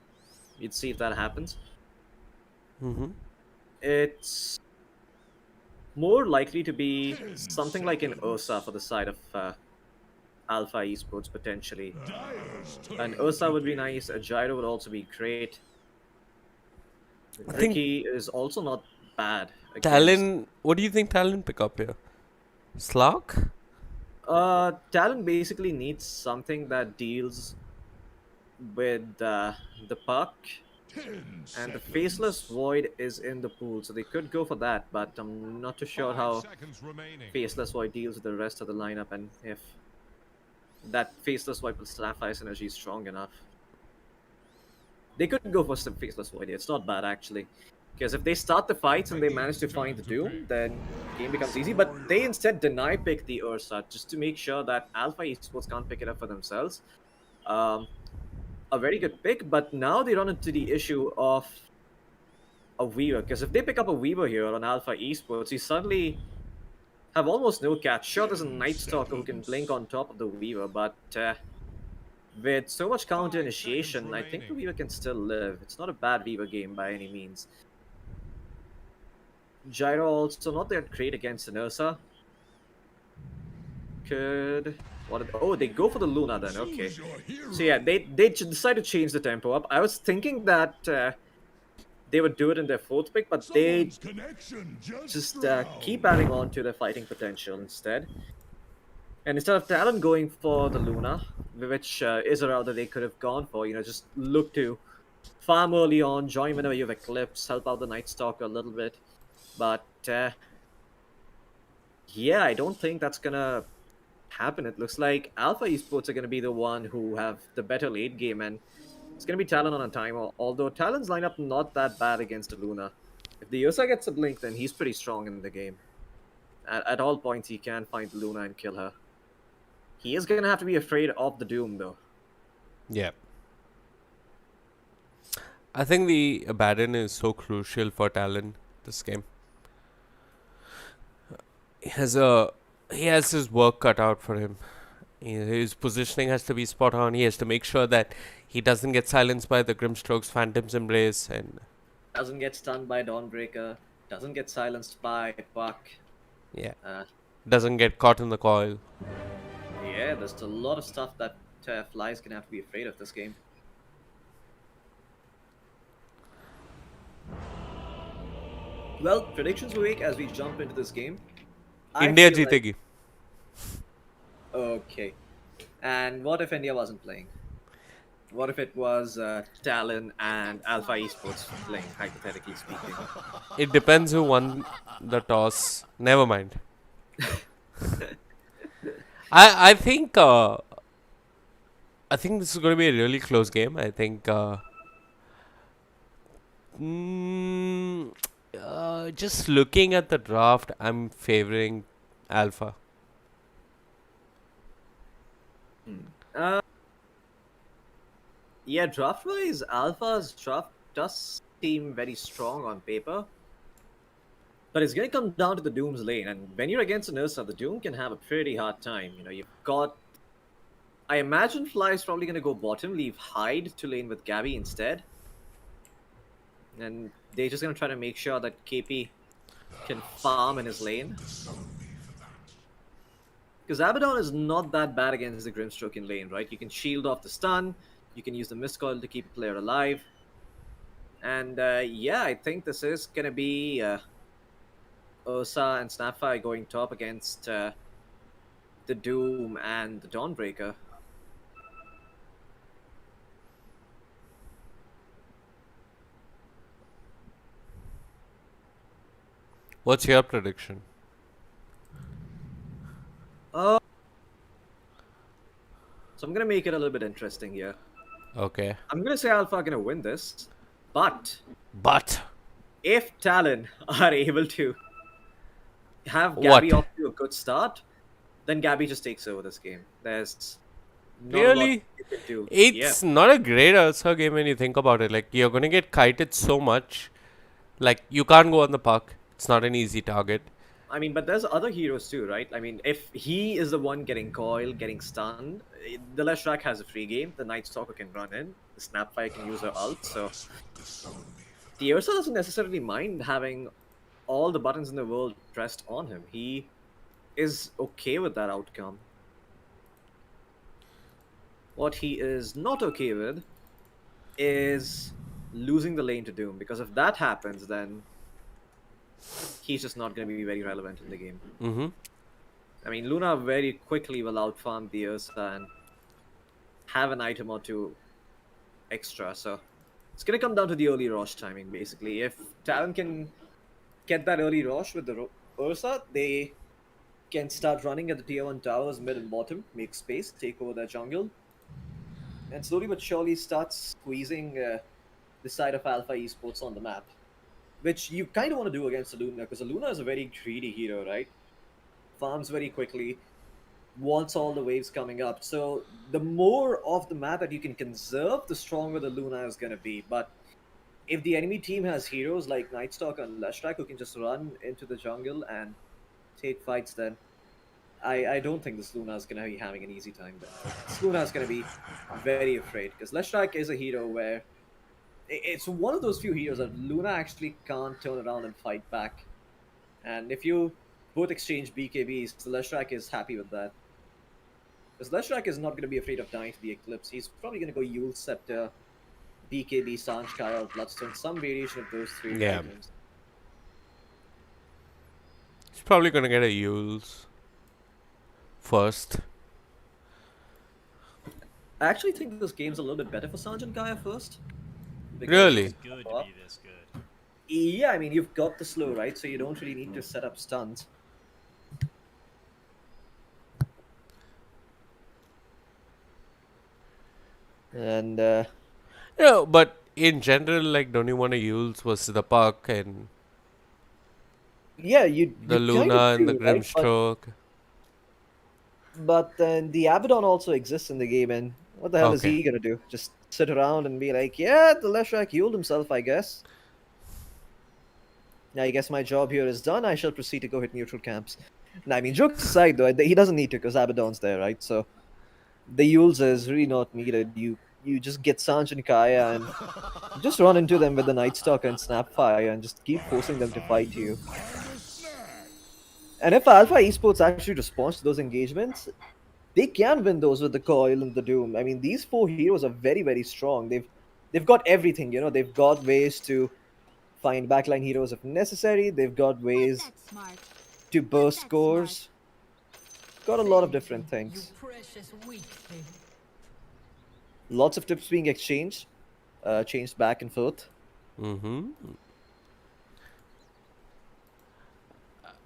you'd see if that happens. Mm-hmm. It's more likely to be 10 something like an seconds. Ursa for the side of Alpha Esports, potentially. Dire's turn An Ursa to would be face. nice, a Gyro would also be great. I think Ricky is also not bad against... Talon. What do you think Talon pick up here? Slark? Talon basically needs something that deals with the Puck, 10 and seconds. the Faceless Void is in the pool, so they could go for that, but I'm not too sure 5 how seconds remaining. Faceless Void deals with the rest of the lineup, and if that Faceless Void with Sapphire synergy is strong enough. They could go for some Faceless Void here. It's not bad, actually. Because if they start the fights and they manage to find the Doom, then the game becomes easy. But they instead deny pick the Ursa just to make sure that Alpha Esports can't pick it up for themselves. A very good pick, but now they run into the issue of a Weaver. Because if they pick up a Weaver here on Alpha Esports, you suddenly have almost no catch. Sure, there's a Night Stalker who can blink on top of the Weaver, but with so much counter 5 initiation, seconds I think the remaining. Weaver can still live. It's not a bad Weaver game by any means. Gyro also not that great against an Ursa. Could... Oh, they go for the Luna then, okay. Choose your hero. So yeah, they decide to change the tempo up. I was thinking that they would do it in their fourth pick, but they Someone's connection just drowned. keep adding on to their fighting potential instead. And instead of Talon going for the Luna, which is a route that they could have gone for, just look to farm early on, join whenever you have Eclipse, help out the Night Stalker a little bit. But yeah, I don't think that's gonna happen. It looks like Alpha Esports are gonna be the one who have the better late game, and it's gonna be Talon on a timer. Although Talon's lineup not that bad against a Luna. If the Ursa gets a blink, then he's pretty strong in the game. At all points, he can find Luna and kill her. He is gonna have to be afraid of the Doom, though. Yeah. I think the Abaddon is so crucial for Talon this game. He has his work cut out for him. His positioning has to be spot on. He has to make sure that he doesn't get silenced by the Grimstroke's Phantom's Embrace, and Doesn't get stunned by Dawnbreaker. Doesn't get silenced by Puck. yeah, Uh, doesn't get caught in the coil. yeah, there's a lot of stuff that Fly's gonna have to be afraid of this game. Well, predictions week as we jump into this game. I India feel like jeetegi. okay. And what if India wasn't playing? What if it was Talon and Alpha Esports playing, hypothetically speaking? It depends who won the toss. Never mind. I think this is going to be a really close game. I think mm, just looking at the draft, I'm favoring Alpha. Uh, yeah, draft wise, Alpha's draft does seem very strong on paper. But it's going to come down to the Doom's lane. And when you're against an Ursa, the Doom can have a pretty hard time. You know, you've got. I imagine Fly is probably going to go bottom, leave Hyde to lane with Gabby instead. And they're just going to try to make sure that KP can farm in his lane. Because Abaddon is not that bad against the Grimstroke in lane, right? You can shield off the stun, you can use the miscoil to keep a player alive. And yeah, I think this is going to be Ursa and Snapfire going top against the Doom and the Dawnbreaker. What's your prediction? So I'm going to make it a little bit interesting here. Okay. I'm going to say Alpha are going to win this. But But if Talon are able to have Gabby What? off to a good start, then Gabby just takes over this game. There's not a lot really, you can do. it's not a great Ursa game when you think about it. Like, you're going to get kited so much. Like, you can't go on the puck. It's not an easy target. I mean, but there's other heroes too, right? I mean, if he is the one getting coiled, getting stunned, the Leshrac has a free game. The Night Stalker can run in. The Snapfire can use her ult. So the Ursa doesn't necessarily mind having all the buttons in the world pressed on him. He is okay with that outcome. What he is not okay with is losing the lane to Doom, because if that happens, then he's just not going to be very relevant in the game. Mm-hmm. I mean, Luna very quickly will outfarm the Ursa and have an item or two extra. So it's going to come down to the early Rosh timing, basically. If Talon can get that early Rosh with the Ursa, they can start running at the tier 1 towers, mid and bottom, make space, take over their jungle, and slowly but surely start squeezing the side of Alpha Esports on the map. Which you kind of want to do against the Luna, because the Luna is a very greedy hero, right? Farms very quickly, wants all the waves coming up. So the more of the map that you can conserve, the stronger the Luna is going to be. But if the enemy team has heroes like Nightstalker and Leshrac who can just run into the jungle and take fights, then I don't think this Luna is going to be having an easy time there. This Luna is going to be very afraid, because Leshrac is a hero where it's one of those few heroes that Luna actually can't turn around and fight back. And if you both exchange BKBs, the Leshrac is happy with that. Because Leshrac is not going to be afraid of dying to the Eclipse. He's probably going to go Yule Scepter, BKB, Sanj Kaya, or Bloodstone, some variation of those three items. He's probably going to get a Yules first. I actually think this game's a little bit better for Sanj and Kaya first. because Really? it's Good to co-op. be this good. Yeah, I mean, you've got the slow, right? So you don't really need to set up stuns. And But in general, like, don't you want to use versus the puck and yeah, you the you Luna kind of and the do, right? Grimstroke? But then the Abaddon also exists in the game, and what the hell is Okay. he gonna do? Just sit around and be like, yeah, the Leshrac healed himself, I guess. Now, I guess my job here is done. I shall proceed to go hit neutral camps. Now, I mean, jokes aside, though, he doesn't need to because Abaddon's there, right? So the Yules is really not needed. You just get Sanj and Kaya and just run into them with the Night Stalker and Snapfire and just keep forcing them to fight you. And if Alpha Esports actually responds to those engagements, they can win those with the Coil and the Doom. I mean, these four heroes are very, very strong. They've got everything, you know. They've got ways to find backline heroes if necessary. They've got ways to burst scores. Got a lot of different things. Lots of tips being exchanged, changed back and forth.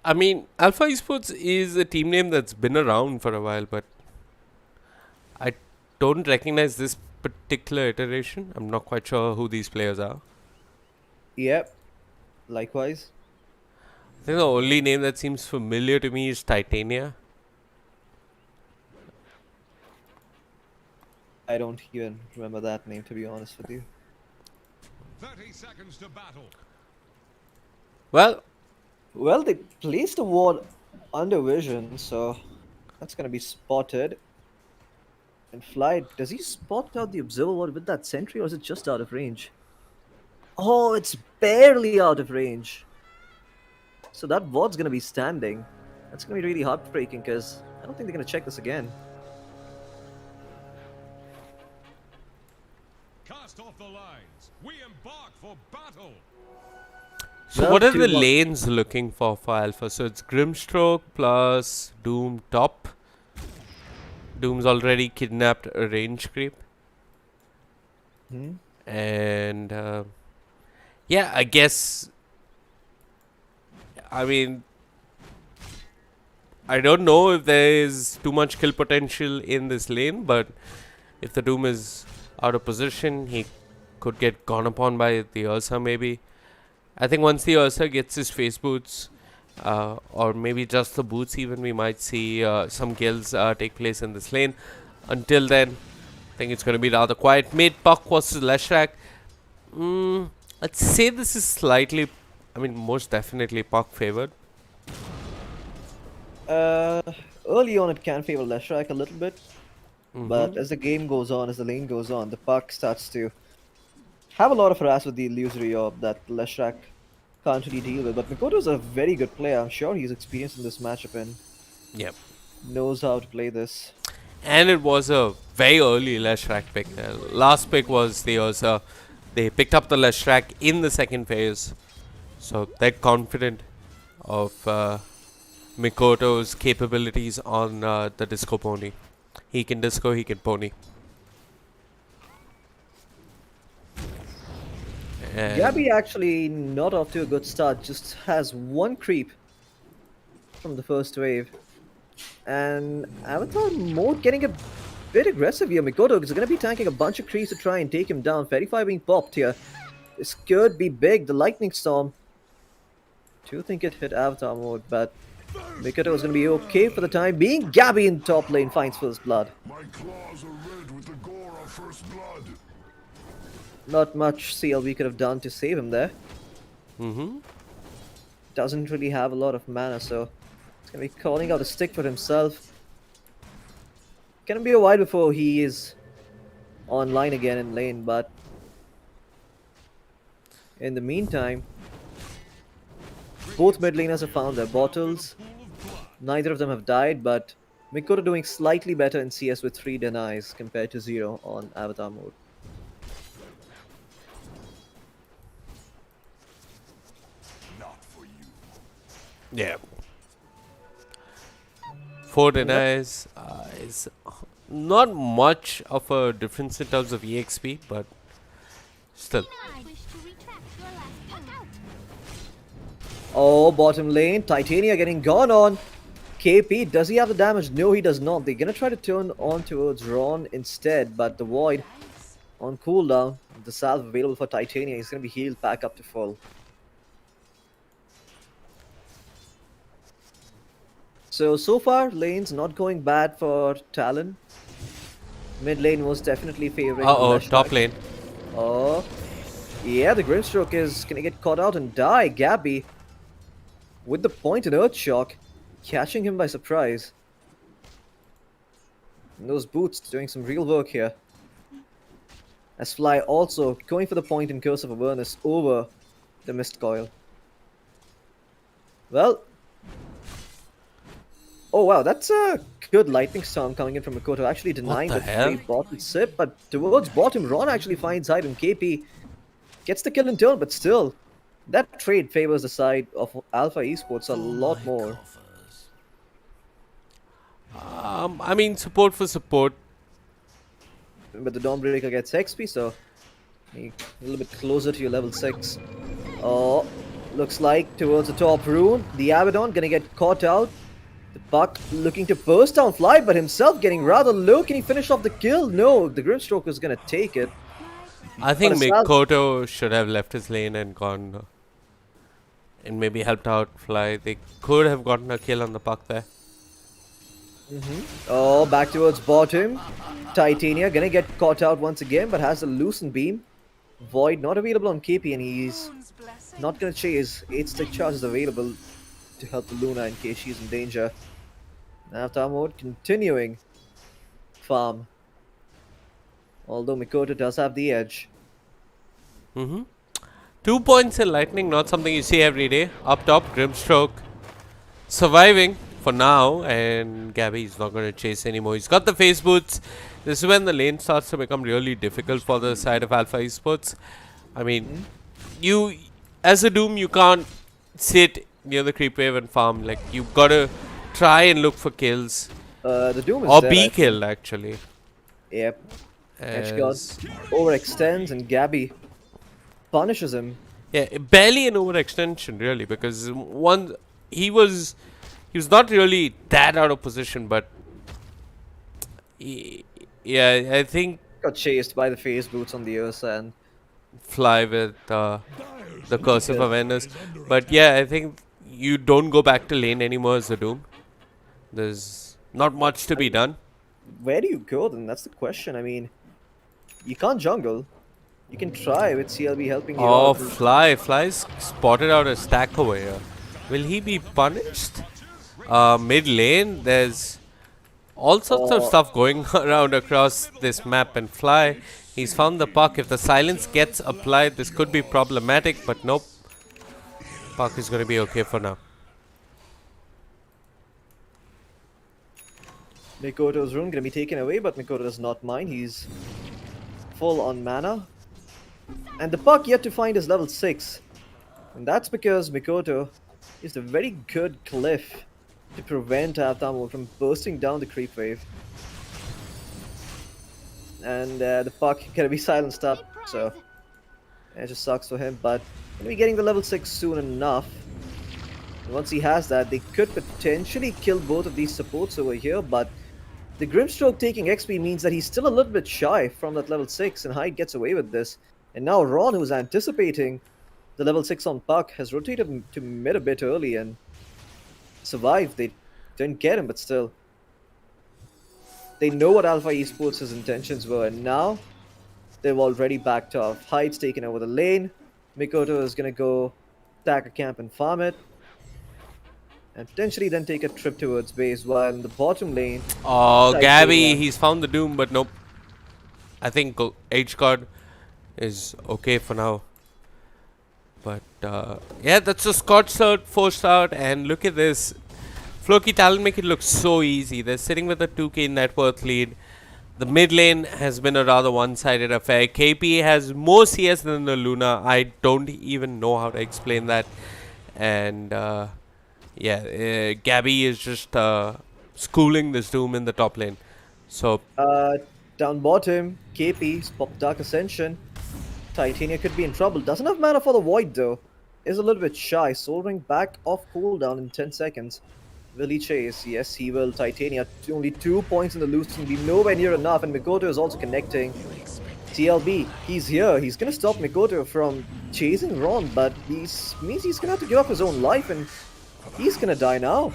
I mean, Alpha Esports is a team name that's been around for a while, but I don't recognize this particular iteration. I'm not quite sure who these players are. Yep. Likewise. I think the only name that seems familiar to me is Titania. I don't even remember that name, to be honest with you. 30 seconds to battle. Well, they placed a ward under vision, so that's gonna be spotted. And Fly, does he spot out the observer ward with that sentry, or is it just out of range? Oh, it's barely out of range. So that ward's gonna be standing. That's gonna be really heartbreaking, because I don't think they're gonna check this again. Cast off the lines. We embark for battle. So Well, what are two the more- lanes looking for Alpha? So it's Grimstroke plus Doom top. Doom's already kidnapped a range creep. And yeah, I guess, I mean, I don't know if there is too much kill potential in this lane, but if the Doom is out of position, he could get gone upon by the Ursa maybe. I think once the Ursa gets his face boots, or maybe just the boots even, we might see some kills take place in this lane. Until then, I think it's going to be rather quiet. Mid Puck versus Leshrac. I'd say this is slightly, I mean, most definitely Puck favored. Early on, it can favor Leshrac a little bit. But as the game goes on, as the lane goes on, the Puck starts to have a lot of harass with the illusory orb that Leshrac can't really deal with. But Mikoto's a very good player. I'm sure he's experienced in this matchup and knows how to play this. And it was a very early Leshrac pick. Last pick was the Ursa. They picked up the Leshrac in the second phase. So they're confident of Mikoto's capabilities on the Disco Pony. He can Disco, he can Pony. And Gabby actually not off to a good start, just has one creep from the first wave. And Avatar mode getting a bit aggressive here. Mikoto is going to be tanking a bunch of creeps to try and take him down. Fairy Fire being popped here. This could be big. The Lightning Storm. Do think it hit Avatar mode, but Mikoto is going to be okay for the time being. Gabby in top lane finds first blood. My claws are red with the gore of first blood. Not much CLB could have done to save him there. Doesn't really have a lot of mana, so he's going to be calling out a stick for himself. Gonna be a while before he is online again in lane, but in the meantime, both mid laners have found their bottles. Neither of them have died, but Mikoto doing slightly better in CS with 3 denies compared to 0 on Avatar mode. Not for you. yeah. 4 denies is not much of a difference in terms of EXP, but still. Oh, bottom lane, Titania getting gone on. KP, does he have the damage? No, he does not. They're gonna try to turn on towards Ron instead, but the Void on cooldown. The salve available for Titania. He's gonna be healed back up to full. So far, lane's not going bad for Talon. Mid lane was definitely favoring Leshrac. Top lane. Oh, yeah, the Grimstroke is gonna get caught out and die. Gabby with the point and Earth Shock, catching him by surprise. And those boots doing some real work here. As Fly also going for the point and Curse of Awareness over the Mist Coil. Well. Oh wow, that's a good Lightning Storm coming in from Mikoto, actually denying the the hell? free bottom sip, but towards bottom, Ron actually finds hide and KP gets the kill in turn, but still, That trade favors the side of Alpha Esports a lot more. I mean, support for support. But the Dawnbreaker gets XP, so a little bit closer to your level 6. Oh, looks like towards the top rune. The Abaddon gonna get caught out. The Buck looking to burst down Fly, but himself getting rather low. Can he finish off the kill? No, the Grimstroke is gonna take it. I think But Asal- Mikoto should have left his lane and gone and maybe helped out Fly. They could have gotten a kill on the puck there. Oh, back towards bottom. Titania gonna get caught out once again, but has a loosened beam. Void not available on KP, and he's not gonna chase. 8-stick charge is available to help the Luna in case she's in danger. Avatar mode continuing farm. Although Mikoto does have the edge. 2 points in Lightning, not something you see every day. Up top, Grimstroke surviving for now, and Gabby's not going to chase anymore. He's got the face boots. This is when the lane starts to become really difficult for the side of Alpha Esports. I mean, you, as a Doom, you can't sit near the creep wave and farm. Like, you've got to try and look for kills. The Doom is Or dead, be killed, actually. Yep. Edge guard As- overextends, and Gabby punishes him. Yeah, barely an overextension, really, because he was not really that out of position, but yeah, I think Got chased by the phase boots on the Ursa, and Fly with the cursive awareness. But yeah, I think you don't go back to lane anymore as a Doom. There's not much to be done. where do you go then? That's the question. I mean, you can't jungle. You can try with CLB helping you Oh, out. Fly's spotted out a stack over here. Will he be punished? Mid lane, there's all sorts of stuff going around across this map, and Fly, he's found the puck. If the silence gets applied, this could be problematic, but nope. Puck is going to be okay for now. Mikoto's rune gonna be taken away, but Mikoto does not mind. He's full on mana. And the Puck yet to find is level 6. And that's because Mikoto is a very good cliff to prevent Avtamo from bursting down the creep wave. And the Puck gonna be silenced up, so it just sucks for him, but gonna be getting the level 6 soon enough. And once he has that, they could potentially kill both of these supports over here, but the Grimstroke taking XP means that he's still a little bit shy from that level 6, and Hyde gets away with this. And now Ron, who's anticipating the level 6 on Puck, has rotated to mid a bit early and survived. They didn't get him, but still. They know what Alpha Esports' intentions were, and now they've already backed off. Hyde's taken over the lane. Mikoto is going to go attack a camp and farm it. And potentially then take a trip towards base, while in the bottom lane... Oh, Side Gabby, Talon. he's found the Doom, but nope. I think H card is okay for now. But yeah, that's a Scotch out, forced out, and look at this. Floki Talon make it look so easy. They're sitting with a 2k net worth lead. The mid lane has been a rather one-sided affair. KP has more CS than the Luna. I don't even know how to explain that. And yeah, Gabby is just schooling this Doom in the top lane. So Down bottom, KP, popped Dark Ascension. Titania could be in trouble. Doesn't have mana for the Void though. Is a little bit shy. Soul Ring back off cooldown in 10 seconds. Will he chase? Yes, he will. Titania, only 2 points in the loose team. Be nowhere near enough. And Mikoto is also connecting. TLB, he's here. He's gonna stop Mikoto from chasing Ron, but this means he's gonna have to give up his own life, and he's gonna die now.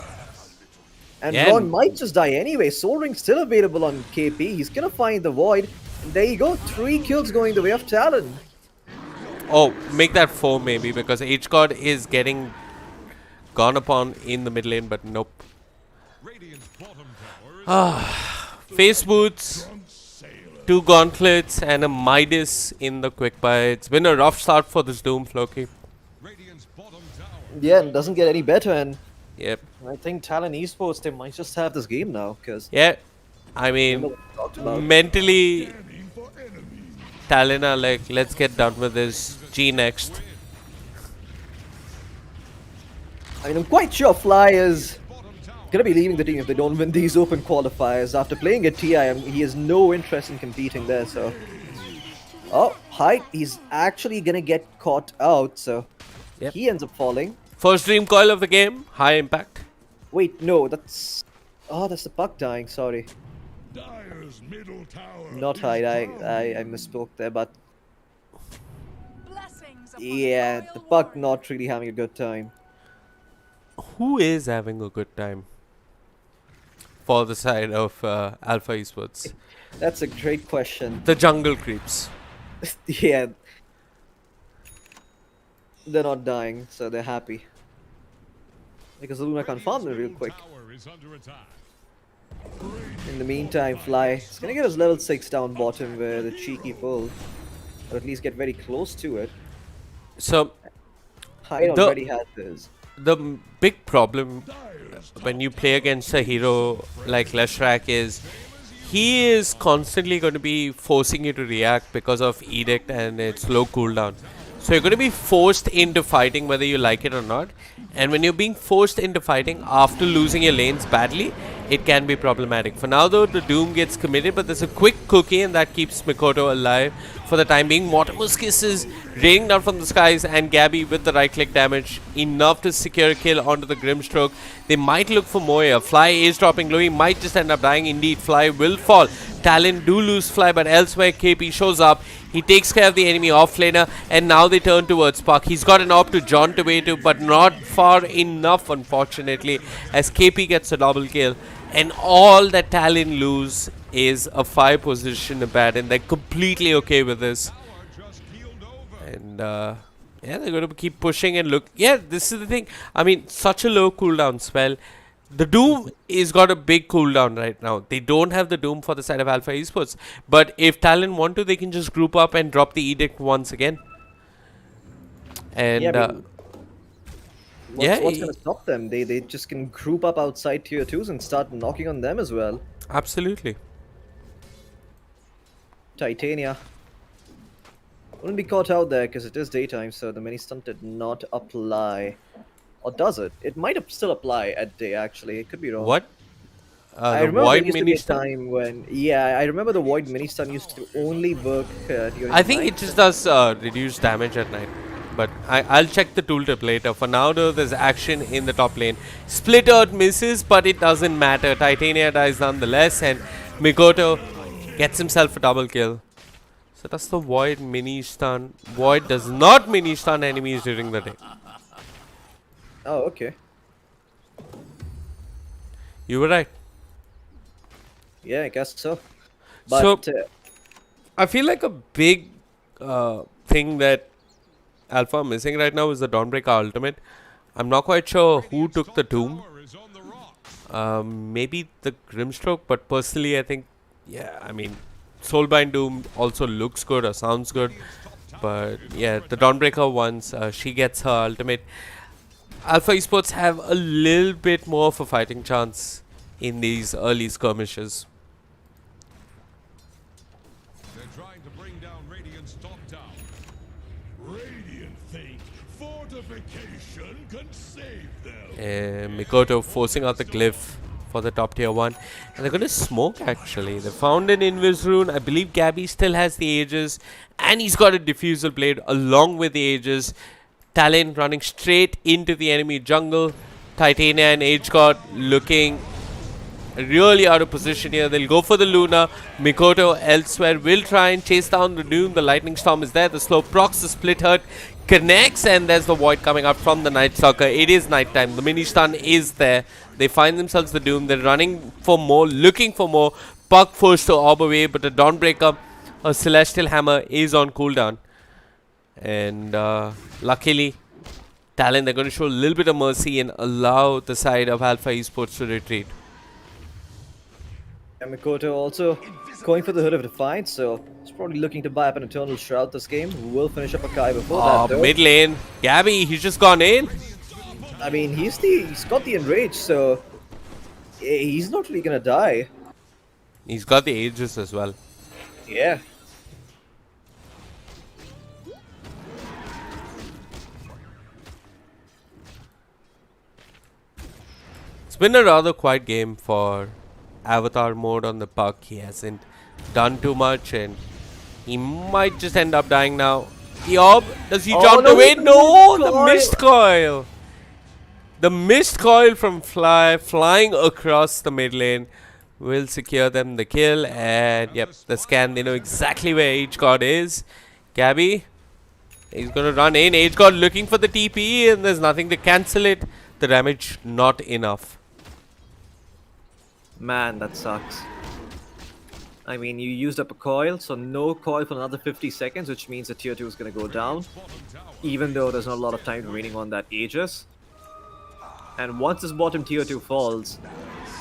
And Yeah, Ron and- might just die anyway. Soul Ring's still available on KP. He's gonna find the Void. And there you go. 3 kills going the way of Talon. oh, make that 4 maybe, because H card is getting gone upon in the mid lane, but nope. Radiant's bottom tower is Face boots, 2 gauntlets, and a Midas in the quick buy. It's been a rough start for this Doom, Floki. Radiant's bottom tower. Yeah, and doesn't get any better. And Yep. I think Talon Esports, they might just have this game now, because Yeah, I mean, talked about. mentally, Talon are like, let's get done with this. G next. I mean, I'm quite sure Fly is gonna be leaving the team if they don't win these open qualifiers. After playing at TI, he has no interest in competing there, so... Oh, height, he's actually gonna get caught out, so... Yep. He ends up falling. First dream coil of the game, high impact. Wait, no, that's... Oh, that's the puck dying, sorry. Dire's middle tower. Not is height, down. I misspoke there, but... Yeah, the puck not really having a good time. Who is having a good time for the side of Alpha Esports? That's a great question. The jungle creeps. Yeah. They're not dying, so they're happy. Because Luna can't farm them real quick. Tower is under attack. In the meantime, Fly is gonna get his level 6 down bottom with a cheeky pull. Or at least get very close to it. So Hyde The- already has this. the big problem when you play against a hero like Leshrak is he is constantly going to be forcing you to react because of Edict and its low cooldown. So you're going to be forced into fighting whether you like it or not. And when you're being forced into fighting after losing your lanes badly, it can be problematic. For now though, the Doom gets committed, but there's a quick cookie and that keeps Mikoto alive for the time being. Mortimer's Kiss is raining down from the skies, and Gabby with the right click damage enough to secure a kill onto the Grimstroke. They might look for Moya. Fly is dropping low, he might just end up dying. Indeed, Fly will fall. Talon do lose Fly, but elsewhere KP shows up. He takes care of the enemy offlaner, and now they turn towards Puck. He's got an op to John to way to, but not far enough, unfortunately, as KP gets a double kill. And all that Talon lose is a 5 position bat, and they're completely okay with this. Tower just keeled over. And yeah, they're going to keep pushing and look. Yeah, this is the thing. I mean, such a low cooldown spell. The Doom is got a big cooldown right now. They don't have the Doom for the side of Alpha Esports. But if Talon want to, they can just group up and drop the Edict once again. And Yeah, but yeah, what's gonna stop them? They just can group up outside tier 2s and start knocking on them as well. absolutely. Titania wouldn't be caught out there because it is daytime, so the mini stunt did not apply. Or does it? It might still apply at day, actually. It could be wrong. What? I The remember Void there used to be mini a stun? time when... Yeah, I remember the Void mini stun used to only work during I think night. it just does reduce damage at night. But I'll check the tooltip later. For now though, there's action in the top lane. Split out misses, but it doesn't matter. Titania dies nonetheless, and Mikoto gets himself a double kill. So that's the Void mini stun. Void does not mini stun enemies during the day. Oh, okay. You were right. Yeah, I guess so. But So I feel like a big thing that Alpha are missing right now is the Dawnbreaker ultimate. I'm not quite sure who took the Doom. Tower is on the rocks. Maybe the Grimstroke, but personally I think, yeah, I mean, Soulbind Doom also looks good or sounds good. But yeah, the Dawnbreaker once she gets her ultimate, Alpha Esports have a little bit more of a fighting chance in these early skirmishes. They're trying to bring down Radiant's top tower. Radiant think fortification can save them. Mikoto forcing out the glyph for the top tier 1. And they're going to smoke actually. They found an Invis rune. I believe Gabby still has the Aegis. And he's got a Diffusal Blade along with the Aegis. Talon running straight into the enemy jungle. Titania and Age God looking really out of position here. They'll go for the Luna. Mikoto elsewhere will try and chase down the Doom. The Lightning Storm is there. The slow procs, the split hurt connects, and there's the Void coming out from the Night Stalker. It is nighttime. The mini stun is there. They find themselves the Doom. They're running for more, looking for more. Puck forced to orb away, but the Dawnbreaker, a Celestial Hammer, is on cooldown. And luckily, Talon, they're going to show a little bit of mercy and allow the side of Alpha Esports to retreat. And Mikoto also going for the Hood of Defiance, so he's probably looking to buy up an Eternal Shroud this game. We'll finish up a Kai before that, though. Mid lane. Gabby, he's just gone in. I mean, he's got the Enrage, so he's not really gonna die. He's got the Aegis as well. Yeah. been a rather quiet game for Avatar mode on the puck. He hasn't done too much and he might just end up dying now. Yob, does he jump no, away? the No, missed the coil. missed coil. The missed coil from flying across the mid lane will secure them the kill. And yep, the scan, they know exactly where H-God is. Gabby, he's going to run in. H-God looking for the TP and there's nothing to cancel it. The damage not enough. Man, that sucks. I mean, you used up a coil, so no coil for another 50 seconds, which means the tier 2 is going to go down. Even though there's not a lot of time remaining on that Aegis. And once this bottom tier 2 falls,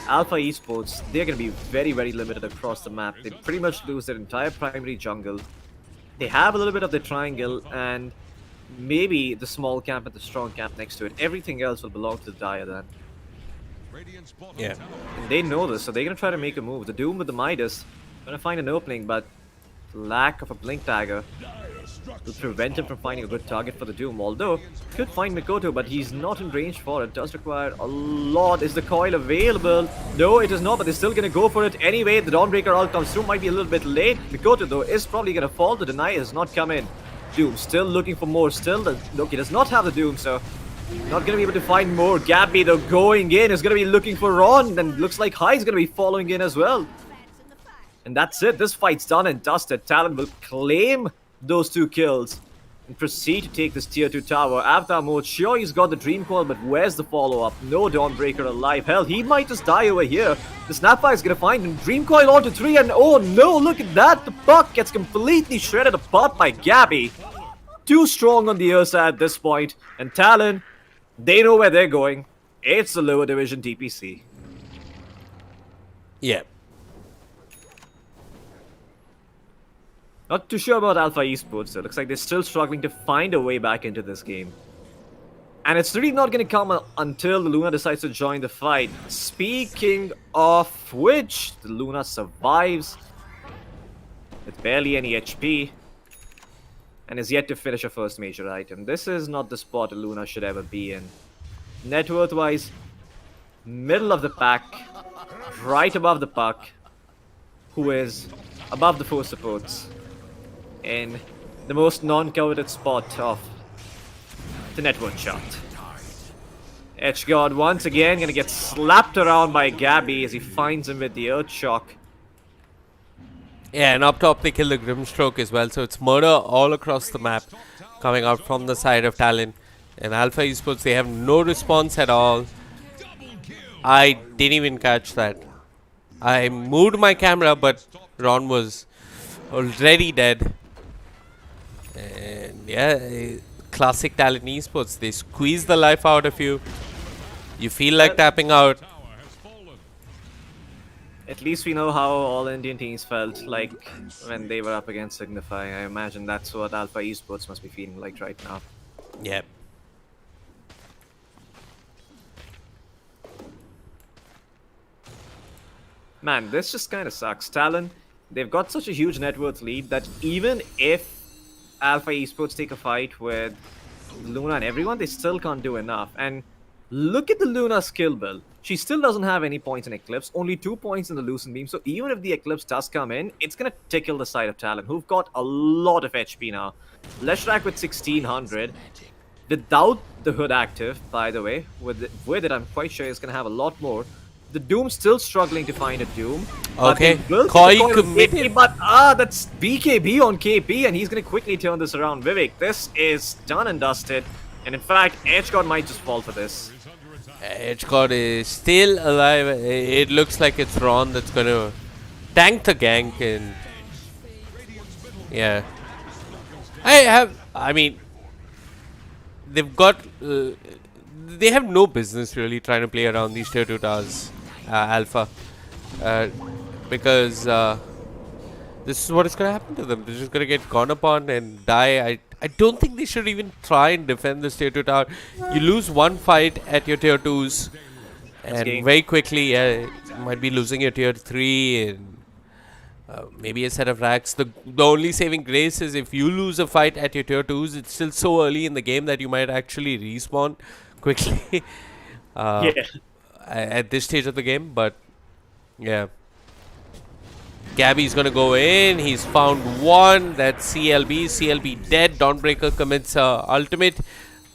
Alpha Esports, they're going to be very, very limited across the map. They pretty much lose their entire primary jungle. They have a little bit of the triangle and maybe the small camp and the strong camp next to it. Everything else will belong to the Dire then. Yeah. And they know this, so they're going to try to make a move. The Doom with the Midas going to find an opening, but lack of a Blink Dagger will prevent him from finding a good target for the Doom. Although, could find Mikoto, but he's not in range for it. Does require a lot. Is the coil available? No, it is not, but they're still going to go for it anyway. The Dawnbreaker ult comes through, might be a little bit late. Mikoto, though, is probably going to fall. The deny has not come in. Doom still looking for more. Still, look, he does not have the Doom, so not going to be able to find more. Gabby, though, going in, is going to be looking for Ron, and looks like Hai's going to be following in as well. And that's it. This fight's done and dusted. Talon will claim those 2 kills and proceed to take this tier 2 tower. Avatar mode, sure, he's got the Dream Coil, but where's the follow-up? No Dawnbreaker alive. Hell, he might just die over here. The Snapfire is going to find him. Dream Coil onto 3, and oh no, look at that. The puck gets completely shredded apart by Gabby. Too strong on the Ursa at this point. And Talon, they know where they're going. It's the lower division DPC. Yeah. Not too sure about Alpha Esports though. Looks like they're still struggling to find a way back into this game. And it's really not going to come until the Luna decides to join the fight. Speaking of which, the Luna survives with barely any HP and is yet to finish her first major item. This is not the spot a Luna should ever be in. Net worth wise, middle of the pack, right above the puck, who is above the 4 supports in the most non-coveted spot of the net worth chart. H-God once again gonna get slapped around by Gabby as he finds him with the Earth Shock. Yeah, and up top they kill the Grimstroke as well, so it's murder all across the map coming out from the side of Talon. And Alpha Esports, they have no response at all. I didn't even catch that. I moved my camera, but Ron was already dead. And yeah, classic Talon Esports, they squeeze the life out of you. You feel like tapping out. At least we know how all Indian teams felt like when they were up against Signify. I imagine that's what Alpha Esports must be feeling like right now. Yep. Man, this just kind of sucks. Talon, they've got such a huge net worth lead that even if Alpha Esports take a fight with Luna and everyone, they still can't do enough. And look at the Luna skill build. She still doesn't have any points in Eclipse, only 2 points in the Lucent Beam. So even if the Eclipse does come in, it's going to tickle the side of Talon, who've got a lot of HP now. Leshrac with 1600. Without the hood active, by the way. With it, I'm quite sure it's going to have a lot more. The Doom still struggling to find a Doom. Okay, Koi committed. But that's BKB on KP, and he's going to quickly turn this around. Vivek, this is done and dusted. And in fact, H-God might just fall for this. H-God is still alive. It looks like it's Ron that's going to tank the gank. And yeah. I mean, they've got... they have no business really trying to play around these tier 2 towers, Alpha. Because this is what is going to happen to them. They're just going to get gone upon and die. I don't think they should even try and defend this tier 2 tower. You lose one fight at your tier 2s and very quickly you might be losing your tier 3 and maybe a set of racks. The only saving grace is if you lose a fight at your tier 2s, it's still so early in the game that you might actually respawn quickly. Yeah. at this stage of the game, but yeah. Gabby's gonna go in. He's found one. That's CLB. CLB dead. Dawnbreaker commits ultimate,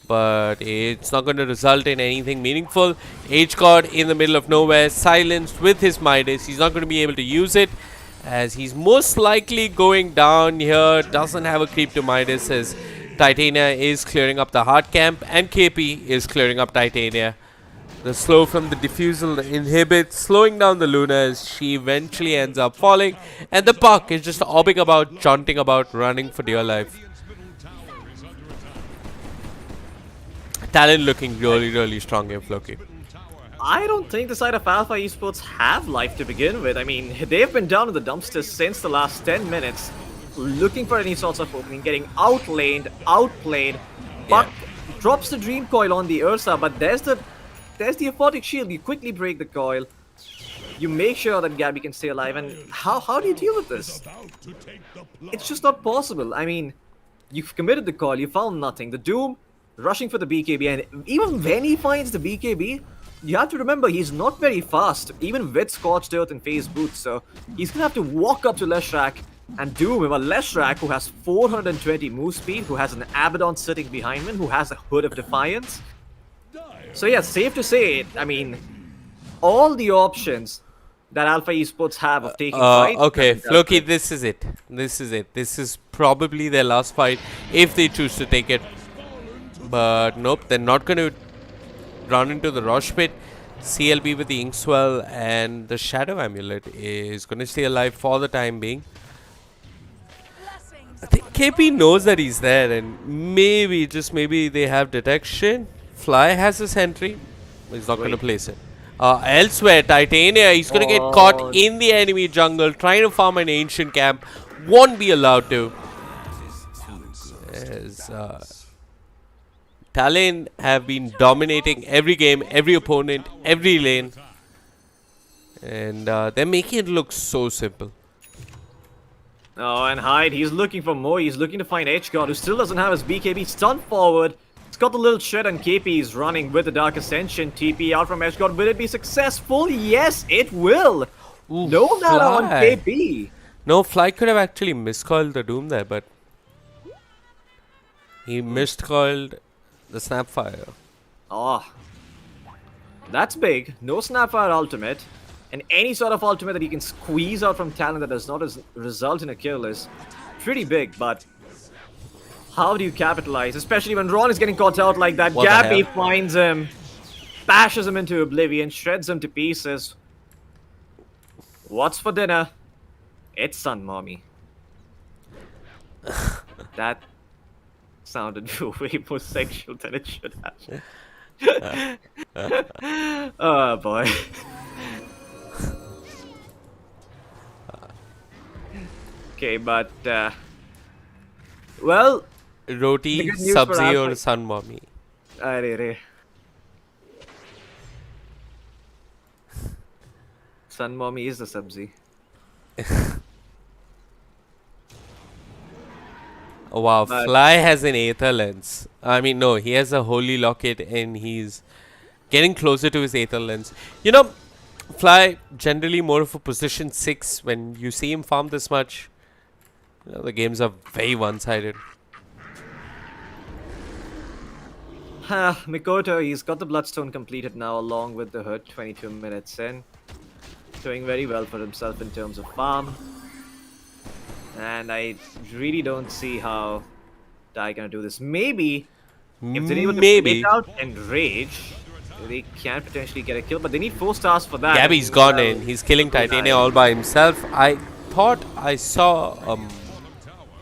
but it's not going to result in anything meaningful. H-God in the middle of nowhere, silenced with his Midas. He's not going to be able to use it, as he's most likely going down here. Doesn't have a creep to Midas, as Titania is clearing up the hard camp, and KP is clearing up Titania. The slow from the diffusal inhibits, slowing down the Luna as she eventually ends up falling. And the Puck is just obbing about, jaunting about, running for dear life. Talon looking really, really strong here, Floki. I don't think the side of Alpha Esports have life to begin with. I mean, they've been down in the dumpsters since the last 10 minutes, looking for any sorts of opening, getting outlaned, outplayed. Puck drops the Dream Coil on the Ursa, but there's the Aphotic Shield. You quickly break the coil. You make sure that Gabby can stay alive. And how do you deal with this? It's just not possible. I mean, you've committed the coil. You found nothing. The Doom rushing for the BKB. And even when he finds the BKB, you have to remember he's not very fast. Even with Scorched Earth and Phase Boots. So he's going to have to walk up to Leshrac and Doom him. A Leshrac who has 420 move speed, who has an Abaddon sitting behind him, who has a Hood of Defiance. So yeah, safe to say, I mean, all the options that Alpha Esports have of taking fight. Okay, Floki, this is it. This is it. This is probably their last fight if they choose to take it. But nope, they're not going to run into the Rosh Pit. CLB with the Inkswell and the Shadow Amulet is going to stay alive for the time being. I think KP knows that he's there, and maybe, just maybe, they have detection. Fly has a sentry. He's not going to place it. Elsewhere, Titania, he's going to get caught in the enemy jungle, trying to farm an ancient camp. Won't be allowed to. As Talon have been dominating every game, every opponent, every lane. And they're making it look so simple. Oh, and Hyde, he's looking for more. He's looking to find H-God, who still doesn't have his BKB. Stun forward. It's got the little shred, and KP is running with the Dark Ascension. TP out from H-God. Will it be successful? Yes, it will. Ooh, No matter on Fly. KP. No, Fly could have actually miscoiled the Doom there, but he miscoiled the Snapfire. Oh, that's big. No Snapfire ultimate. And any sort of ultimate that you can squeeze out from Talon that does not result in a kill is pretty big, but how do you capitalize? Especially when Ron is getting caught out like that. What the Gabby hell? finds him, bashes him into oblivion, shreds him to pieces. What's for dinner? It's Sun Mommy. That sounded way more sexual than it should have. Oh boy. Okay, but well, Roti, the good news for Sabzi or Alpha- Sun Mommy. Arre. Sun Mommy is the Sabzi. Oh, wow, But- Fly has an Aether Lens. I mean, no, he has a Holy Locket and he's getting closer to his Aether Lens. You know, Fly generally more of a position 6 when you see him farm this much. You know, the games are very one-sided. Mikoto, he's got the Bloodstone completed now along with the Hood, 22 minutes in. Doing very well for himself in terms of farm. And I really don't see how Dai gonna do this. Maybe, if they're able to Maybe. break out and rage, they can potentially get a kill, but they need 4 stars for that. Gabby's and, gone well, in. He's killing Dai. Titania all by himself. I thought I saw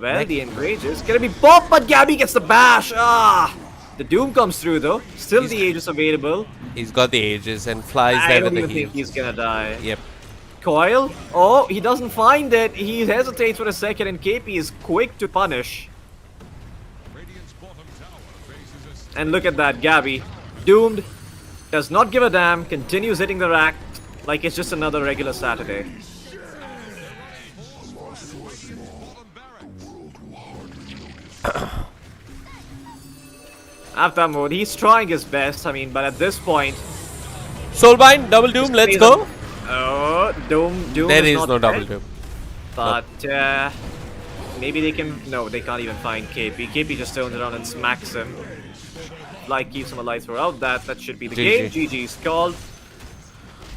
Well, the enrage is gonna be popped, but Gabby gets the bash. The Doom comes through though. Still the Aegis available. he's got the Aegis and Flies I there don't with the even heal. think he's gonna die. Yep. Coil. Oh, he doesn't find it. He hesitates for a second, and KP is quick to punish. Radiant's bottom tower faces a And look at that, Gabby. Doomed. Does not give a damn. Continues hitting the rack like it's just another regular Saturday. After mode, he's trying his best. I mean, but at this point, Soulbind, double doom, let's go. Oh, Doom There is is not no there, double doom. But maybe they can. No, they can't even find KP. KP just turns around and smacks him. Like keeps him alive throughout that. That should be the game. GG. GG's called.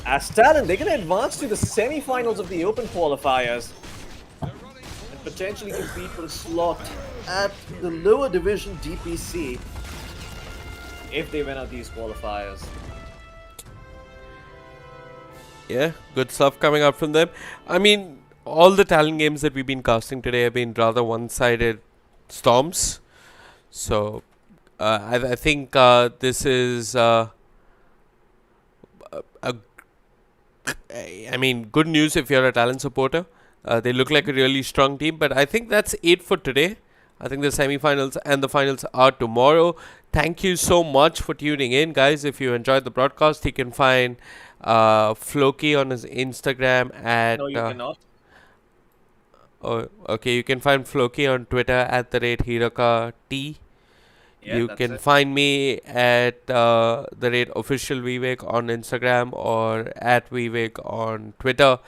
As Talon, they're going to advance to the semi-finals of the Open Qualifiers and potentially compete for a slot at the lower division DPC if they win out these qualifiers. Yeah, good stuff coming out from them. I mean, all the Talon games that we've been casting today have been rather one-sided storms. So, I think this is I mean, good news if you're a Talon supporter. They look like a really strong team, but I think that's it for today. I think the semi-finals and the finals are tomorrow. Thank you so much for tuning in, guys. If you enjoyed the broadcast, you can find Floki on his Instagram at... No, you cannot. Oh, okay, you can find Floki on Twitter at @HirakaT. Yeah, You that's can it. find me at @officialVeewake on Instagram or @Veewake on Twitter.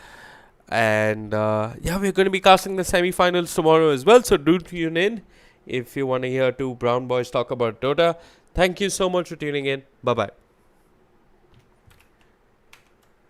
And yeah, we're going to be casting the semi-finals tomorrow as well. So do tune in if you want to hear two brown boys talk about Dota. Thank you so much for tuning in. Bye-bye.